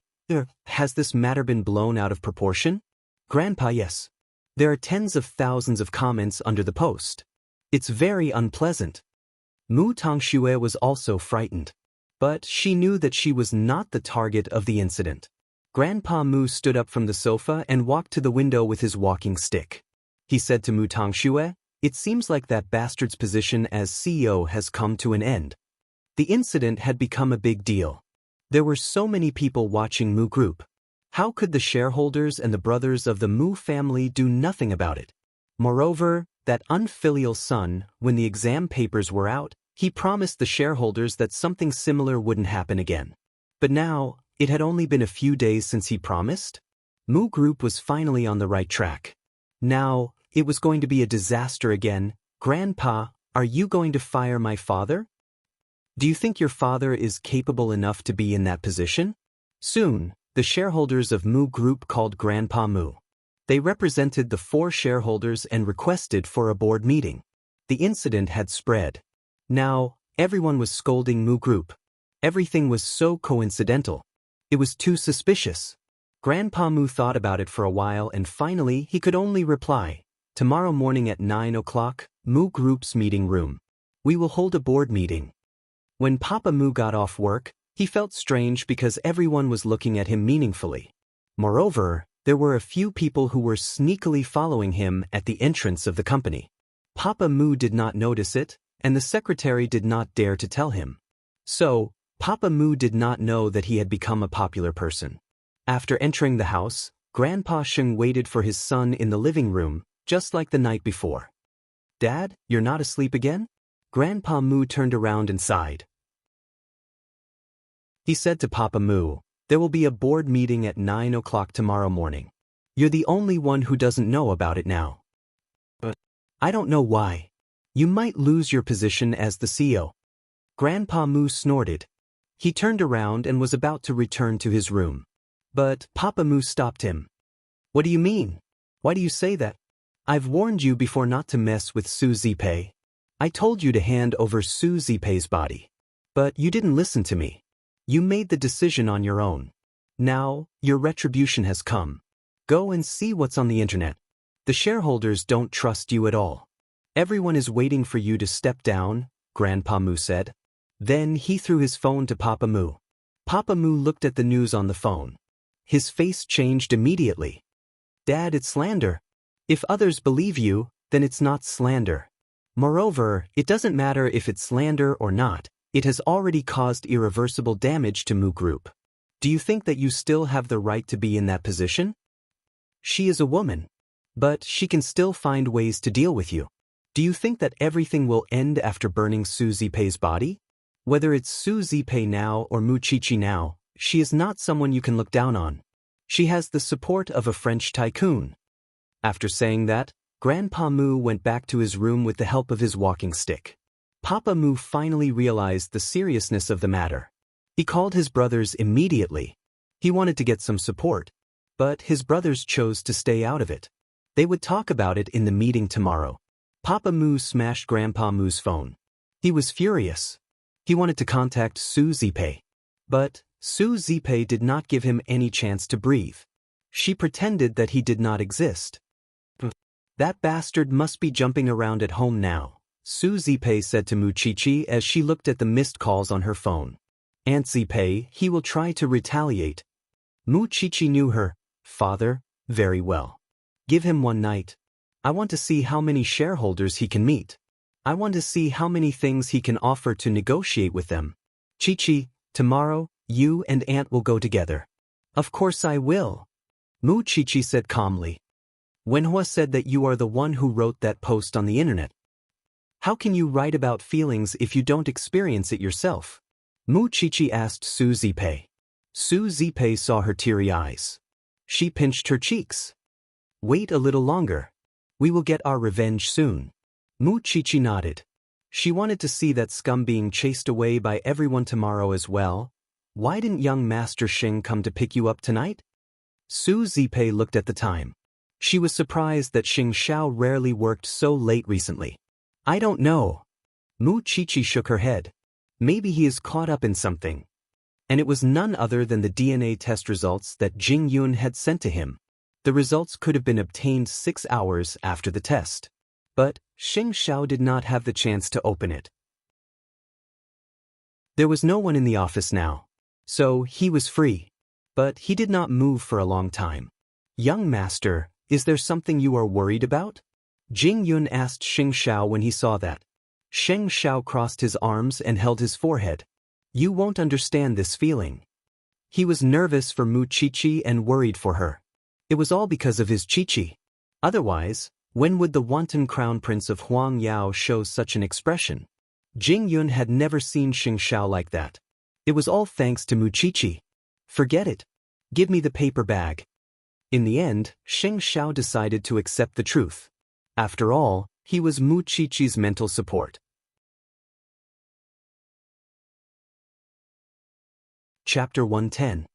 has this matter been blown out of proportion? Grandpa, yes. There are tens of thousands of comments under the post. It's very unpleasant. Mu Tongxue was also frightened. But she knew that she was not the target of the incident. Grandpa Mu stood up from the sofa and walked to the window with his walking stick. He said to Mu Tongxue, "It seems like that bastard's position as CEO has come to an end." The incident had become a big deal. There were so many people watching Mu Group. How could the shareholders and the brothers of the Mu family do nothing about it? Moreover, that unfilial son, when the exam papers were out, he promised the shareholders that something similar wouldn't happen again. But now, it had only been a few days since he promised. Mu Group was finally on the right track. Now, it was going to be a disaster again. Grandpa, are you going to fire my father? Do you think your father is capable enough to be in that position? Soon, the shareholders of Mu Group called Grandpa Mu. They represented the 4 shareholders and requested for a board meeting. The incident had spread. Now, everyone was scolding Mu Group. Everything was so coincidental. It was too suspicious. Grandpa Mu thought about it for a while and finally he could only reply, "Tomorrow morning at 9 o'clock, Mu Group's meeting room. We will hold a board meeting." When Papa Mu got off work, he felt strange because everyone was looking at him meaningfully. Moreover, there were a few people who were sneakily following him at the entrance of the company. Papa Mu did not notice it, and the secretary did not dare to tell him. So, Papa Mu did not know that he had become a popular person. After entering the house, Grandpa Sheng waited for his son in the living room, just like the night before. "Dad, you're not asleep again?" Grandpa Mu turned around and sighed. He said to Papa Mu, "There will be a board meeting at 9 o'clock tomorrow morning. You're the only one who doesn't know about it now." "But I don't know why. You might lose your position as the CEO." Grandpa Mu snorted. He turned around and was about to return to his room. But Papa Mu stopped him. What do you mean? Why do you say that? I've warned you before not to mess with Su Zipei. I told you to hand over Su Zipei's body. But you didn't listen to me. You made the decision on your own. Now, your retribution has come. Go and see what's on the internet. The shareholders don't trust you at all. Everyone is waiting for you to step down, Grandpa Mu said. Then he threw his phone to Papa Mu. Papa Mu looked at the news on the phone. His face changed immediately. Dad, it's slander. If others believe you, then it's not slander. Moreover, it doesn't matter if it's slander or not, it has already caused irreversible damage to Mu Group. Do you think that you still have the right to be in that position? She is a woman. But she can still find ways to deal with you. Do you think that everything will end after burning Su Zipei's body? Whether it's Su Zipei now or Mu Qiqi now, she is not someone you can look down on. She has the support of a French tycoon. After saying that, Grandpa Mu went back to his room with the help of his walking stick. Papa Mu finally realized the seriousness of the matter. He called his brothers immediately. He wanted to get some support, but his brothers chose to stay out of it. They would talk about it in the meeting tomorrow. Papa Mu smashed Grandpa Mu's phone. He was furious. He wanted to contact Su Zipei. But Su Zipei did not give him any chance to breathe. She pretended that he did not exist. That bastard must be jumping around at home now, Su Zipei said to Mu Qiqi as she looked at the missed calls on her phone. Aunt Zipei, he will try to retaliate. Mu Qiqi knew her father very well. Give him one night. I want to see how many shareholders he can meet. I want to see how many things he can offer to negotiate with them. Qiqi, tomorrow, you and Aunt will go together. Of course I will. Mu Qiqi said calmly. Wenhua said that you are the one who wrote that post on the internet. How can you write about feelings if you don't experience it yourself? Mu Qiqi asked Su Zipei. Su Zipei saw her teary eyes. She pinched her cheeks. Wait a little longer. We will get our revenge soon. Mu Qiqi nodded. She wanted to see that scum being chased away by everyone tomorrow as well. Why didn't young Master Xing come to pick you up tonight? Su Zipei looked at the time. She was surprised that Xing Xiao rarely worked so late recently. I don't know. Mu Qiqi shook her head. Maybe he is caught up in something. And it was none other than the DNA test results that Jing Yun had sent to him. The results could have been obtained 6 hours after the test. But Xing Xiao did not have the chance to open it. There was no one in the office now, so he was free. But he did not move for a long time. Young master, is there something you are worried about? Jing Yun asked Xing Xiao when he saw that. Xing Xiao crossed his arms and held his forehead. You won't understand this feeling. He was nervous for Mu Qiqi and worried for her. It was all because of his Qiqi. Otherwise, when would the wanton crown prince of Huang Yao show such an expression? Jing Yun had never seen Xing Xiao like that. It was all thanks to Mu Qiqi. Forget it. Give me the paper bag. In the end, Xing Xiao decided to accept the truth. After all, he was Mu Qiqi's mental support. Chapter 110.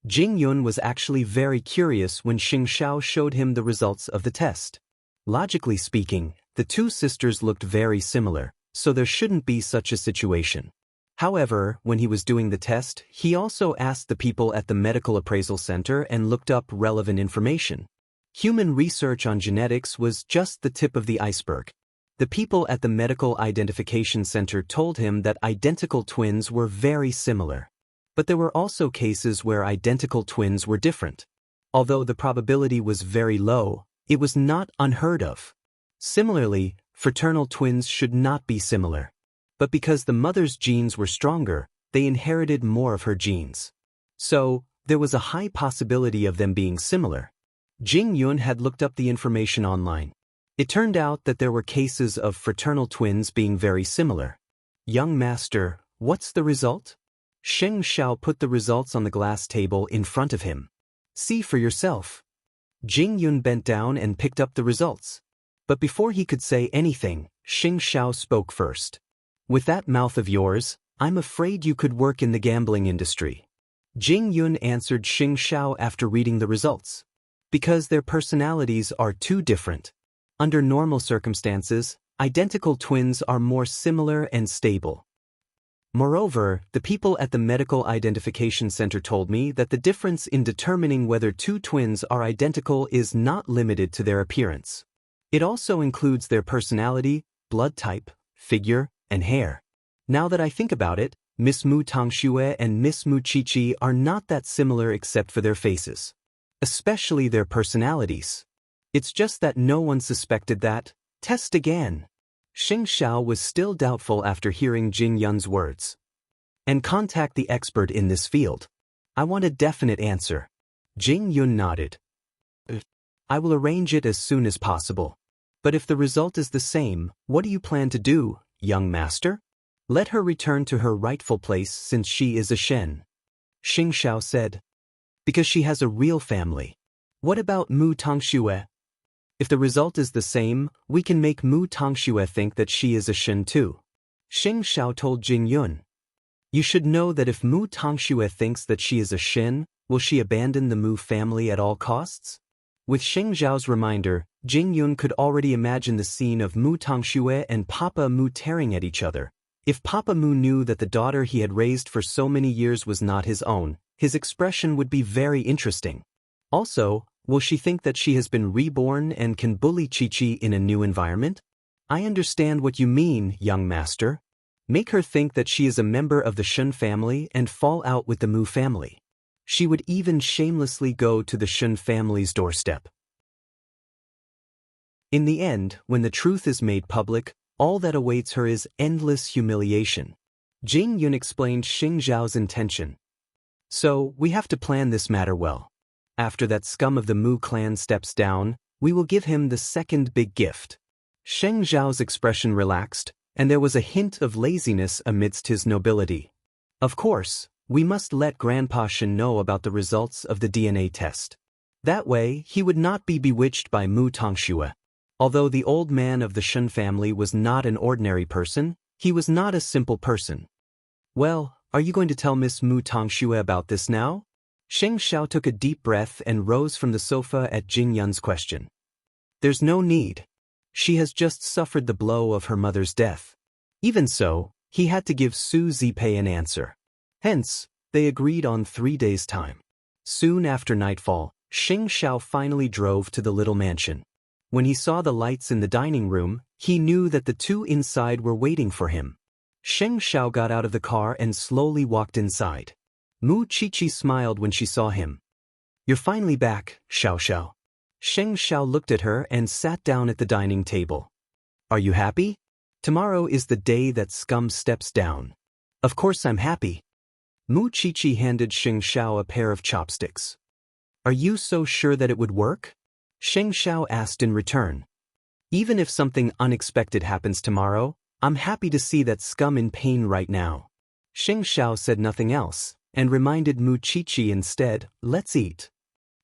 Jing Yun was actually very curious when Xing Xiao showed him the results of the test. Logically speaking, the two sisters looked very similar, so there shouldn't be such a situation. However, when he was doing the test, he also asked the people at the medical appraisal center and looked up relevant information. Human research on genetics was just the tip of the iceberg. The people at the medical identification center told him that identical twins were very similar. But there were also cases where identical twins were different. Although the probability was very low, it was not unheard of. Similarly, fraternal twins should not be similar. But because the mother's genes were stronger, they inherited more of her genes. So, there was a high possibility of them being similar. Jing Yun had looked up the information online. It turned out that there were cases of fraternal twins being very similar. Young master, what's the result? Xing Xiao put the results on the glass table in front of him. See for yourself. Jing Yun bent down and picked up the results. But before he could say anything, Xing Xiao spoke first. With that mouth of yours, I'm afraid you could work in the gambling industry. Jing Yun answered Xing Xiao after reading the results. Because their personalities are too different. Under normal circumstances, identical twins are more similar and stable. Moreover, the people at the Medical Identification Center told me that the difference in determining whether two twins are identical is not limited to their appearance. It also includes their personality, blood type, figure, and hair. Now that I think about it, Miss Mu Tangxue and Miss Mu Qiqi are not that similar except for their faces. Especially their personalities. It's just that no one suspected that. Test again. Xing Xiao was still doubtful after hearing Jing Yun's words. And contact the expert in this field. I want a definite answer. Jing Yun nodded. I will arrange it as soon as possible. But if the result is the same, what do you plan to do, young master? Let her return to her rightful place since she is a Shen. Xing Xiao said. Because she has a real family. What about Mu Tangxue? If the result is the same, we can make Mu Tangxue think that she is a Shen too. Xing Xiao told Jing Yun. You should know that if Mu Tangxue thinks that she is a Shen, will she abandon the Mu family at all costs? With Xing Xiao's reminder, Jing Yun could already imagine the scene of Mu Tangxue and Papa Mu tearing at each other. If Papa Mu knew that the daughter he had raised for so many years was not his own, his expression would be very interesting. Also, will she think that she has been reborn and can bully Qiqi in a new environment? I understand what you mean, young master. Make her think that she is a member of the Shun family and fall out with the Mu family. She would even shamelessly go to the Shun family's doorstep. In the end, when the truth is made public, all that awaits her is endless humiliation. Jing Yun explained Xing Zhao's intention. So, we have to plan this matter well. After that scum of the Mu clan steps down, we will give him the second big gift. Sheng Zhao's expression relaxed, and there was a hint of laziness amidst his nobility. Of course, we must let Grandpa Shen know about the results of the DNA test. That way, he would not be bewitched by Mu Tangxue. Although the old man of the Shen family was not an ordinary person, he was not a simple person. Well, are you going to tell Miss Mu Tangxue about this now? Sheng Xiao took a deep breath and rose from the sofa at Jing Yun's question. There's no need. She has just suffered the blow of her mother's death. Even so, he had to give Su Zipei an answer. Hence, they agreed on 3 days' time. Soon after nightfall, Sheng Xiao finally drove to the little mansion. When he saw the lights in the dining room, he knew that the two inside were waiting for him. Sheng Xiao got out of the car and slowly walked inside. Mu Qiqi smiled when she saw him. You're finally back, Xiao Xiao. Sheng Xiao looked at her and sat down at the dining table. Are you happy? Tomorrow is the day that scum steps down. Of course I'm happy. Mu Qiqi handed Sheng Xiao a pair of chopsticks. Are you so sure that it would work? Sheng Xiao asked in return. Even if something unexpected happens tomorrow, I'm happy to see that scum in pain right now. Sheng Xiao said nothing else, and reminded Mu Qiqi instead, let's eat.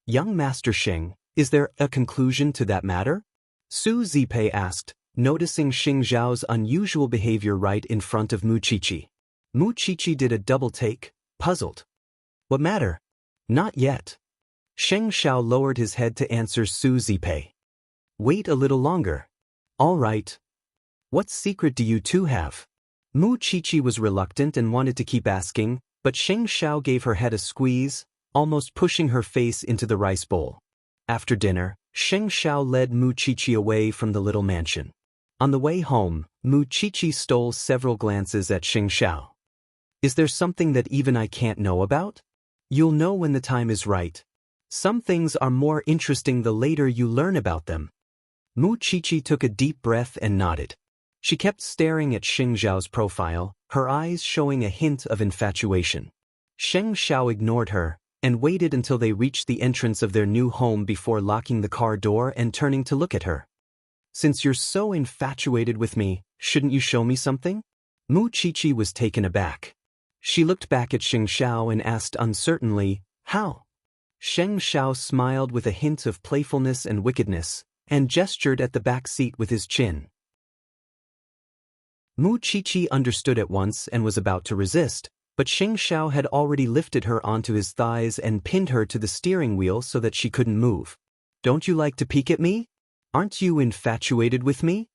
Young Master Sheng, is there a conclusion to that matter? Su Zipei asked, noticing Xing Zhao's unusual behavior right in front of Mu Qiqi. Mu Qiqi did a double take, puzzled. What matter? Not yet. Sheng Xiao lowered his head to answer Su Zipei. Wait a little longer. All right. What secret do you two have? Mu Qiqi was reluctant and wanted to keep asking, but Sheng Xiao gave her head a squeeze, almost pushing her face into the rice bowl. After dinner, Sheng Xiao led Mu Qiqi away from the little mansion. On the way home, Mu Qiqi stole several glances at Sheng Xiao. Is there something that even I can't know about? You'll know when the time is right. Some things are more interesting the later you learn about them. Mu Qiqi took a deep breath and nodded. She kept staring at Sheng Zhao's profile, her eyes showing a hint of infatuation. Sheng Xiao ignored her, and waited until they reached the entrance of their new home before locking the car door and turning to look at her. Since you're so infatuated with me, shouldn't you show me something? Mu Qiqi was taken aback. She looked back at Sheng Xiao and asked uncertainly, how? Sheng Xiao smiled with a hint of playfulness and wickedness, and gestured at the back seat with his chin. Mu Qiqi understood at once and was about to resist, but Xing Xiao had already lifted her onto his thighs and pinned her to the steering wheel so that she couldn't move. Don't you like to peek at me? Aren't you infatuated with me?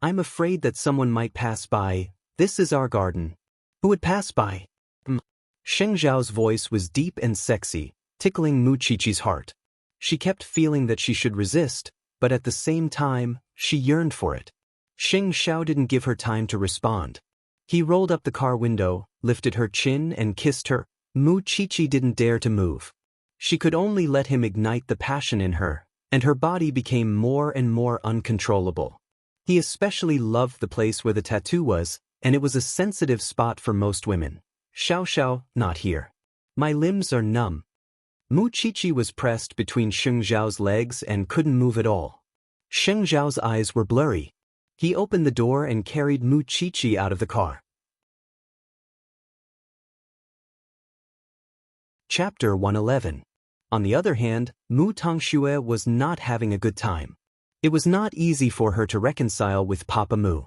I'm afraid that someone might pass by. This is our garden. Who would pass by? Xing Xiao's voice was deep and sexy, tickling Mu Qiqi's heart. She kept feeling that she should resist, but at the same time, she yearned for it. Xing Xiao didn't give her time to respond. He rolled up the car window, lifted her chin and kissed her. Mu Qiqi didn't dare to move. She could only let him ignite the passion in her, and her body became more and more uncontrollable. He especially loved the place where the tattoo was, and it was a sensitive spot for most women. Xiao Xiao, not here. My limbs are numb. Mu Qiqi was pressed between Xing Xiao's legs and couldn't move at all. Xing Xiao's eyes were blurry. He opened the door and carried Mu Qiqi out of the car. Chapter 111. On the other hand, Mu Tongxue was not having a good time. It was not easy for her to reconcile with Papa Mu.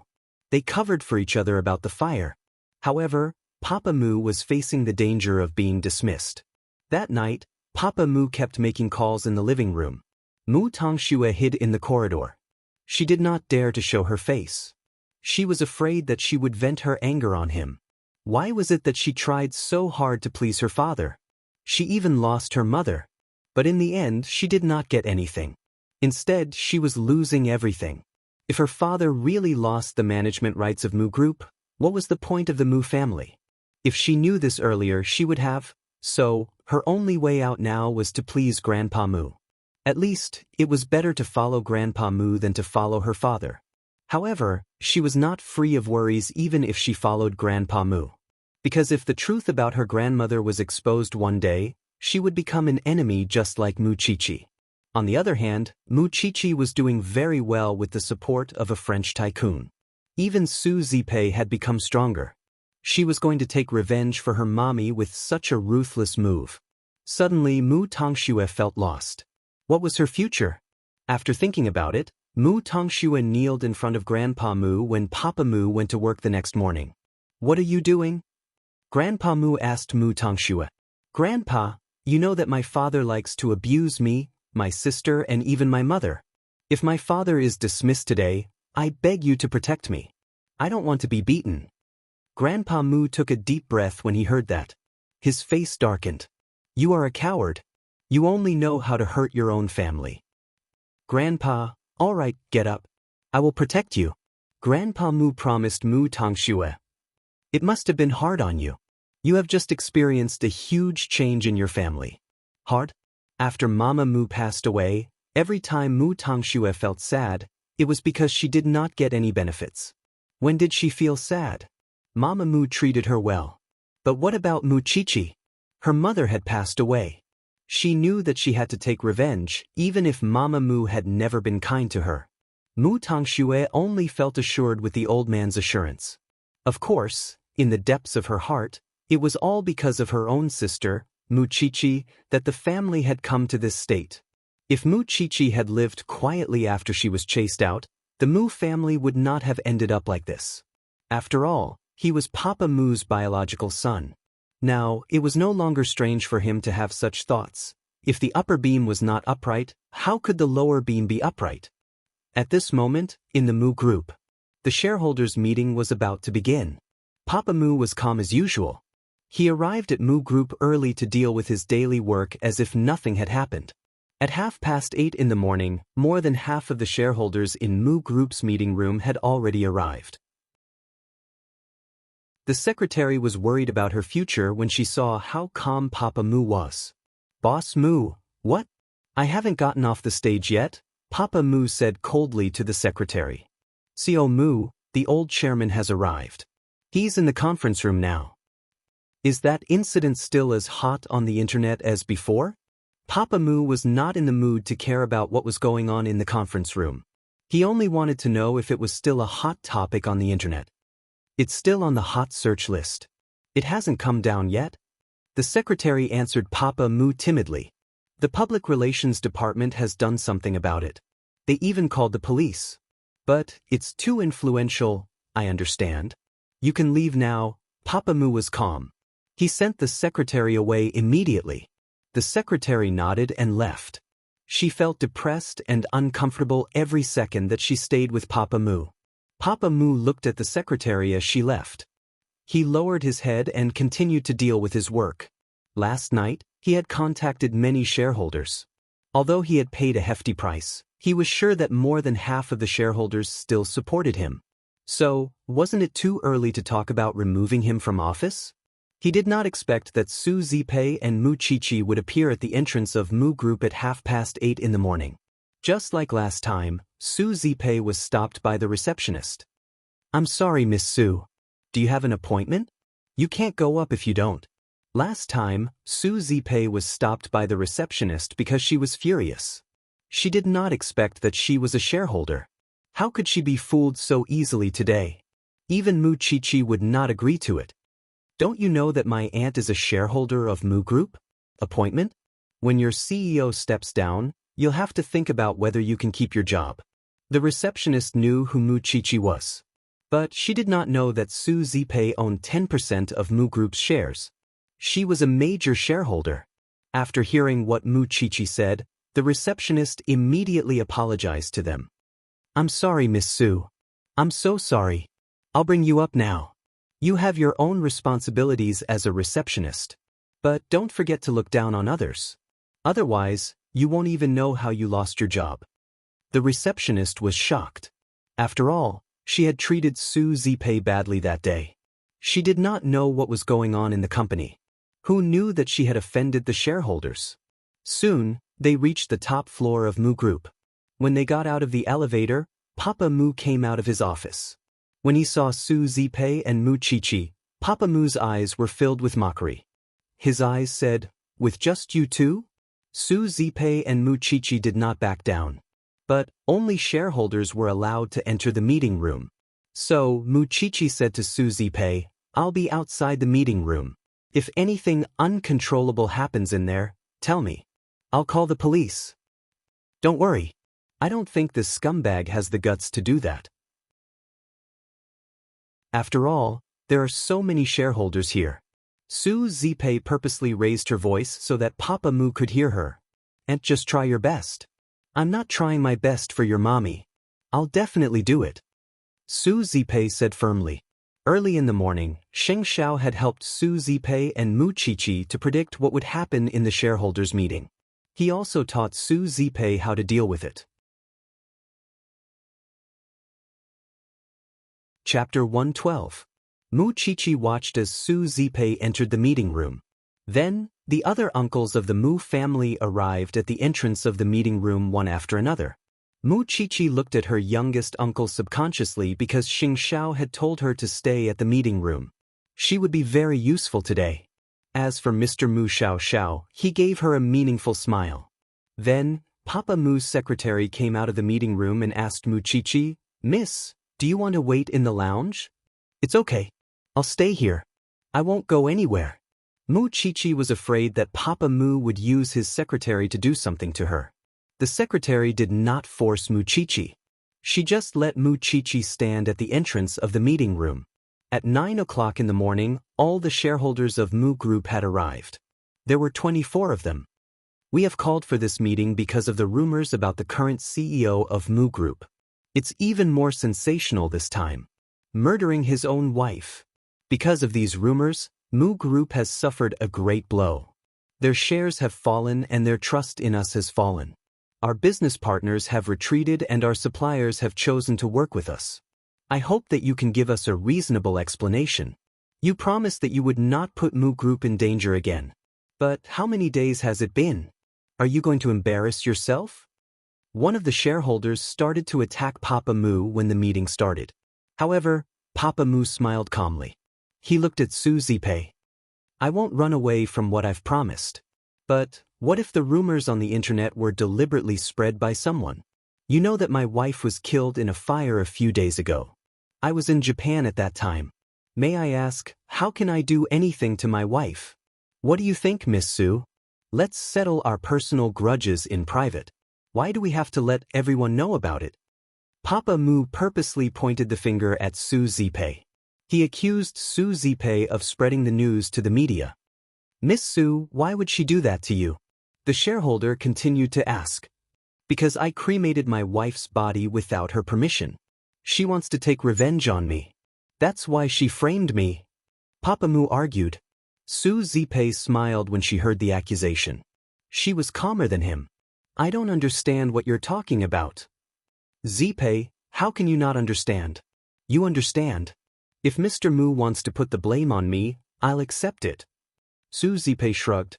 They covered for each other about the fire. However, Papa Mu was facing the danger of being dismissed. That night, Papa Mu kept making calls in the living room. Mu Tongxue hid in the corridor. She did not dare to show her face. She was afraid that she would vent her anger on him. Why was it that she tried so hard to please her father? She even lost her mother. But in the end, she did not get anything. Instead, she was losing everything. If her father really lost the management rights of Mu Group, what was the point of the Mu family? If she knew this earlier, she would have. So, her only way out now was to please Grandpa Mu. At least, it was better to follow Grandpa Mu than to follow her father. However, she was not free of worries even if she followed Grandpa Mu. Because if the truth about her grandmother was exposed one day, she would become an enemy just like Mu Qiqi. On the other hand, Mu Qiqi was doing very well with the support of a French tycoon. Even Su Zipei had become stronger. She was going to take revenge for her mommy with such a ruthless move. Suddenly, Mu Tongxue felt lost. What was her future? After thinking about it, Mu Tongxue kneeled in front of Grandpa Mu when Papa Mu went to work the next morning. What are you doing? Grandpa Mu asked Mu Tongxue. Grandpa, you know that my father likes to abuse me, my sister, and even my mother. If my father is dismissed today, I beg you to protect me. I don't want to be beaten. Grandpa Mu took a deep breath when he heard that. His face darkened. You are a coward. You only know how to hurt your own family. Grandpa, all right, get up. I will protect you. Grandpa Mu promised Mu Tongxue. It must have been hard on you. You have just experienced a huge change in your family. Hard? After Mama Mu passed away, every time Mu Tongxue felt sad, it was because she did not get any benefits. When did she feel sad? Mama Mu treated her well. But what about Mu Qiqi? Her mother had passed away. She knew that she had to take revenge, even if Mama Mu had never been kind to her. Mu Tongxue only felt assured with the old man's assurance. Of course, in the depths of her heart, it was all because of her own sister, Mu Qiqi, that the family had come to this state. If Mu Qiqi had lived quietly after she was chased out, the Mu family would not have ended up like this. After all, he was Papa Mu's biological son. Now, it was no longer strange for him to have such thoughts. If the upper beam was not upright, how could the lower beam be upright? At this moment, in the Mu group, the shareholders' meeting was about to begin. Papa Mu was calm as usual. He arrived at Mu Group early to deal with his daily work as if nothing had happened. At 8:30 in the morning, more than half of the shareholders in Mu Group's meeting room had already arrived. The secretary was worried about her future when she saw how calm Papa Mu was. Boss Mu, what? I haven't gotten off the stage yet, Papa Mu said coldly to the secretary. CEO Mu, the old chairman has arrived. He's in the conference room now. Is that incident still as hot on the internet as before? Papa Mu was not in the mood to care about what was going on in the conference room. He only wanted to know if it was still a hot topic on the internet. It's still on the hot search list. It hasn't come down yet? The secretary answered Papa Mu timidly. The public relations department has done something about it. They even called the police. But it's too influential. I understand. You can leave now. Papa Mu was calm. He sent the secretary away immediately. The secretary nodded and left. She felt depressed and uncomfortable every second that she stayed with Papa Mu. Papa Mu looked at the secretary as she left. He lowered his head and continued to deal with his work. Last night, he had contacted many shareholders. Although he had paid a hefty price, he was sure that more than half of the shareholders still supported him. So, wasn't it too early to talk about removing him from office? He did not expect that Su Zipei and Mu Qiqi would appear at the entrance of Mu Group at 8:30 in the morning. Just like last time, Su Zipei was stopped by the receptionist. I'm sorry, Miss Su. Do you have an appointment? You can't go up if you don't. Last time, Su Zipei was stopped by the receptionist because she was furious. She did not expect that she was a shareholder. How could she be fooled so easily today? Even Mu Qiqi would not agree to it. Don't you know that my aunt is a shareholder of Mu Group? Appointment? When your CEO steps down, you'll have to think about whether you can keep your job. The receptionist knew who Mu Qiqi was. But she did not know that Su Zipei owned 10% of Mu Group's shares. She was a major shareholder. After hearing what Mu Qiqi said, the receptionist immediately apologized to them. I'm sorry, Miss Su. I'm so sorry. I'll bring you up now. You have your own responsibilities as a receptionist. But don't forget to look down on others. Otherwise, you won't even know how you lost your job. The receptionist was shocked. After all, she had treated Su Zipei badly that day. She did not know what was going on in the company. Who knew that she had offended the shareholders? Soon, they reached the top floor of Mu Group. When they got out of the elevator, Papa Mu came out of his office. When he saw Su Zipei and Mu Qiqi, Papa Mu's eyes were filled with mockery. His eyes said, "With just you two?" Su Zipei and Mu Qiqi did not back down. But only shareholders were allowed to enter the meeting room. So Mu Qiqi said to Su Zipei, "I'll be outside the meeting room. If anything uncontrollable happens in there, tell me. I'll call the police." Don't worry. I don't think this scumbag has the guts to do that. After all, there are so many shareholders here. Su Zipei purposely raised her voice so that Papa Mu could hear her. And just try your best. I'm not trying my best for your mommy. I'll definitely do it. Su Zipei said firmly. Early in the morning, Sheng Xiao had helped Su Zipei and Mu Qiqi to predict what would happen in the shareholders' meeting. He also taught Su Zipei how to deal with it. Chapter 112. Mu Qiqi watched as Su Zipei entered the meeting room. Then, the other uncles of the Mu family arrived at the entrance of the meeting room one after another. Mu Qiqi looked at her youngest uncle subconsciously because Sheng Xiao had told her to stay at the meeting room. She would be very useful today. As for Mr. Mu Xiao, he gave her a meaningful smile. Then, Papa Mu's secretary came out of the meeting room and asked Mu Qiqi, "Miss, do you want to wait in the lounge?" "It's okay. I'll stay here. I won't go anywhere." Mu Qiqi was afraid that Papa Mu would use his secretary to do something to her. The secretary did not force Mu Qiqi. She just let Mu Qiqi stand at the entrance of the meeting room. At 9 o'clock in the morning, all the shareholders of Mu Group had arrived. There were 24 of them. We have called for this meeting because of the rumors about the current CEO of Mu Group. It's even more sensational this time. Murdering his own wife. Because of these rumors, Mu Group has suffered a great blow. Their shares have fallen and their trust in us has fallen. Our business partners have retreated and our suppliers have chosen to work with us. I hope that you can give us a reasonable explanation. You promised that you would not put Mu Group in danger again. But how many days has it been? Are you going to embarrass yourself? One of the shareholders started to attack Papa Mu when the meeting started. However, Papa Mu smiled calmly. He looked at Su Zipei. I won't run away from what I've promised. But what if the rumors on the internet were deliberately spread by someone? You know that my wife was killed in a fire a few days ago. I was in Japan at that time. May I ask, how can I do anything to my wife? What do you think, Miss Su? Let's settle our personal grudges in private. Why do we have to let everyone know about it? Papa Mu purposely pointed the finger at Su Zipei. He accused Su Zipei of spreading the news to the media. Miss Su, why would she do that to you? The shareholder continued to ask. Because I cremated my wife's body without her permission. She wants to take revenge on me. That's why she framed me. Papa Mu argued. Su Zipei smiled when she heard the accusation. She was calmer than him. I don't understand what you're talking about. Zipei, how can you not understand? You understand. If Mr. Mu wants to put the blame on me, I'll accept it. Su Zipei shrugged.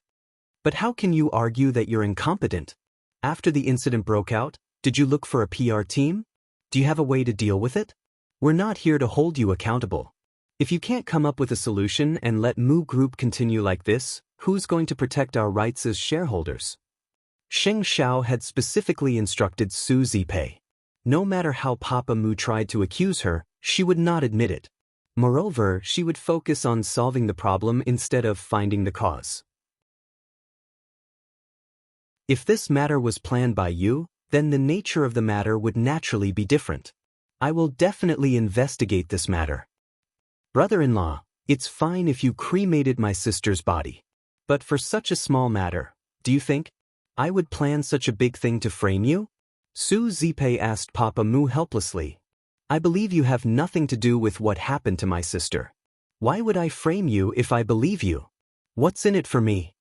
But how can you argue that you're incompetent? After the incident broke out, did you look for a PR team? Do you have a way to deal with it? We're not here to hold you accountable. If you can't come up with a solution and let Mu Group continue like this, who's going to protect our rights as shareholders? Sheng Xiao had specifically instructed Su Zipei. No matter how Papa Mu tried to accuse her, she would not admit it. Moreover, she would focus on solving the problem instead of finding the cause. If this matter was planned by you, then the nature of the matter would naturally be different. I will definitely investigate this matter. Brother-in-law, it's fine if you cremated my sister's body. But for such a small matter, do you think I would plan such a big thing to frame you? Su Zipei asked Papa Mu helplessly. I believe you have nothing to do with what happened to my sister. Why would I frame you if I believe you? What's in it for me?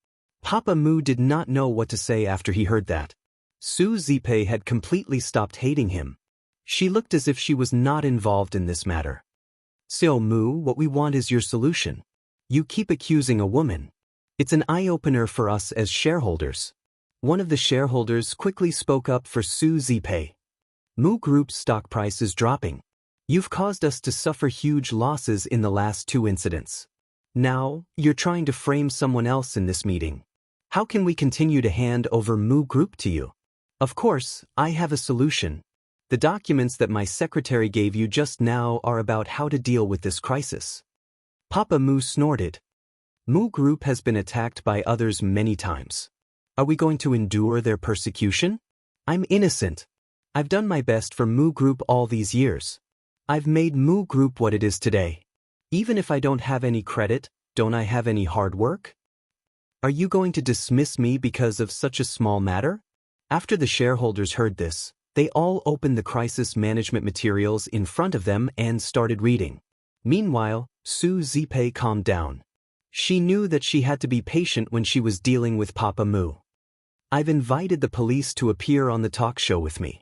Papa Mu did not know what to say after he heard that. Su Zipei had completely stopped hating him. She looked as if she was not involved in this matter. Xiao Mu, what we want is your solution. You keep accusing a woman. It's an eye-opener for us as shareholders. One of the shareholders quickly spoke up for Su Zipei. Mu Group's stock price is dropping. You've caused us to suffer huge losses in the last 2 incidents. Now, you're trying to frame someone else in this meeting. How can we continue to hand over Mu Group to you? Of course, I have a solution. The documents that my secretary gave you just now are about how to deal with this crisis. Papa Mu snorted. Mu Group has been attacked by others many times. Are we going to endure their persecution? I'm innocent. I've done my best for Mu Group all these years. I've made Mu Group what it is today. Even if I don't have any credit, don't I have any hard work? Are you going to dismiss me because of such a small matter? After the shareholders heard this, they all opened the crisis management materials in front of them and started reading. Meanwhile, Su Zipei calmed down. She knew that she had to be patient when she was dealing with Papa Mu. I've invited the police to appear on the talk show with me.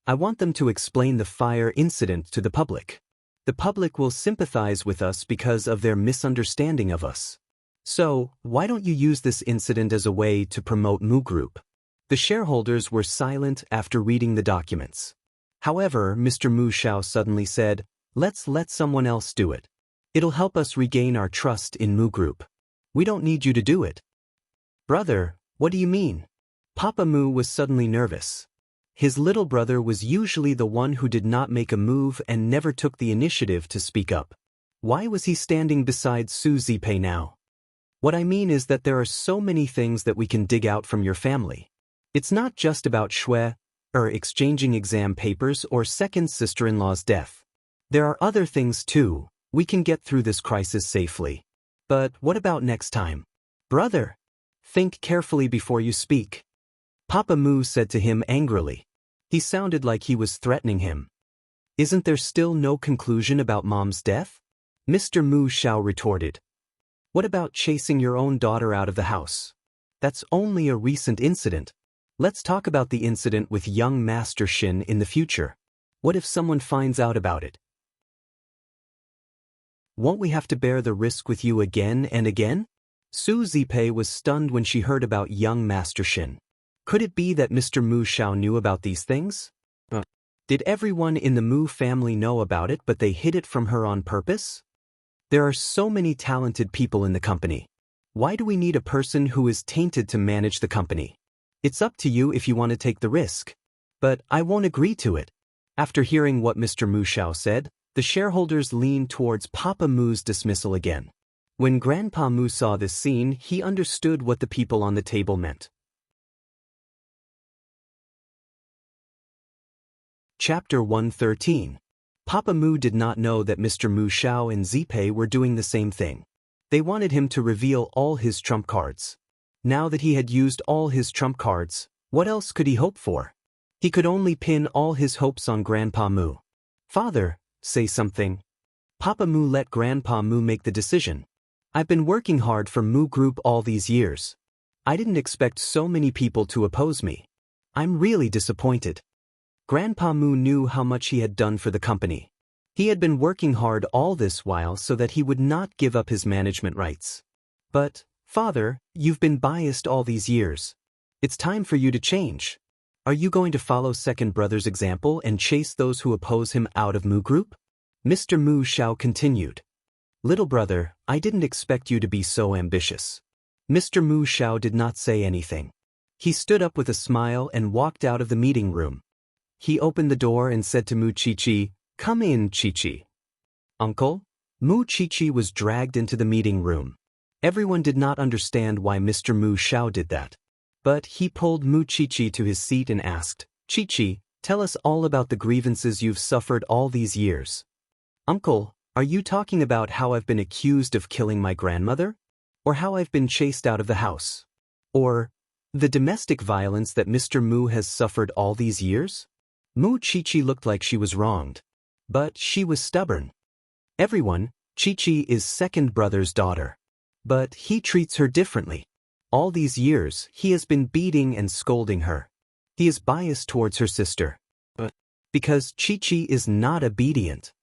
I want them to explain the fire incident to the public. The public will sympathize with us because of their misunderstanding of us. So, why don't you use this incident as a way to promote Mu Group? The shareholders were silent after reading the documents. However, Mr. Mu Xiao suddenly said, let's let someone else do it. It'll help us regain our trust in Mu Group. We don't need you to do it. Brother, what do you mean? Papa Mu was suddenly nervous. His little brother was usually the one who did not make a move and never took the initiative to speak up. Why was he standing beside Su Zipei now? What I mean is that there are so many things that we can dig out from your family. It's not just about Shui, or exchanging exam papers or second sister-in-law's death. There are other things too. We can get through this crisis safely. But what about next time? Brother, think carefully before you speak. Papa Mu said to him angrily. He sounded like he was threatening him. Isn't there still no conclusion about Mom's death? Mr. Mu Xiao retorted. What about chasing your own daughter out of the house? That's only a recent incident. Let's talk about the incident with young Master Shin in the future. What if someone finds out about it? Won't we have to bear the risk with you again and again? Su Zipei was stunned when she heard about young Master Shin. Could it be that Mr. Mu Xiao knew about these things? Did everyone in the Mu family know about it but they hid it from her on purpose? There are so many talented people in the company. Why do we need a person who is tainted to manage the company? It's up to you if you want to take the risk. But I won't agree to it. After hearing what Mr. Mu Xiao said, the shareholders leaned towards Papa Mu's dismissal again. When Grandpa Mu saw this scene, he understood what the people on the table meant. Chapter 113. Papa Mu did not know that Mr. Mu Xiao and Zipei were doing the same thing. They wanted him to reveal all his trump cards. Now that he had used all his trump cards, what else could he hope for? He could only pin all his hopes on Grandpa Mu. Father, say something. Papa Mu let Grandpa Mu make the decision. I've been working hard for Mu Group all these years. I didn't expect so many people to oppose me. I'm really disappointed. Grandpa Mu knew how much he had done for the company. He had been working hard all this while so that he would not give up his management rights. But, Father, you've been biased all these years. It's time for you to change. Are you going to follow second brother's example and chase those who oppose him out of Mu Group? Mr. Mu Xiao continued. Little brother, I didn't expect you to be so ambitious. Mr. Mu Xiao did not say anything. He stood up with a smile and walked out of the meeting room. He opened the door and said to Mu Chichi, "Come in, Chichi." Uncle? Mu Chichi was dragged into the meeting room. Everyone did not understand why Mr. Mu Xiao did that. But he pulled Mu Chichi to his seat and asked, "Chichi, tell us all about the grievances you've suffered all these years." Uncle, are you talking about how I've been accused of killing my grandmother? Or how I've been chased out of the house? Or the domestic violence that Mr. Mu has suffered all these years? Mu Chichi looked like she was wronged. But she was stubborn. Everyone, Chichi is second brother's daughter. But he treats her differently. All these years, he has been beating and scolding her. He is biased towards her sister. But because Chichi is not obedient.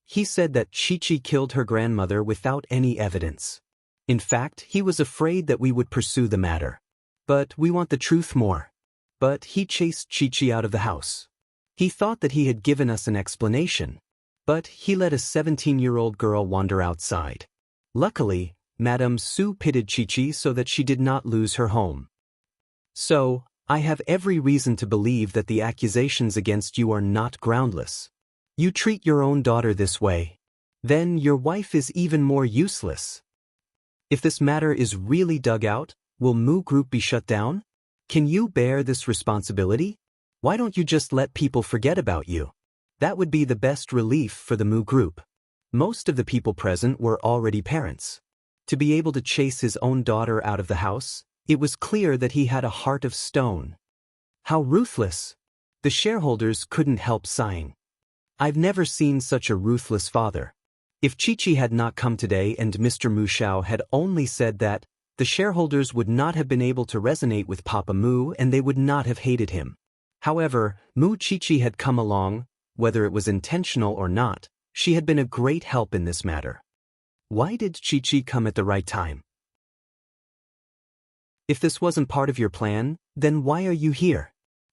He said that Chichi killed her grandmother without any evidence. In fact, he was afraid that we would pursue the matter. But we want the truth more. But he chased Chichi out of the house. He thought that he had given us an explanation. But he let a 17-year-old girl wander outside. Luckily, Madame Su pitted Chichi so that she did not lose her home. So, I have every reason to believe that the accusations against you are not groundless. You treat your own daughter this way. Then your wife is even more useless. If this matter is really dug out, will Mu Group be shut down? Can you bear this responsibility? Why don't you just let people forget about you? That would be the best relief for the Mu Group. Most of the people present were already parents. To be able to chase his own daughter out of the house, it was clear that he had a heart of stone. How ruthless! The shareholders couldn't help sighing. I've never seen such a ruthless father. If Chichi had not come today and Mr. Mu Xiao had only said that, the shareholders would not have been able to resonate with Papa Mu and they would not have hated him. However, Mu Chichi had come along, whether it was intentional or not, she had been a great help in this matter. Why did Chichi come at the right time? If this wasn't part of your plan, then why are you here?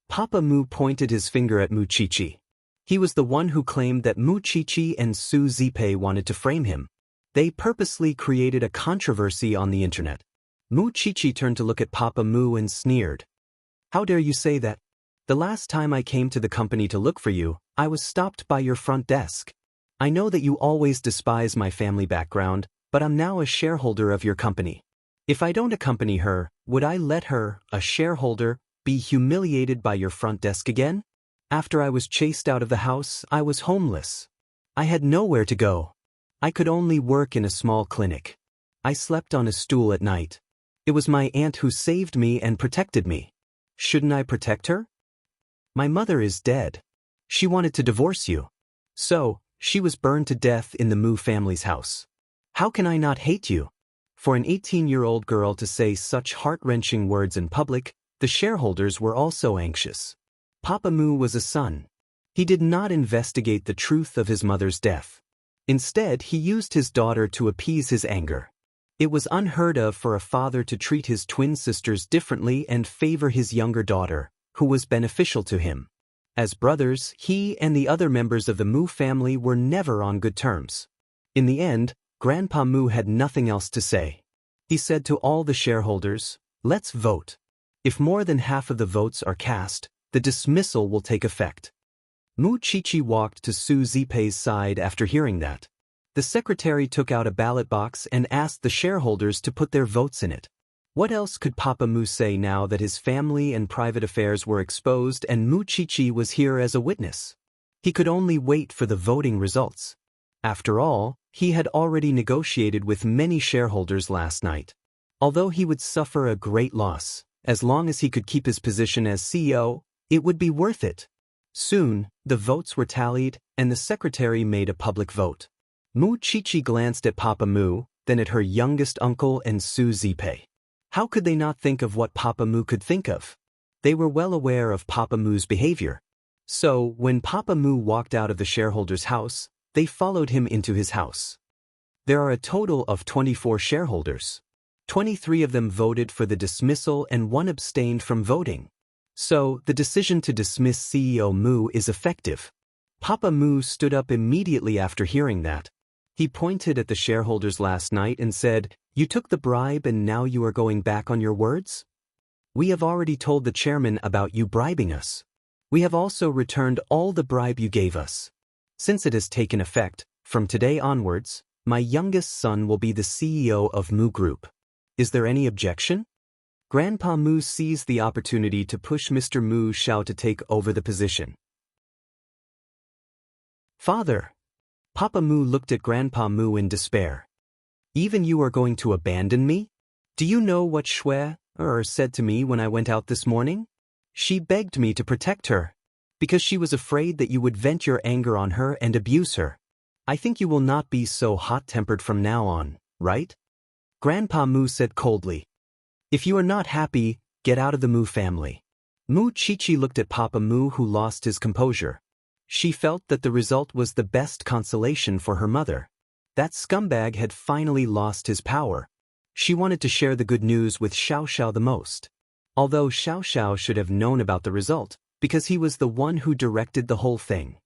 Papa Mu pointed his finger at Mu Chichi. He was the one who claimed that Mu Chichi and Su Zipei wanted to frame him. They purposely created a controversy on the internet. Mu Chichi turned to look at Papa Mu and sneered. How dare you say that? The last time I came to the company to look for you, I was stopped by your front desk. I know that you always despise my family background, but I'm now a shareholder of your company. If I don't accompany her, would I let her, a shareholder, be humiliated by your front desk again? After I was chased out of the house, I was homeless. I had nowhere to go. I could only work in a small clinic. I slept on a stool at night. It was my aunt who saved me and protected me. Shouldn't I protect her? My mother is dead. She wanted to divorce you. So, she was burned to death in the Mu family's house. How can I not hate you? For an 18-year-old girl to say such heart-wrenching words in public, the shareholders were also anxious. Papa Mu was a son. He did not investigate the truth of his mother's death. Instead, he used his daughter to appease his anger. It was unheard of for a father to treat his twin sisters differently and favor his younger daughter, who was beneficial to him. As brothers, he and the other members of the Mu family were never on good terms. In the end, Grandpa Mu had nothing else to say. He said to all the shareholders, "Let's vote. If more than half of the votes are cast, the dismissal will take effect." Mu Chichi walked to Su Zipei's side after hearing that. The secretary took out a ballot box and asked the shareholders to put their votes in it. What else could Papa Mu say now that his family and private affairs were exposed and Mu Chichi was here as a witness? He could only wait for the voting results. After all, he had already negotiated with many shareholders last night. Although he would suffer a great loss, as long as he could keep his position as CEO, it would be worth it. Soon, the votes were tallied, and the secretary made a public vote. Mu Chichi glanced at Papa Mu, then at her youngest uncle and Su Zipei. How could they not think of what Papa Mu could think of? They were well aware of Papa Mu's behavior. So, when Papa Mu walked out of the shareholders' house, they followed him into his house. There are a total of 24 shareholders. 23 of them voted for the dismissal and 1 abstained from voting. So, the decision to dismiss CEO Mu is effective. Papa Mu stood up immediately after hearing that. He pointed at the shareholders last night and said, "You took the bribe and now you are going back on your words? We have already told the chairman about you bribing us. We have also returned all the bribe you gave us. Since it has taken effect, from today onwards, my youngest son will be the CEO of Mu Group. Is there any objection?" Grandpa Mu seized the opportunity to push Mr. Mu Xiao to take over the position. "Father!" Papa Mu looked at Grandpa Mu in despair. "Even you are going to abandon me? Do you know what Shui said to me when I went out this morning? She begged me to protect her, because she was afraid that you would vent your anger on her and abuse her. I think you will not be so hot-tempered from now on, right?" Grandpa Mu said coldly. "If you are not happy, get out of the Mu family." Mu Chichi looked at Papa Mu, who lost his composure. She felt that the result was the best consolation for her mother. That scumbag had finally lost his power. She wanted to share the good news with Xiao Xiao the most. Although Xiao Xiao should have known about the result, because he was the one who directed the whole thing.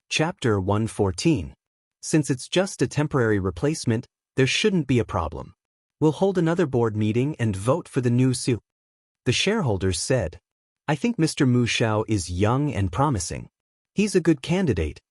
Chapter 114. Since it's just a temporary replacement, there shouldn't be a problem. We'll hold another board meeting and vote for the new CEO. The shareholders said, "I think Mr. Mu Xiao is young and promising. He's a good candidate.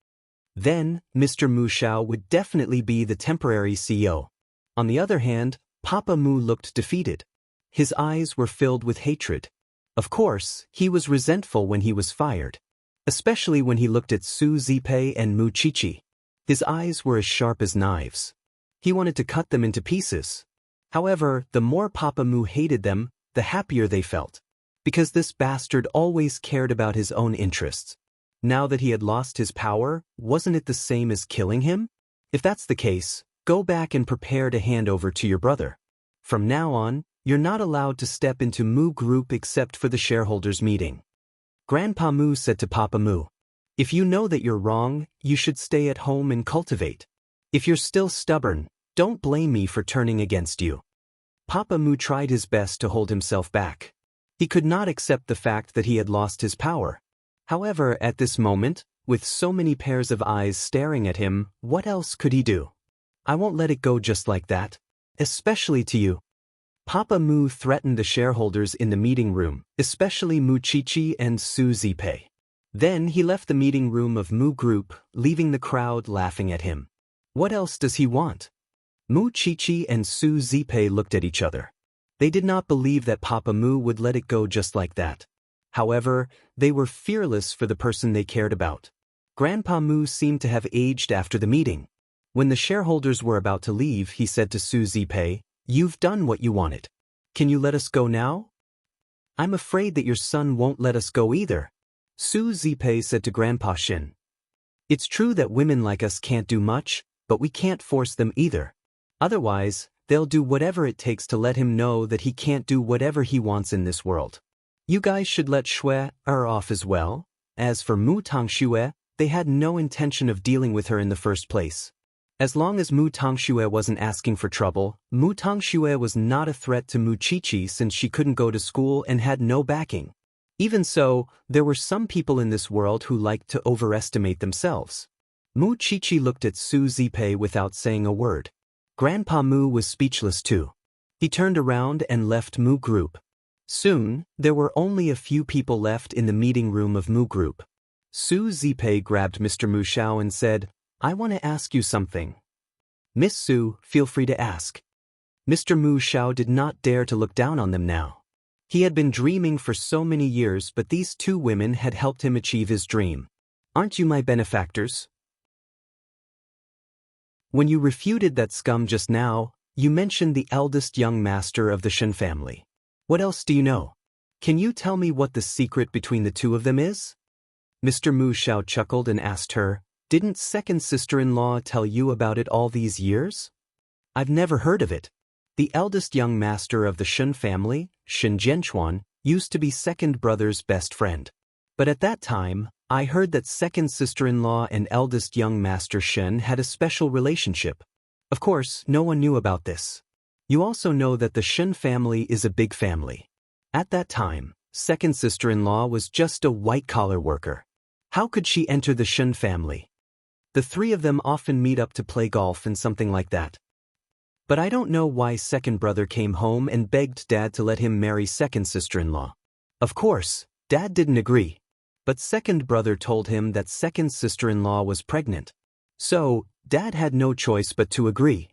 Then, Mr. Mu Xiao would definitely be the temporary CEO." On the other hand, Papa Mu looked defeated. His eyes were filled with hatred. Of course, he was resentful when he was fired. Especially when he looked at Su Zipei and Mu Chichi. His eyes were as sharp as knives. He wanted to cut them into pieces. However, the more Papa Mu hated them, the happier they felt. Because this bastard always cared about his own interests. Now that he had lost his power, wasn't it the same as killing him? If that's the case, go back and prepare to hand over to your brother. From now on, you're not allowed to step into Mu Group except for the shareholders' meeting. Grandpa Mu said to Papa Mu, "If you know that you're wrong, you should stay at home and cultivate. If you're still stubborn, don't blame me for turning against you." Papa Mu tried his best to hold himself back. He could not accept the fact that he had lost his power. However, at this moment, with so many pairs of eyes staring at him, what else could he do? "I won't let it go just like that. Especially to you." Papa Mu threatened the shareholders in the meeting room, especially Mu Chichi and Su Zipei. Then he left the meeting room of Mu Group, leaving the crowd laughing at him. What else does he want? Mu Chichi and Su Zipei looked at each other. They did not believe that Papa Mu would let it go just like that. However, they were fearless for the person they cared about. Grandpa Mu seemed to have aged after the meeting. When the shareholders were about to leave, he said to Su Zipei, "You've done what you wanted. Can you let us go now?" "I'm afraid that your son won't let us go either," Su Zipei said to Grandpa Shin. "It's true that women like us can't do much, but we can't force them either. Otherwise, they'll do whatever it takes to let him know that he can't do whatever he wants in this world. You guys should let Shui off as well. As for Mu Tangshui, they had no intention of dealing with her in the first place. As long as Mu Tangshui wasn't asking for trouble, Mu Tangshui was not a threat to Mu Chichi since she couldn't go to school and had no backing. Even so, there were some people in this world who liked to overestimate themselves." Mu Chichi looked at Su Zipei without saying a word. Grandpa Mu was speechless too. He turned around and left Mu Group. Soon, there were only a few people left in the meeting room of Mu Group. Su Zipei grabbed Mr. Mu Xiao and said, "I want to ask you something." "Miss Su, feel free to ask." Mr. Mu Xiao did not dare to look down on them now. He had been dreaming for so many years, but these two women had helped him achieve his dream. Aren't you my benefactors? When you refuted that scum just now, you mentioned the eldest young master of the Shen family. What else do you know? Can you tell me what the secret between the two of them is? Mr. Mu Xiao chuckled and asked her, didn't second sister-in-law tell you about it all these years? I've never heard of it. The eldest young master of the Shen family, Shen Jianchuan, used to be second brother's best friend. But at that time, I heard that second sister-in-law and eldest young master Shen had a special relationship. Of course, no one knew about this. You also know that the Shen family is a big family. At that time, second sister-in-law was just a white-collar worker. How could she enter the Shen family? The three of them often meet up to play golf and something like that. But I don't know why second brother came home and begged Dad to let him marry second sister-in-law. Of course, Dad didn't agree. But second brother told him that second sister-in-law was pregnant. So, Dad had no choice but to agree.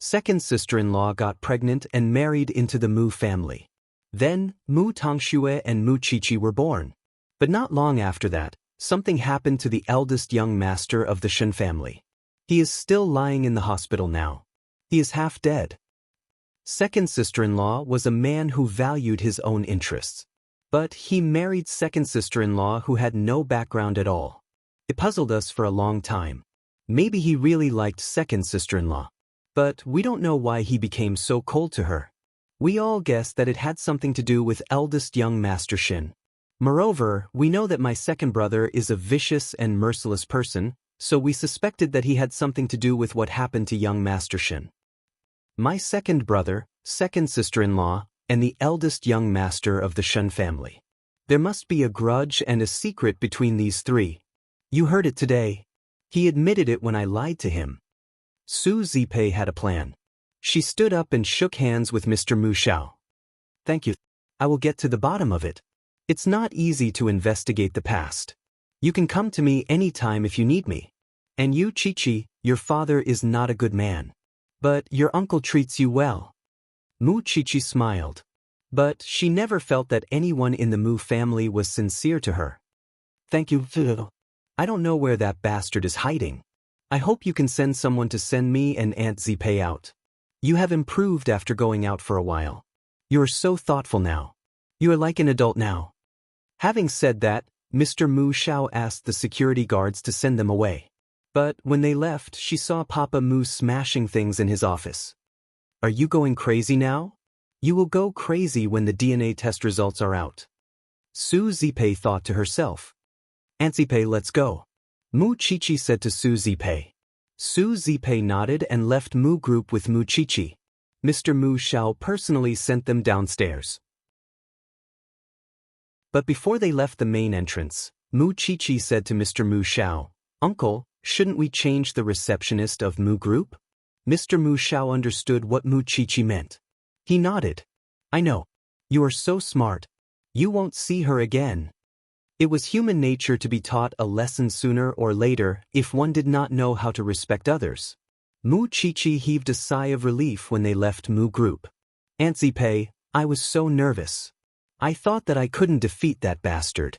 Second sister-in-law got pregnant and married into the Mu family. Then, Mu Tongxue and Mu Qiqi were born. But not long after that, something happened to the eldest young master of the Shen family. He is still lying in the hospital now. He is half dead. Second sister-in-law was a man who valued his own interests. But he married second sister-in-law who had no background at all. It puzzled us for a long time. Maybe he really liked second sister-in-law. But we don't know why he became so cold to her. We all guessed that it had something to do with eldest young master Shen. Moreover, we know that my second brother is a vicious and merciless person, so we suspected that he had something to do with what happened to young master Shen. My second brother, second sister-in-law, and the eldest young master of the Shen family. There must be a grudge and a secret between these three. You heard it today. He admitted it when I lied to him. Su Zipei had a plan. She stood up and shook hands with Mr. Mu Xiao. Thank you. I will get to the bottom of it. It's not easy to investigate the past. You can come to me anytime if you need me. And you, Qiqi, your father is not a good man. But your uncle treats you well. Mu Qiqi smiled. But she never felt that anyone in the Mu family was sincere to her. Thank you, Fu. I don't know where that bastard is hiding. I hope you can send someone to send me and Aunt Zipei out. You have improved after going out for a while. You are so thoughtful now. You are like an adult now. Having said that, Mr. Mu Xiao asked the security guards to send them away. But when they left, she saw Papa Mu smashing things in his office. Are you going crazy now? You will go crazy when the DNA test results are out. Su Zipei thought to herself. Aunt Zipei, let's go. Mu Qiqi said to Su Zipei. Su Zipei nodded and left Mu group with Mu Qiqi. Mr. Mu Xiao personally sent them downstairs. But before they left the main entrance, Mu Qiqi said to Mr. Mu Xiao, Uncle, shouldn't we change the receptionist of Mu group? Mr. Mu Xiao understood what Mu Qiqi meant. He nodded. I know. You are so smart. You won't see her again. It was human nature to be taught a lesson sooner or later if one did not know how to respect others. Mu Qiqi heaved a sigh of relief when they left Mu group. Aunt Zipei, I was so nervous. I thought that I couldn't defeat that bastard.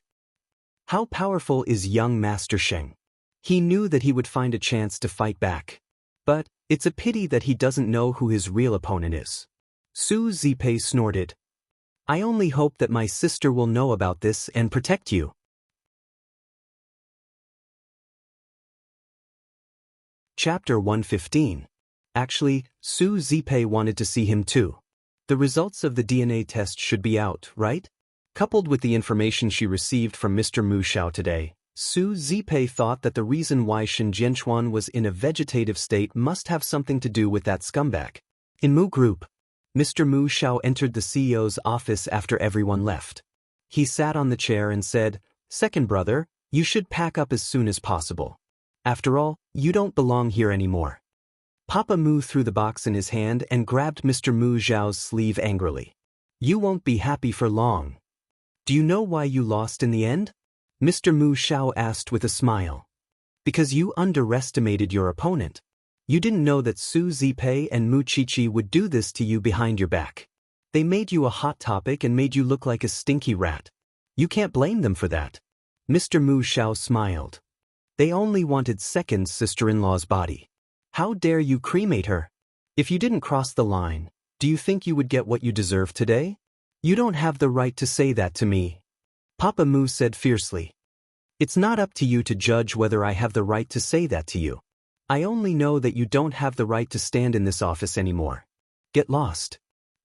How powerful is young Master Sheng? He knew that he would find a chance to fight back. But it's a pity that he doesn't know who his real opponent is. Su Zipei snorted. I only hope that my sister will know about this and protect you. Chapter 115. Actually, Su Zipei wanted to see him too. The results of the DNA test should be out, right? Coupled with the information she received from Mr. Mu Xiao today, Su Zipei thought that the reason why Shen Jianchuan was in a vegetative state must have something to do with that scumbag. In Mu Group, Mr. Mu Xiao entered the CEO's office after everyone left. He sat on the chair and said, Second brother, you should pack up as soon as possible. After all, you don't belong here anymore. Papa Mu threw the box in his hand and grabbed Mr. Mu Xiao's sleeve angrily. You won't be happy for long. Do you know why you lost in the end? Mr. Mu Xiao asked with a smile. Because you underestimated your opponent. You didn't know that Su Zipei and Mu Qiqi would do this to you behind your back. They made you a hot topic and made you look like a stinky rat. You can't blame them for that. Mr. Mu Xiao smiled. They only wanted second sister-in-law's body. How dare you cremate her? If you didn't cross the line, do you think you would get what you deserve today? You don't have the right to say that to me. Papa Mu said fiercely. It's not up to you to judge whether I have the right to say that to you. I only know that you don't have the right to stand in this office anymore. Get lost.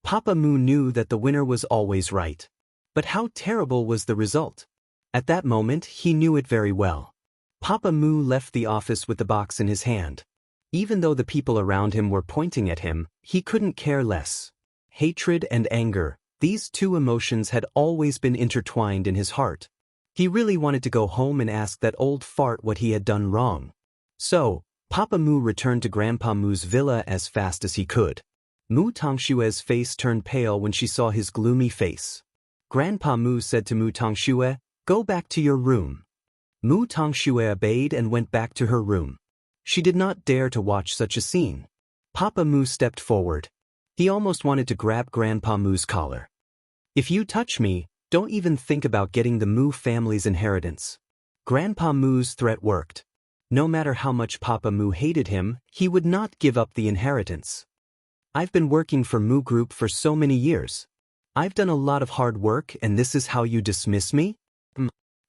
Papa Mu knew that the winner was always right. But how terrible was the result? At that moment, he knew it very well. Papa Mu left the office with the box in his hand. Even though the people around him were pointing at him, he couldn't care less. Hatred and anger, these two emotions had always been intertwined in his heart. He really wanted to go home and ask that old fart what he had done wrong. So, Papa Mu returned to Grandpa Mu's villa as fast as he could. Mu Tongshue's face turned pale when she saw his gloomy face. Grandpa Mu said to Mu Tongshue, "Go back to your room." Mu Tongshue obeyed and went back to her room. She did not dare to watch such a scene. Papa Mu stepped forward. He almost wanted to grab Grandpa Mu's collar. "If you touch me, don't even think about getting the Mu family's inheritance." Grandpa Mu's threat worked. No matter how much Papa Mu hated him, he would not give up the inheritance. "I've been working for Mu Group for so many years. I've done a lot of hard work and this is how you dismiss me?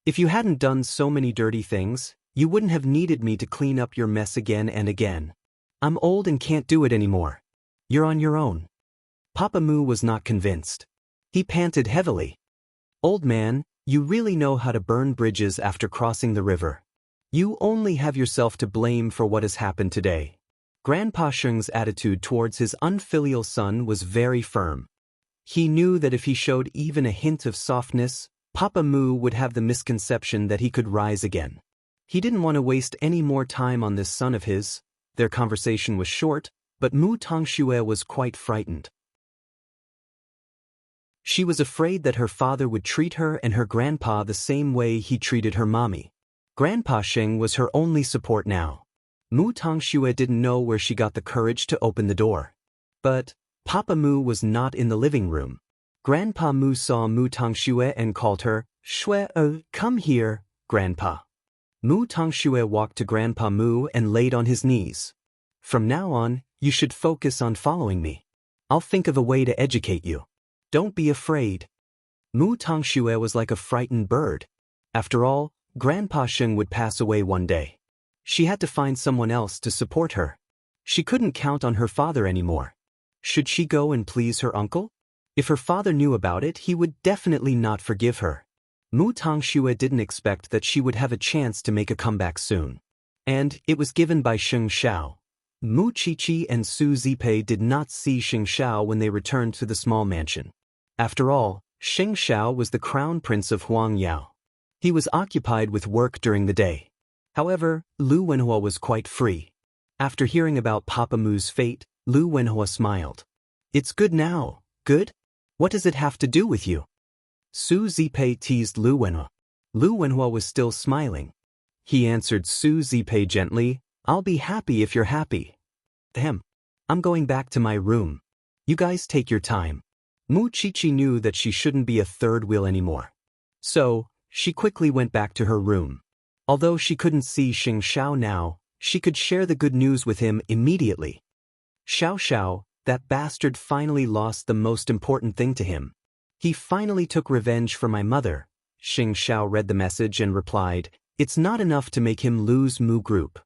If you hadn't done so many dirty things, you wouldn't have needed me to clean up your mess again and again. I'm old and can't do it anymore. You're on your own." Papa Mu was not convinced. He panted heavily. "Old man, you really know how to burn bridges after crossing the river. You only have yourself to blame for what has happened today." Grandpa Sheng's attitude towards his unfilial son was very firm. He knew that if he showed even a hint of softness, Papa Mu would have the misconception that he could rise again. He didn't want to waste any more time on this son of his. Their conversation was short, but Mu Tongshue was quite frightened. She was afraid that her father would treat her and her grandpa the same way he treated her mommy. Grandpa Sheng was her only support now. Mu Tongshue didn't know where she got the courage to open the door. But Papa Mu was not in the living room. Grandpa Mu saw Mu Tongshue and called her, "Shue, come here, Grandpa." Mu Tongshue walked to Grandpa Mu and laid on his knees. "From now on, you should focus on following me. I'll think of a way to educate you. Don't be afraid." Mu Tongshue was like a frightened bird. After all, Grandpa Sheng would pass away one day. She had to find someone else to support her. She couldn't count on her father anymore. Should she go and please her uncle? If her father knew about it, he would definitely not forgive her. Mu Tongshue didn't expect that she would have a chance to make a comeback soon. And it was given by Sheng Xiao. Mu Qiqi and Su Zipei did not see Sheng Xiao when they returned to the small mansion. After all, Sheng Xiao was the crown prince of Huangyao. He was occupied with work during the day. However, Lu Wenhua was quite free. After hearing about Papa Mu's fate, Lu Wenhua smiled. "It's good now, good? What does it have to do with you?" Su Zipei teased Lu Wenhua. Lu Wenhua was still smiling. He answered Su Zipei gently, "I'll be happy if you're happy." I'm going back to my room. You guys take your time." Mu Qiqi knew that she shouldn't be a third wheel anymore. So, she quickly went back to her room. Although she couldn't see Sheng Xiao now, she could share the good news with him immediately. Xiao Xiao, that bastard finally lost the most important thing to him. He finally took revenge for my mother. Sheng Xiao read the message and replied, "It's not enough to make him lose Mu Group.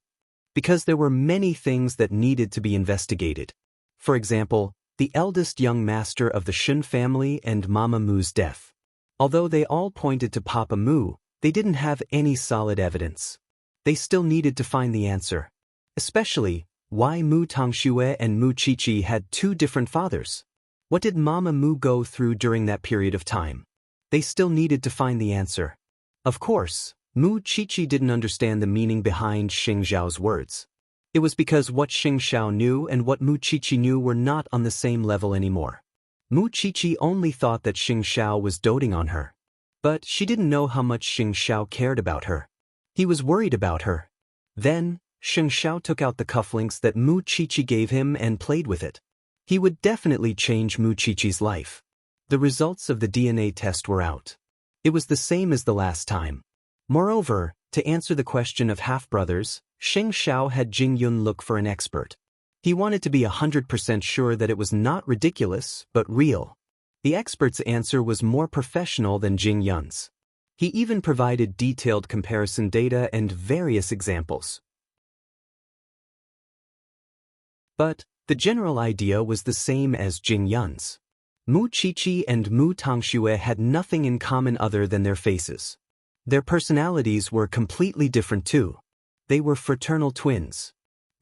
Because there were many things that needed to be investigated. For example, the eldest young master of the Shun family and Mama Mu's death. Although they all pointed to Papa Mu, they didn't have any solid evidence. They still needed to find the answer. Especially, why Mu Tongshue and Mu Qiqi had two different fathers. What did Mama Mu go through during that period of time? They still needed to find the answer. Of course, Mu Qiqi didn't understand the meaning behind Sheng Xiao's words. It was because what Sheng Xiao knew and what Mu Qiqi knew were not on the same level anymore. Mu Qiqi only thought that Sheng Xiao was doting on her. But she didn't know how much Sheng Xiao cared about her. He was worried about her. Then, Sheng Xiao took out the cufflinks that Mu Qiqi gave him and played with it. He would definitely change Mu Qiqi's life. The results of the DNA test were out. It was the same as the last time. Moreover, to answer the question of half-brothers, Sheng Xiao had Jing Yun look for an expert. He wanted to be 100% sure that it was not ridiculous, but real. The expert's answer was more professional than Jing Yun's. He even provided detailed comparison data and various examples. But the general idea was the same as Jing Yun's. Mu Qiqi and Mu Tangxue had nothing in common other than their faces. Their personalities were completely different too. They were fraternal twins.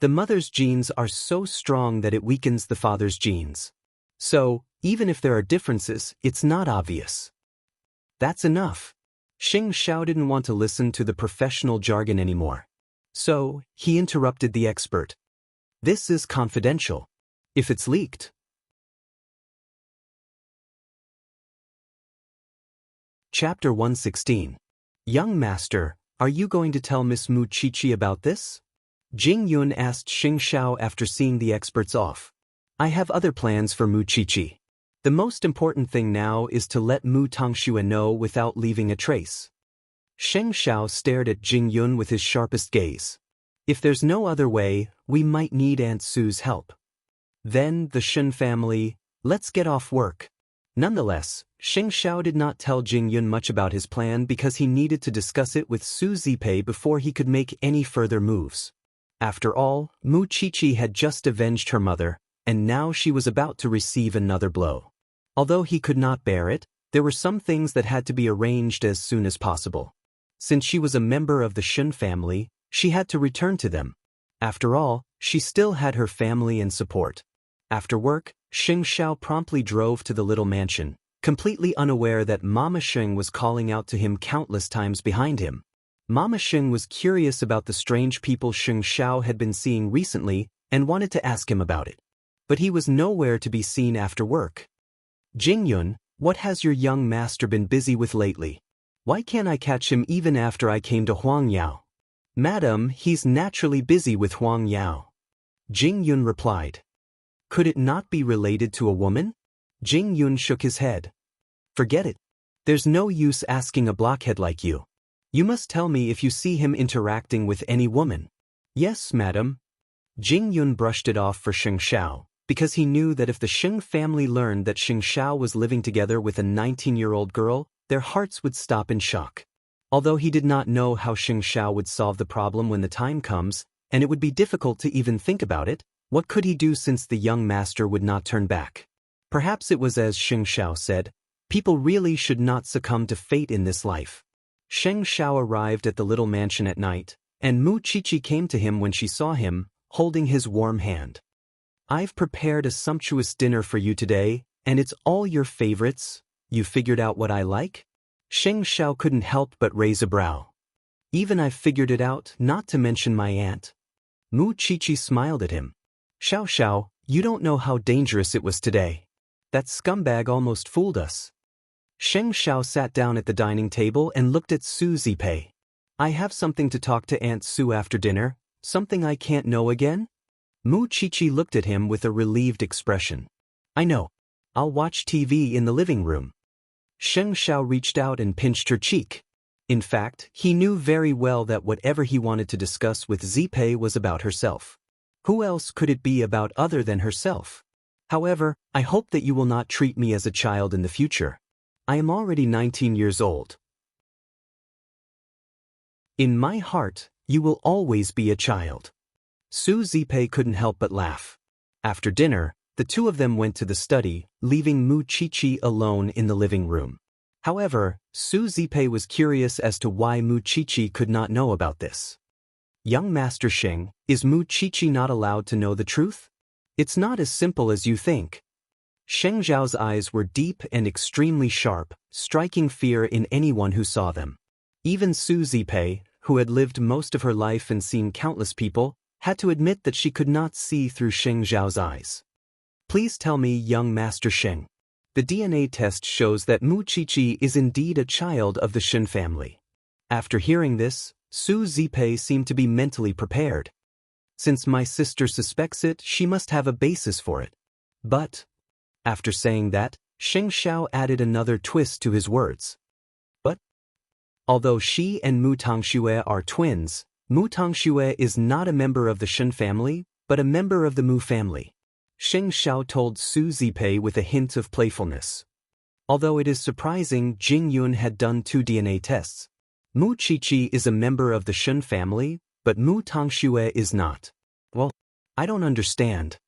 The mother's genes are so strong that it weakens the father's genes. So, even if there are differences, it's not obvious. That's enough. Sheng Xiao didn't want to listen to the professional jargon anymore. So, he interrupted the expert. This is confidential. If it's leaked. Chapter 116. Young Master, are you going to tell Miss Mu Qiqi about this? Jing Yun asked Sheng Xiao after seeing the experts off. I have other plans for Mu Qiqi. The most important thing now is to let Mu Tangxue know without leaving a trace. Sheng Xiao stared at Jing Yun with his sharpest gaze. If there's no other way, we might need Aunt Sue's help. Then, the Shen family, let's get off work. Nonetheless, Sheng Xiao did not tell Jing Yun much about his plan because he needed to discuss it with Su Zipei before he could make any further moves. After all, Mu Qiqi had just avenged her mother, and now she was about to receive another blow. Although he could not bear it, there were some things that had to be arranged as soon as possible. Since she was a member of the Shen family, she had to return to them. After all, she still had her family and support. After work, Sheng Xiao promptly drove to the little mansion, completely unaware that Mama Sheng was calling out to him countless times behind him. Mama Sheng was curious about the strange people Sheng Xiao had been seeing recently and wanted to ask him about it. But he was nowhere to be seen after work. Jing Yun, what has your young master been busy with lately? Why can't I catch him even after I came to Huang Yao? Madam, he's naturally busy with Huang Yao. Jing Yun replied. Could it not be related to a woman? Jing Yun shook his head. Forget it. There's no use asking a blockhead like you. You must tell me if you see him interacting with any woman. Yes, madam. Jing Yun brushed it off for Sheng Xiao, because he knew that if the Sheng family learned that Sheng Xiao was living together with a 19-year-old girl, their hearts would stop in shock. Although he did not know how Sheng Xiao would solve the problem when the time comes, and it would be difficult to even think about it, what could he do since the young master would not turn back? Perhaps it was as Sheng Xiao said, people really should not succumb to fate in this life. Sheng Xiao arrived at the little mansion at night, and Mu Qiqi came to him when she saw him, holding his warm hand. I've prepared a sumptuous dinner for you today, and it's all your favorites. You figured out what I like? Sheng Xiao couldn't help but raise a brow. Even I've figured it out, not to mention my aunt. Mu Qiqi smiled at him. Xiao Xiao, you don't know how dangerous it was today. That scumbag almost fooled us. Sheng Xiao sat down at the dining table and looked at Su Zipei. I have something to talk to Aunt Su after dinner, something I can't know again? Mu Qiqi looked at him with a relieved expression. I know. I'll watch TV in the living room. Sheng Xiao reached out and pinched her cheek. In fact, he knew very well that whatever he wanted to discuss with Zipei was about herself. Who else could it be about other than herself? However, I hope that you will not treat me as a child in the future. I am already 19 years old. In my heart, you will always be a child. Su Zipei couldn't help but laugh. After dinner, the two of them went to the study, leaving Mu Qiqi alone in the living room. However, Su Zipei was curious as to why Mu Qiqi could not know about this. Young Master Sheng, is Mu Qiqi not allowed to know the truth? It's not as simple as you think. Sheng Zhao's eyes were deep and extremely sharp, striking fear in anyone who saw them. Even Su Zipei, who had lived most of her life and seen countless people, had to admit that she could not see through Sheng Zhao's eyes. Please tell me, young Master Sheng. The DNA test shows that Mu Qiqi is indeed a child of the Shen family. After hearing this, Su Zipei seemed to be mentally prepared. Since my sister suspects it, she must have a basis for it. But, after saying that, Sheng Xiao added another twist to his words. But although she and Mu Tongxue are twins, Mu Tongxue is not a member of the Shen family, but a member of the Mu family. Sheng Xiao told Su Zipei with a hint of playfulness. Although it is surprising Jing Yun had done 2 DNA tests. Mu Qiqi is a member of the Shen family, but Mu Tongxue is not. Well, I don't understand.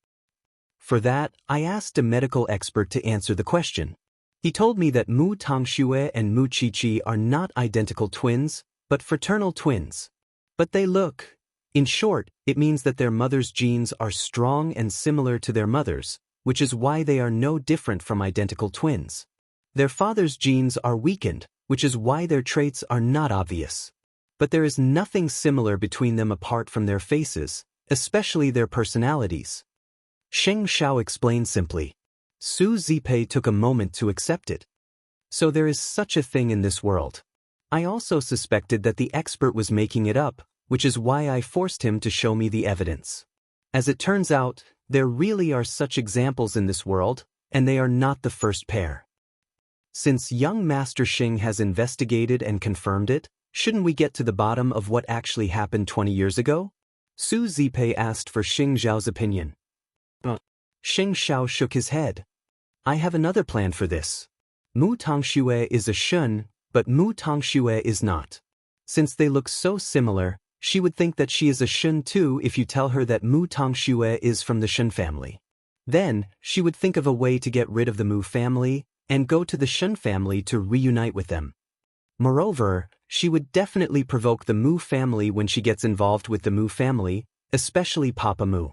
For that, I asked a medical expert to answer the question. He told me that Mu Tongxue and Mu Qiqi are not identical twins, but fraternal twins. But they look. In short, it means that their mother's genes are strong and similar to their mother's, which is why they are no different from identical twins. Their father's genes are weakened, which is why their traits are not obvious. But there is nothing similar between them apart from their faces, especially their personalities. Sheng Xiao explained simply. Su Zipei took a moment to accept it. So there is such a thing in this world. I also suspected that the expert was making it up, which is why I forced him to show me the evidence. As it turns out, there really are such examples in this world, and they are not the first pair. Since young Master Xing has investigated and confirmed it, shouldn't we get to the bottom of what actually happened 20 years ago? Su Zipei asked for Xing Zhao's opinion. Xing Xiao shook his head. I have another plan for this. Mu Tongxue is a Shun, but Mu Tongxue is not. Since they look so similar, she would think that she is a Shun too if you tell her that Mu Tongxue is from the Shun family. Then, she would think of a way to get rid of the Mu family and go to the Shun family to reunite with them. Moreover, she would definitely provoke the Mu family when she gets involved with the Mu family, especially Papa Mu.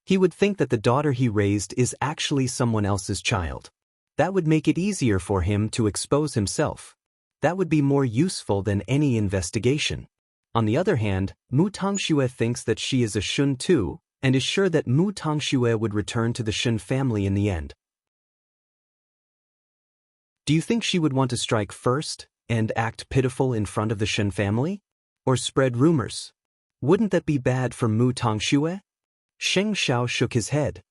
He would think that the daughter he raised is actually someone else's child. That would make it easier for him to expose himself. That would be more useful than any investigation. On the other hand, Mu Tongxue thinks that she is a Shun too, and is sure that Mu Tongxue would return to the Shun family in the end. Do you think she would want to strike first, and act pitiful in front of the Shun family? Or spread rumors? Wouldn't that be bad for Mu Tongxue? Sheng Xiao shook his head.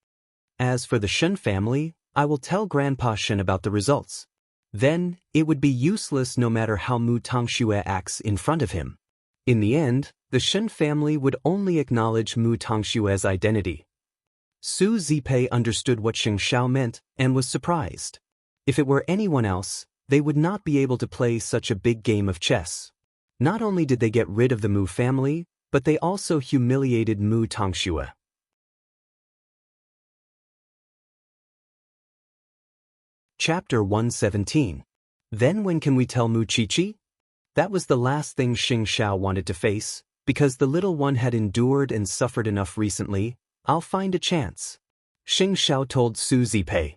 As for the Shen family, I will tell Grandpa Shen about the results. Then, it would be useless no matter how Mu Tongxue acts in front of him. In the end, the Shen family would only acknowledge Mu Tongxue's identity. Su Zipei understood what Sheng Xiao meant and was surprised. If it were anyone else, they would not be able to play such a big game of chess. Not only did they get rid of the Mu family, but they also humiliated Mu Tongxue. Chapter 117. Then when can we tell Mu Qiqi? That was the last thing Xing Xiao wanted to face, because the little one had endured and suffered enough recently. I'll find a chance. Xing Xiao told Su Zipei.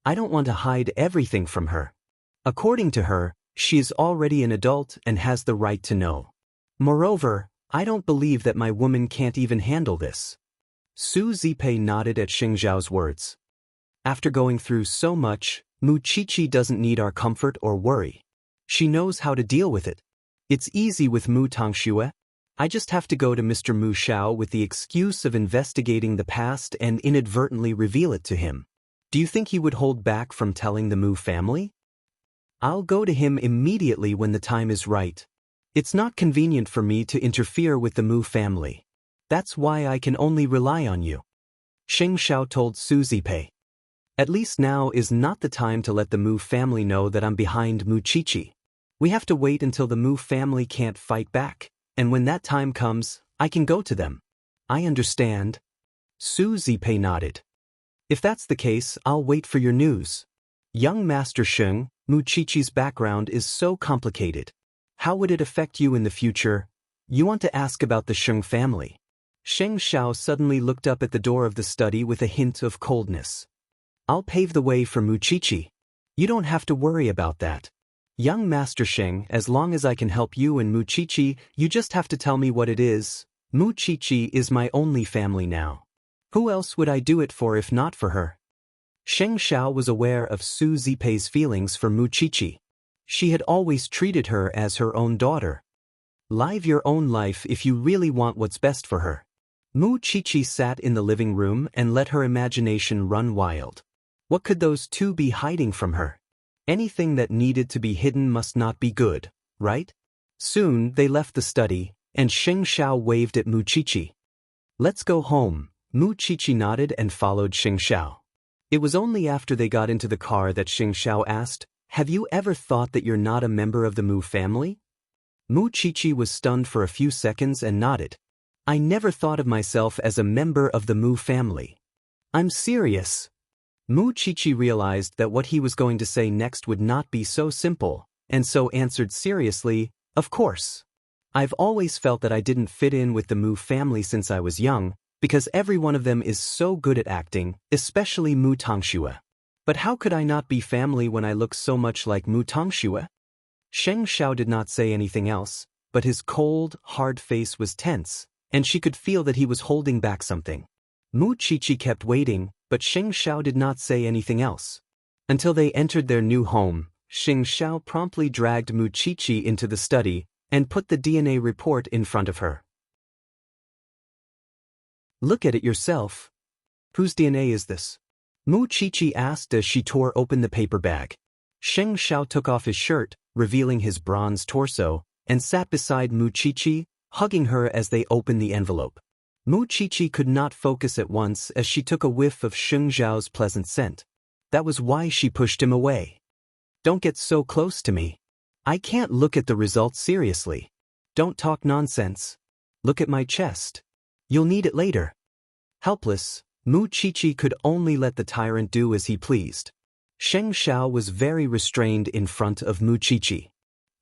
I don't want to hide everything from her. According to her, she is already an adult and has the right to know. Moreover, I don't believe that my woman can't even handle this. Su Zipei nodded at Xing Xiao's words. After going through so much, Mu Qiqi doesn't need our comfort or worry. She knows how to deal with it. It's easy with Mu Tongxue. I just have to go to Mr. Mu Xiao with the excuse of investigating the past and inadvertently reveal it to him. Do you think he would hold back from telling the Mu family? I'll go to him immediately when the time is right. It's not convenient for me to interfere with the Mu family. That's why I can only rely on you. Xing Xiao told Su Zipei. At least now is not the time to let the Mu family know that I'm behind Mu Qiqi. We have to wait until the Mu family can't fight back, and when that time comes, I can go to them. I understand. Su Zipei nodded. If that's the case, I'll wait for your news. Young Master Sheng, Mu Qiqi's background is so complicated. How would it affect you in the future? You want to ask about the Sheng family. Sheng Xiao suddenly looked up at the door of the study with a hint of coldness. I'll pave the way for Mu Qiqi. You don't have to worry about that. Young Master Sheng, as long as I can help you and Mu Qiqi, you just have to tell me what it is. Mu Qiqi is my only family now. Who else would I do it for if not for her? Sheng Xiao was aware of Su Zipei's feelings for Mu Qiqi. She had always treated her as her own daughter. Live your own life if you really want what's best for her. Mu Qiqi sat in the living room and let her imagination run wild. What could those two be hiding from her? Anything that needed to be hidden must not be good, right? Soon they left the study, and Xing Xiao waved at Mu Qiqi. Let's go home. Mu Qiqi nodded and followed Xing Xiao. It was only after they got into the car that Xing Xiao asked, "Have you ever thought that you're not a member of the Mu family?" Mu Qiqi was stunned for a few seconds and nodded. "I never thought of myself as a member of the Mu family. I'm serious." Mu Qiqi realized that what he was going to say next would not be so simple, and so answered seriously, "Of course. I've always felt that I didn't fit in with the Mu family since I was young, because every one of them is so good at acting, especially Mu Tongxue. But how could I not be family when I look so much like Mu Tongxue?" Sheng Xiao did not say anything else, but his cold, hard face was tense, and she could feel that he was holding back something. Mu Qiqi kept waiting, but Sheng Xiao did not say anything else. Until they entered their new home, Sheng Xiao promptly dragged Mu Qiqi into the study and put the DNA report in front of her. "Look at it yourself. Whose DNA is this?" Mu Qiqi asked as she tore open the paper bag. Sheng Xiao took off his shirt, revealing his bronze torso, and sat beside Mu Qiqi, hugging her as they opened the envelope. Mu Qiqi could not focus at once as she took a whiff of Sheng Xiao's pleasant scent. That was why she pushed him away. "Don't get so close to me. I can't look at the results seriously. Don't talk nonsense. Look at my chest. You'll need it later." Helpless, Mu Qiqi could only let the tyrant do as he pleased. Sheng Xiao was very restrained in front of Mu Qiqi.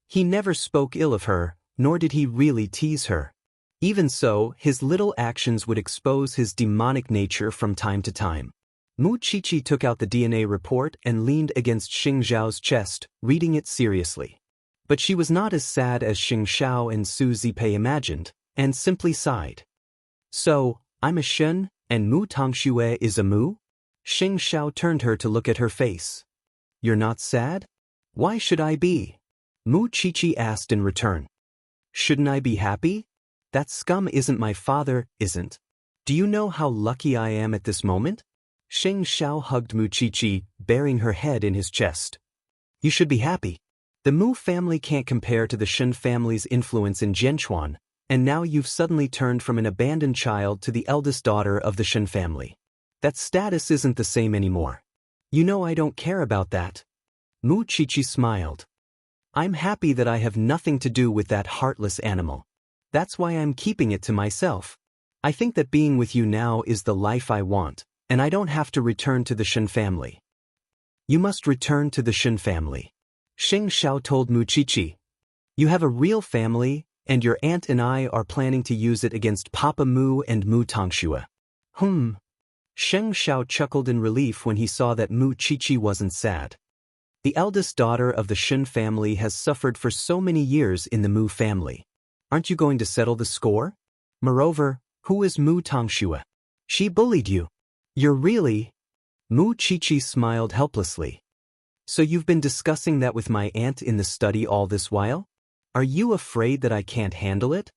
He never spoke ill of her, nor did he really tease her. Even so, his little actions would expose his demonic nature from time to time. Mu Qiqi took out the DNA report and leaned against Xing Xiao's chest, reading it seriously. But she was not as sad as Xing Xiao and Su Zipei imagined, and simply sighed. "So, I'm a Shen, and Mu Tongxue is a Mu?" Xing Xiao turned her to look at her face. "You're not sad? Why should I be?" Mu Qiqi asked in return. "Shouldn't I be happy? That scum isn't my father, isn't? Do you know how lucky I am at this moment?" Xing Xiao hugged Mu Qiqi, burying her head in his chest. "You should be happy. The Mu family can't compare to the Shen family's influence in Jianchuan, and now you've suddenly turned from an abandoned child to the eldest daughter of the Shen family. That status isn't the same anymore. You know I don't care about that." Mu Qiqi smiled. "I'm happy that I have nothing to do with that heartless animal. That's why I'm keeping it to myself. I think that being with you now is the life I want, and I don't have to return to the Shen family." "You must return to the Shen family," Xing Xiao told Mu Qiqi. "You have a real family, and your aunt and I are planning to use it against Papa Mu and Mu Tongxue." Sheng Xiao chuckled in relief when he saw that Mu Qiqi wasn't sad. The eldest daughter of the Shen family has suffered for so many years in the Mu family. Aren't you going to settle the score? Moreover, who is Mu Tongxue? She bullied you. You're really... Mu Qiqi smiled helplessly. "So you've been discussing that with my aunt in the study all this while? Are you afraid that I can't handle it?"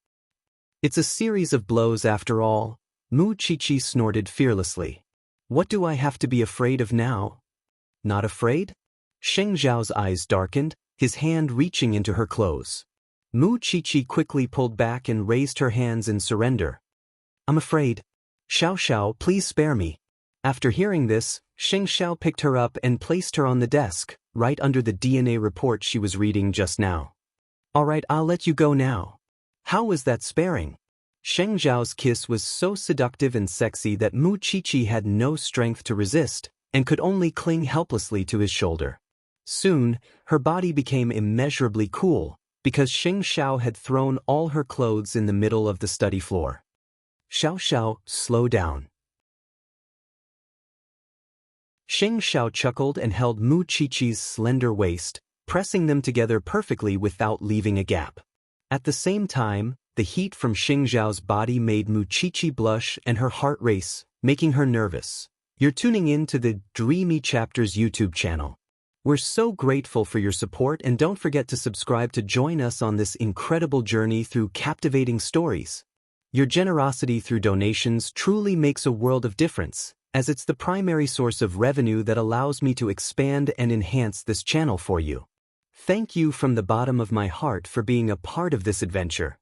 "It's a series of blows after all," Mu Qiqi snorted fearlessly. "What do I have to be afraid of now?" "Not afraid?" Sheng Xiao's eyes darkened, his hand reaching into her clothes. Mu Qiqi quickly pulled back and raised her hands in surrender. "I'm afraid. Xiao Xiao, please spare me." After hearing this, Sheng Xiao picked her up and placed her on the desk, right under the DNA report she was reading just now. "All right, I'll let you go now." "How was that sparing?" Sheng Xiao's kiss was so seductive and sexy that Mu Qiqi had no strength to resist, and could only cling helplessly to his shoulder. Soon, her body became immeasurably cool, because Xing Xiao had thrown all her clothes in the middle of the study floor. "Xiao Xiao, slow down." Xing Xiao chuckled and held Mu Qiqi's slender waist, pressing them together perfectly without leaving a gap. At the same time, the heat from Xing Xiao's body made Mu Qiqi blush and her heart race, making her nervous. You're tuning in to the Dreamy Chapters YouTube channel. We're so grateful for your support, and don't forget to subscribe to join us on this incredible journey through captivating stories. Your generosity through donations truly makes a world of difference, as it's the primary source of revenue that allows me to expand and enhance this channel for you. Thank you from the bottom of my heart for being a part of this adventure.